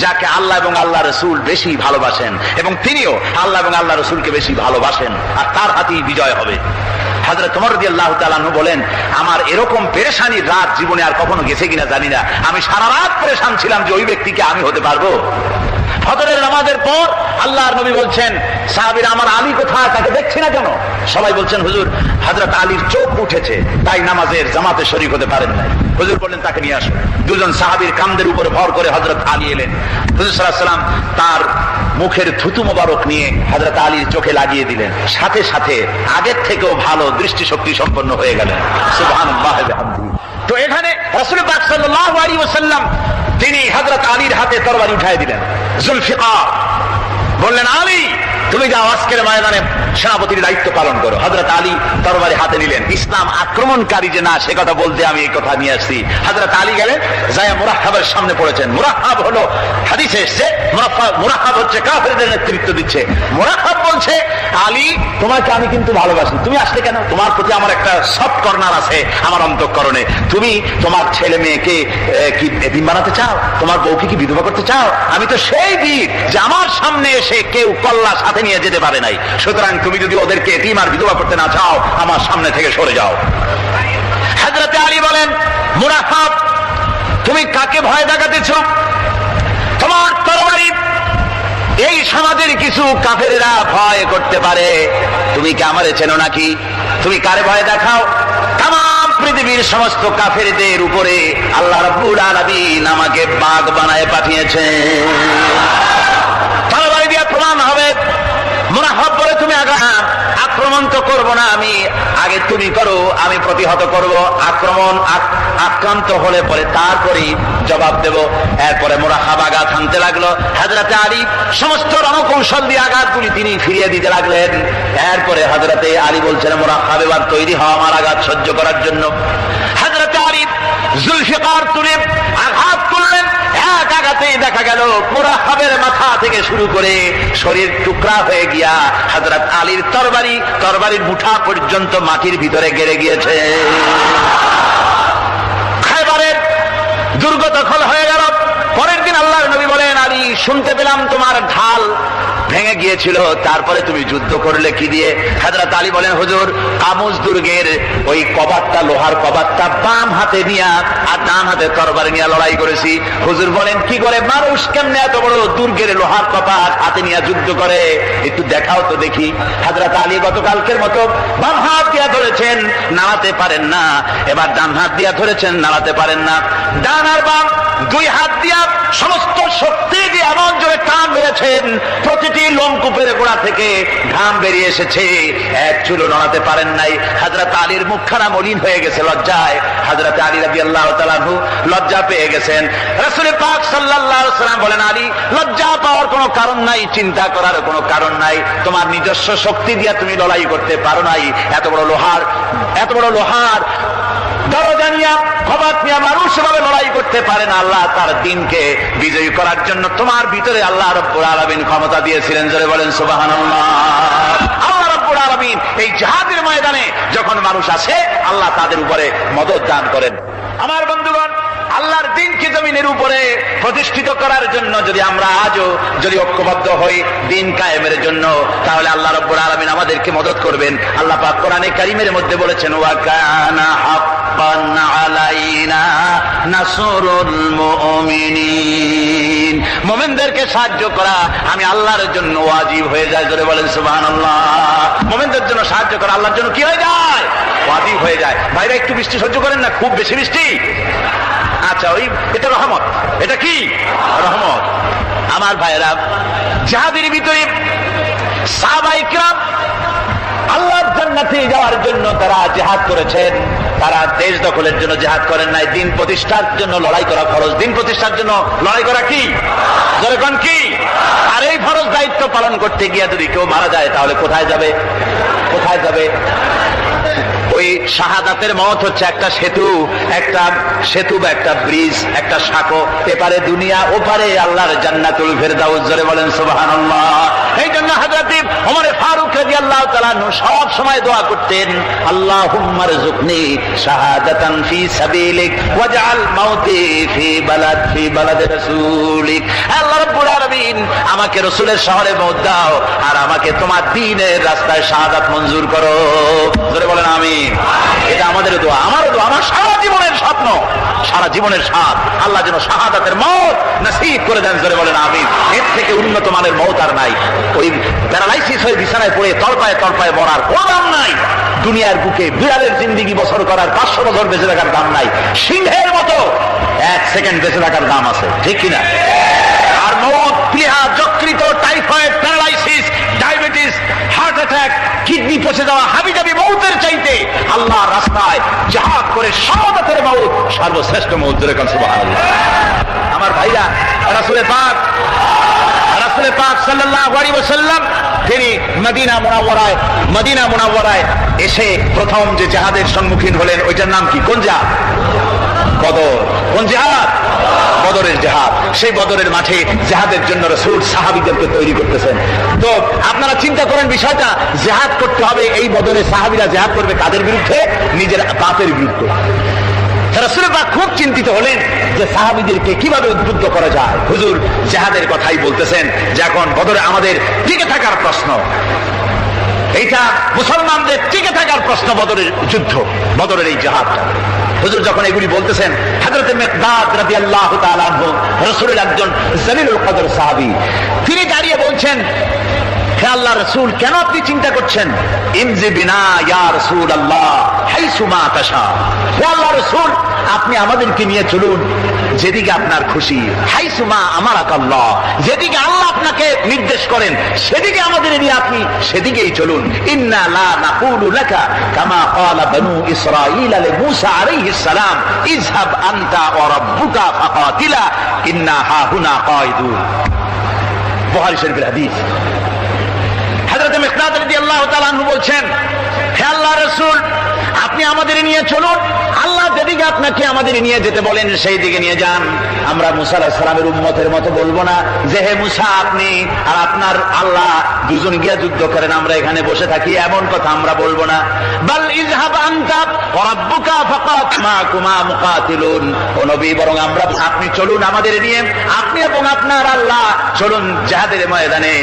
যাকে আল্লাহ এবং আল্লাহ রসুল বেশি ভালোবাসেন, এবং তিনিও আল্লাহ এবং আল্লাহ রসুলকে বেশি ভালোবাসেন, আর তার হাতেই বিজয় হবে। হযরত ওমর রাদিয়াল্লাহু তাআলা আনহু বলেন, আমার এরকম পেরেশানির রাত জীবনে আর কখনো গেছে কিনা জানি না। আমি সারা রাত পেরেশান ছিলাম যে ওই ব্যক্তিকে আমি হতে পারবো। ফজরের নামাজের পর আল্লাহর নবী বলছেন, সাহাবীরা, আমার আলী কোথায়? তাকে দেখছি না কেন? সবাই বলছেন, হুজুর, হযরত আলীর চোখ উঠেছে, তাই নামাজের জামাতে শরীক হতে পারেন না। হুজুর বললেন, তাকে নিয়ে আসো। দুজন সাহাবীর কাঁধের উপরে ভর করে হযরত আলী এলেন। হুজুর সাল্লাল্লাহু আলাইহি ওয়াসাল্লাম তার মুখের থুতু মোবারক নিয়ে হযরত আলীর চোখে লাগিয়ে দিলেন। সাথে সাথে আগের থেকেও ভালো দৃষ্টিশক্তি সম্পন্ন হয়ে গেলেন। সুবহানাল্লাহ ওয়া বিহামদিহি। তো এখানে রাসূল পাক সাল্লাল্লাহু আলাইহি ওয়াসাল্লাম তিনি হযরত আলীর হাতে তরবারি উঠায় দিলেন। জুলফিকার বললেন, আলী, তুমি যাও, আজকের ময়দানে সেনাপতির দায়িত্ব পালন করো। হযরত আলী তরবারি হাতে নিলেন। ইসলাম আক্রমণকারী যে না, সে কথা বলতে আমি এই কথা নিয়ে আসছি। হযরত আলী গেলেন, যায় মুরাহহাবের সামনে পড়েছেন। মুরাহহাব হলো, হাদিসে এসেছে, মুরাহহাব হচ্ছে কাফেরদের নেতৃত্ব দিচ্ছে। মুরাহহাব বলছে, আলী, তোমাকে আমি কিন্তু ভালোবাসি, তুমি আসলে কেন? তোমার প্রতি আমার একটা সফট কর্নার আছে আমার অন্তঃকরণে। তুমি তোমার ছেলে মেয়েকে কি এতিম বানাতে চাও? তোমার বউকে কি বিধবা করতে চাও? আমি তো সেই বীর যে আমার সামনে এসে কেউ কল্লা সাথে নিয়ে যেতে পারে নাই। সুতরাং তুমি যদি ওদেরকে এতিম আর বিধবা করতে না চাও, আমার সামনে থেকে সরে যাও। হযরত আলী বলেন, মুরাহহাব, তুমি কাকে ভয় দেখাতেছ? তোমার তরবারি এই সমাজের কিছু কাফেররা ভয় করতে পারে, তুমি কি আমারে চেনো নাকি? তুমি কারে ভয় দেখাও? তামাম পৃথিবীর সমস্ত কাফেরদের উপরে আল্লাহ রাব্বুল আলামিন আমাকে বাগ বানায় পাঠিয়েছেন। তরবারি দিয়ে প্রমাণ হবে। মুরাহহাব বলে, তুমি আক্রমণ তো করবো না, আমি আগে আগে তুমি করো, আমি প্রতিহত করব, আক্রান্ত হলে পরে তারপরেই জবাব দেব। এরপরে মুরাহাব আঘাত হানতে লাগলো। হযরতে আলী সমস্ত রণকৌশল দিয়ে আঘাতগুলি তিনি ফিরিয়ে দিতে লাগলেন। এরপরে হযরতে আলী বলছেন, মুরাহাব এবার তৈরি হও আমার আঘাত সহ্য করার জন্য। হযরতে আলী জুলফিকার তুলে আঘাত করলেন। এক আঘাতেই দেখা গেল মুরাহাবের মাথা থেকে শুরু করে শরীর টুকরা হয়ে গিয়া হযরত আলীর তরবারির মুঠা পর্যন্ত মাটির ভিতরে গেড়ে গিয়েছে। খায়বারের দুর্গ দখল হয়ে গেল। পরের দিন আল্লাহর নবী বলেন, আলী শুনতে পেলাম তোমার ঢাল ভেঙে গিয়েছিল, তারপরে তুমি যুদ্ধ করলে কি দিয়ে? হযরত আলী বলেন, হুজুর কামুজ দুর্গের ওই কবাটটা, লোহার কবাটটা বাম হাতে নিয়ে আর ডান হাতে তরবারি নিয়ে লড়াই করেছি। হুজুর বলেন, কি করে মানুষ কেমনে এত বড় দুর্গের লোহার কপাট হাতে নিয়ে যুদ্ধ করে? একটু দেখাও তো দেখি। হযরত আলী গতকালকের মতো বাম হাত দিয়া ধরেছেন, নাড়াতে পারেন না। এবার ডান হাত দিয়া ধরেছেন, নাড়াতে পারেন না। ডান আর বাম দুই হাত দিয়া সমস্ত শক্তি দিয়ে এমন জোরে টান মেরেছেন, প্রতিটি লোমকূপের গোড়া থেকে ঘাম বেরিয়ে এসেছে, এক চুলো নড়াতে পারেন নাই। হযরত আলীর মুখখানা মলিন হয়ে গেছে লজ্জায়। হযরত আলী রাদিয়াল্লাহু তাআলা আনহু লজ্জা পেয়ে গেছেন। রাসূল পাক সাল্লাল্লাহু আলাইহি ওয়াসাল্লাম বলেন, আলী লজ্জা পাওয়ার কোনো কারণ নাই, চিন্তা করার কোনো কারণ নাই। তোমার নিজস্ব শক্তি দিয়ে তুমি লড়াই করতে পারো নাই। এত বড় লোহার দরজা নিয়ে, কবাট নিয়ে মানুষ এভাবে লড়াই করতে পারে না। আল্লাহ তার দ্বীনকে বিজয়ী করার জন্য তোমার ভিতরে আল্লাহ রাব্বুল আলামিন ক্ষমতা দিয়েছিলেন। জোরে বলেন সুবহানাল্লাহ। আল্লাহ রাব্বুল আলামিন এই জিহাদের ময়দানে যখন মানুষ আসে, আল্লাহ তাদের উপরে মদদ দান করেন। আমার বন্ধুগণ, আল্লাহর দ্বীনকে জমিনের উপরে প্রতিষ্ঠিত করার জন্য যদি আমরা আজও যদি ঐক্যবদ্ধ হই দ্বীন কায়েমের জন্য, তাহলে আল্লাহ রাব্বুল আলামিন আমাদেরকে মদদ করবেন। আল্লাহ পাক কোরআনে কারীমের মধ্যে বলেছেন, ওয়া কানা হাক্কান আলাইনা নাসরুল মুমিনিন। মুমিনদেরকে সাহায্য করা আমি আল্লাহর জন্য ওয়াজিব হয়ে যায়। জোরে বলেন সুবহানাল্লাহ। মুমিনদের জন্য সাহায্য করা আল্লাহর জন্য কি হয়ে যায়? ওয়াজিব হয়ে যায়। ভাইরা একটু বৃষ্টি সহ্য করেন না, খুব বেশি বৃষ্টি। আচ্ছা, এটা রহমত। এটা কি রহমত? আমার ভাইরা, জিহাদের ভিতরে সাহাবায়ে কিরাম আল্লাহর জান্নাতে যাওয়ার জন্য তারা জিহাদ করেছেন। তারা দেশ দখলের জন্য জিহাদ করেন নাই, দিন প্রতিষ্ঠার জন্য লড়াই করা ফরজ। দিন প্রতিষ্ঠার জন্য লড়াই করা কি? যখন কি? আর এই ফরজ দায়িত্ব পালন করতে গিয়ে যদি কেউ মারা যায়, তাহলে কোথায় যাবে? ওই শাহাদাতের মত হচ্ছে একটা সেতু বা একটা ব্রিজ, একটা সাঁকো। এপারে দুনিয়া, ওপারে আল্লাহর জান্নাতুল ফেরদাউস। জোরে বলেন সুবহানাল্লাহ। এই জন্য হযরত ওমর ফারুক রাদিয়াল্লাহু তাআলা সব সময় দোয়া করতেন, আল্লাহুম্মা রযুকনি শাহাদাতান ফি সাবিলিক ওয়াজআল মাউতি ফি বালাদি রাসূলিক। আল্লাহ রাব্বুল আলামিন, আমাকে রাসূলের শহরে মওত দাও, আর আমাকে তোমার দ্বীনের রাস্তায় শাহাদাত মঞ্জুর করো। জোরে বলেন আমিন। এটা আমাদের দোয়া, আমারও দোয়া, আমার সারা জীবনের স্বপ্ন, সারা জীবনের স্বাদ, আল্লাহ যেন শাহাদাতের মওত নসিব করে দেন। জোরে বলেন আমিন। এর থেকে উন্নত মানের মওত আর নাই। ওই প্যারালাইসিস হয়ে বিছানায় পড়ে তলপায়ে মরার কোনো দাম নাই। দুনিয়ার বুকে বিড়ালের জিন্দেগি বছর করার 500 বছর বেঁচে থাকার দাম নাই। সিংহের মতো 1 সেকেন্ড বেঁচে থাকার দাম আছে, ঠিক কিনা? আর মওত, প্লীহা, যকৃত, typhoid, paralysis, diabetes, heart attack, kidney পচে যাওয়া, হাবিজাবি মওতের চাইতে আল্লাহর রাস্তায় জিহাদ করে শাহাদাতের মওত সর্বশ্রেষ্ঠ মওত। জোরে বলেন সুবহানাল্লাহ। আমার ভাইরা, রাসূল পাক সাল্লাল্লাহু আলাইহি ওয়াসাল্লাম তিনি মদিনা মুনাওয়ারায় এসে প্রথম যে জিহাদের সম্মুখীন হলেন, ওইটার নাম কি? কোন জিহাদ? বদর। কোন জিহাদ? বদরের জিহাদ। সেই বদরের মাঠে জিহাদের জন্য রাসূল সাহাবীদেরকে তৈরি করতেছেন। তো আপনারা চিন্তা করেন বিষয়টা, জিহাদ করতে হবে, এই বদরে সাহাবীরা জিহাদ করবে কাদের বিরুদ্ধে? নিজের বাপের বিরুদ্ধে। রাসূল পাক খুব চিন্তিত হলেন যে সাহাবীদেরকে কিভাবে উদ্বুদ্ধ করা যায়। হুজুর জিহাদের কথাই বলতেছেন যে এখন বদরে আমাদের টিকে থাকার প্রশ্ন, এইটা মুসলমানদের টিকে থাকার প্রশ্ন, বদরের যুদ্ধ, বদরের এই জিহাদ। হুজুর যখন এগুলি বলতেছেন, হযরত মিকদাদ রাদিয়াল্লাহু তাআলা আনহু রাসূলের একজন জলিলুল কদর সাহাবী, তিনি দাঁড়িয়ে বলছেন, হে আল্লাহ রাসূল, কেন আপনি চিন্তা করছেন? ইমজি বিনা ইয়া রাসূলুল্লাহ হাইসু মা তাশা। হে আল্লাহ রাসূল, আপনি আমাদেরকে নিয়ে চলুন যেদিকে আপনার খুশি। হাইসু মা আমারাকাল্লাহ, যেদিকে আল্লাহ আপনাকে পথে নির্দেশ করেন, সেদিকে আমাদের নিয়ে আপনি সেদিকেই চলুন। ইন্না লা নাকুলু লাকা কামা ক্বালা বানু ইসরাঈল লিমূসা আলাইহিস সালাম ইযহাব আনতা ওয়া রাব্বুকা ফাকাতিলা ইন্না হাহুনা কায়িদুন। বুখারী শরীফের হাদিস। হযরত মিকদাদ রাদিয়াল্লাহু তাআলা আনহু বলছেন, হে আল্লাহর রাসূল, আপনি আমাদের নিয়ে চলুন, আল্লাহ যেদিকে আপনাকে আমাদের নিয়ে যেতে বলেন সেই দিকে নিয়ে যান। আমরা মুসা আলাইহিস সালামের উম্মতের মতো বলবো না যে হে মুসা আপনি আর আপনার আল্লাহ দুজন গিয়ে যুদ্ধ করেন, আমরা এখানে বসে থাকি, এমন কথা আমরা বলবো না। বাল ইযহাব আনতা ওয়া রাব্বুকা ফাকাত মাকুমা মুকাতিলুন। ও নবী, বরং আপনি চলুন আমাদের নিয়ে, আপনি এবং আপনার আল্লাহ চলুন জিহাদের ময়দানে,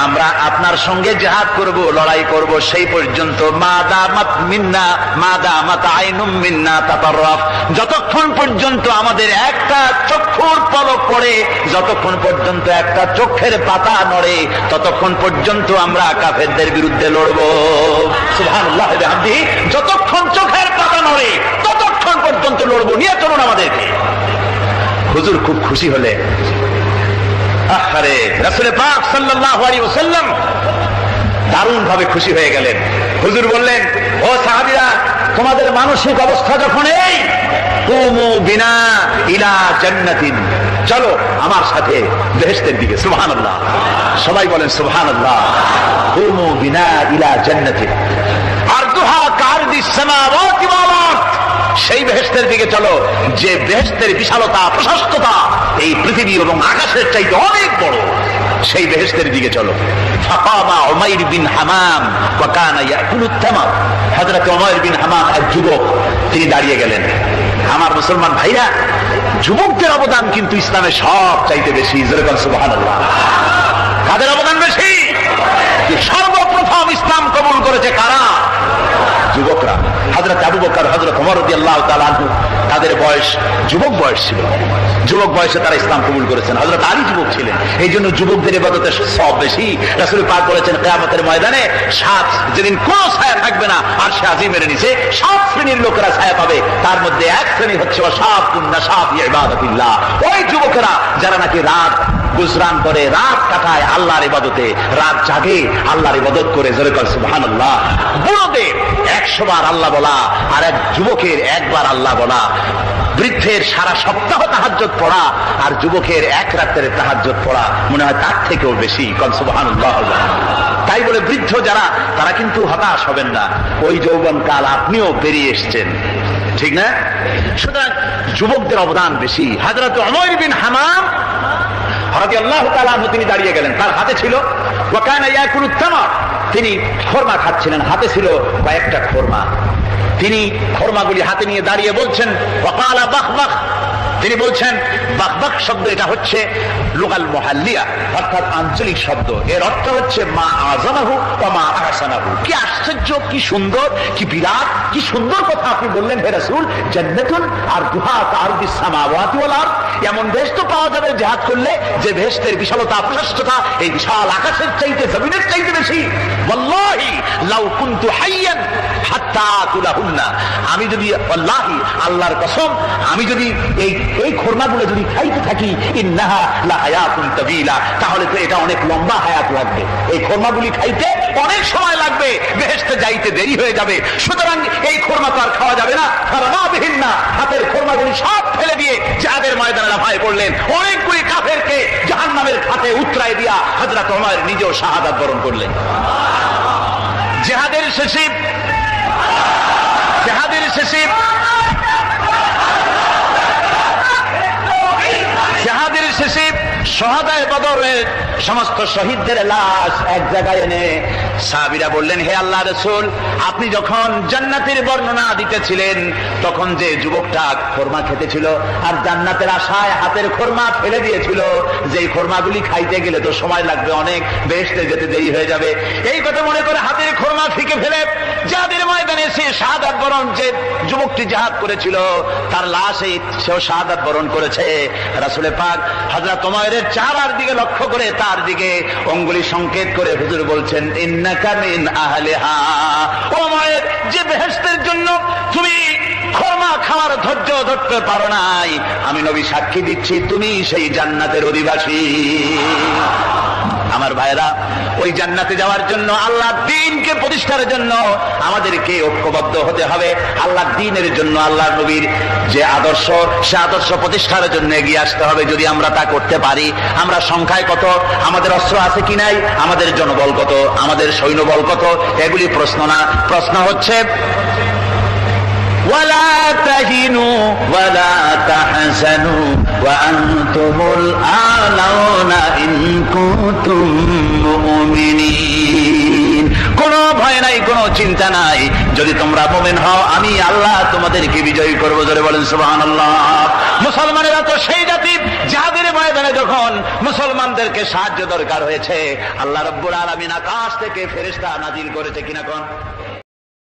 আমরা আপনার সঙ্গে জিহাদ করব, লড়াই করব সেই পর্যন্ত। মাদামাত মিন্না মাদামাত আইনুম মিন্না তাতাররাফ, যতক্ষণ পর্যন্ত আমাদের একটা চক্ষুর পলক পড়ে, যতক্ষণ পর্যন্ত একটা চোখের পাতা নড়ে, ততক্ষণ পর্যন্ত আমরা কাফেরদের বিরুদ্ধে লড়ব। সুবহানাল্লাহ ওয়া বিহামদিহি, যতক্ষণ চোখের পাতা নড়ে ততক্ষণ পর্যন্ত লড়ব, নিয়ে চলুন আমাদেরকে। হুজুর খুব খুশি হলে, আরে রাসূল পাক সাল্লাল্লাহু আলাইহি ওয়াসাল্লাম দারুণ ভাবে খুশি হয়ে গেলেন। হুজুর বললেন, ও সাহাবীরা, তোমাদের মানসিক অবস্থা যখন এই, কুমু বিনা ইলা জান্নাতিন, চলো আমার সাথে বেহেশতের দিকে। সুবহানাল্লাহ, সবাই বলেন সুবহানাল্লাহ। কুমু বিনা ইলা জান্নাতিন আরদুহা কারদিস সামাওয়াতি ওয়াল আরদ, সেই বেহেশতের দিকে চলো যে বেহেশতের বিশালতা প্রশস্ততা এই পৃথিবী এবং আকাশের চাইতে অনেক বড়, সেই বেহেশতের দিকে চলো। ফাকামা উমাইর বিন হামাম ওয়া কানা ইয়াকুলুত তামার, হযরত উমাইর বিন হামাম এক যুবক, তিনি দাঁড়িয়ে গেলেন। আমার মুসলমান ভাইরা, যুবকদের অবদান কিন্তু ইসলামে সব চাইতে বেশি। যেরকম সুবহানাল্লাহ, কাদের অবদান বেশি? সর্বপ্রথম ইসলাম কবুল করেছে কারা? যুবকরা। হযরত আবু বকর, হযরত ওমর রাদিয়াল্লাহু তাআলা আনহু, তাদের বয়স যুবক বয়স ছিল, যুবক বয়সে তারা ইসলাম কবুল করেছেন। হযরত আলী যুবক ছিলেন, এই জন্য যুবকদের ইবাদতে সব বেশি। রাসূল পাক বলেছেন, কিয়ামতের ময়দানে যেদিন কোন ছায়া থাকবে না, আরশে আজিমের নিচে 7 শ্রেণীর লোকেরা ছায়া পাবে, তার মধ্যে এক শ্রেণী হচ্ছে ওয়াশাবুন নাশা ফি ইবাদাতিল্লাহ, ওই যুবকেরা যারা নাকি রাত গুজরান করে, রাত কাটায় আল্লাহর ইবাদতে, রাত জাগে আল্লাহর ইবাদত করে। যেরকম সুবহানাল্লাহ। বুড়োদের 100 বার আল্লাহ বলা আর এক যুবকের একবার আল্লাহ বলা, বৃদ্ধের সারা সপ্তাহ তাহাজ্জুদ পড়া আর যুবকের এক রাতের তাহাজ্জুদ পড়া মনে হয় তার থেকেও বেশি। সুবহানাল্লাহ। তাই বলে বৃদ্ধ যারা, তারা কিন্তু হতাশ হবেন না, ওই যৌবন কাল আপনিও পেরিয়ে এসছেন, ঠিক না? সুতরাং যুবকদের অবদান বেশি। হযরত উমাইর বিন হামাম রাদিয়াল্লাহু তাআলা আনহু, তিনি দাঁড়িয়ে গেলেন, তার হাতে ছিল ওয়া কানা ইয়াকুলুত তামার, তিনি খরমা খাচ্ছিলেন, হাতে ছিল কয়েকটা খরমা। তিনি খরমাগুলি হাতে নিয়ে দাঁড়িয়ে বলছেন ওয়াকালা বাখবাখ, তিনি বলছেন বাখবাখ শব্দ এটা হচ্ছে লুগাল মুহাল্লিয়া, অর্থাৎ আঞ্চলিক শব্দ। এর অর্থ হচ্ছে মা আযামাহু ওয়া মা আহসানাহু। কি আশ্চর্য, কি সুন্দর, কি বিরাট, কি সুন্দর কথা আপনি বললেন হে রাসূল। জান্নাতুন আরদুহা কারদিস সামাওয়াতি ওয়াল আরদ, এমন বেশ তো পাওয়া যাবে জিহাদ করলে যে বেহেশতের বিশালতা প্রশস্ততা এই বিশাল আকাশের চাইতে জমিনের চাইতে বেশি। ওয়াল্লাহি লাউ কুনতু হাইয়ান হাত্তা আকুলাহুন্না, আমি যদি, ওয়াল্লাহি আল্লাহর কসম, আমি যদি এই খরমাগুলো যদি খাইতে থাকি, ইন্নাহা লা হায়াতুন তাবিলা, তাহলে তো এটা অনেক লম্বা হায়াত লাগবে। এই খরমাগুলি খাইতে অনেক সময় লাগবে, বেহেশতে যাইতে দেরি হয়ে যাবে। সুতরাং এই খরমা তো আর খাওয়া যাবে না। ফারাবিহিন না, হাতের খরমাগুলি সব ফেলে দিয়ে জিহাদের ময়দানে লাফায় পড়লেন। অনেকগুলি কাফেরকে জাহান্নামের খাতে উতরায় দিয়া হযরত ওমর নিজেও শাহাদাত বরণ করলেন। জিহাদের শেষে শহাদায়ে বদরের সমস্ত শহীদদের লাশ এক জায়গায় এনে সাহাবীরা বললেন, হে আল্লাহর রাসূল, আপনি যখন জান্নাতের বর্ণনা দিতেছিলেন তখন যে যুবকটা খরমা খেতেছিল আর জান্নাতের আশায় হাতের খরমা ফেলে দিয়েছিল, যেই খরমাগুলি খাইতে গেলে তো সময় লাগবে অনেক, বেহেশতে যেতে দেরি হয়ে যাবে, এই কথা মনে করে হাতের খরমা ফিকে ফেলে জিহাদের ময়দানে এসে শাহাদাত বরণ, যে যুবকটি জিহাদ করেছিল তার লাশে সেও শাহাদাত বরণ করেছে। রাসূল পাক হযরত ওমরের চেহারার দিকে লক্ষ্য করে তার দিকে অঙ্গুলি সংকেত করে হুজুর বলছেন, ইন্নাকা মিন আহলিহা, ওমর, যে বেহেশতের জন্য তুমি খরমা খাওয়ার ধৈর্য ধরতে পারো নাই, আমি নবী সাক্ষী দিচ্ছি তুমি সেই জান্নাতের অধিবাসী। আমার ভাইরা, ওই জান্নাতে যাওয়ার জন্য, আল্লাহ দ্বীনকে প্রতিষ্ঠার জন্য আমাদেরকে ঐক্যবদ্ধ হতে হবে। আল্লাহ দ্বীনের জন্য আল্লাহ নবীর যে আদর্শ, সে আদর্শ প্রতিষ্ঠার জন্য এগিয়ে আসতে হবে। যদি আমরা তা করতে পারি, আমরা সংখ্যায় কত, আমাদের অস্ত্র আছে কি নাই, আমাদের জনবল কত, আমাদের সৈন্যবল কত, এগুলি প্রশ্ন না। প্রশ্ন হচ্ছে ولا تهنوا ولا تحزنوا وأنتم الأعلون إن كنتم مؤمنين। কোনো ভয় নাই, কোনো চিন্তা নাই, যদি তোমরা মুমিন হও আমি আল্লাহ তোমাদেরকে বিজয়ী করব। জোরে বলেন সুবহানাল্লাহ। মুসলমানেরা তো সেই জাতি যাদের ময়দানে যখন মুসলমানদেরকে সাহায্য দরকার হয়েছে, আল্লাহ রাব্বুল আলামিন আকাশ থেকে ফেরেশতা নাজিল করেছে কিনা কোন?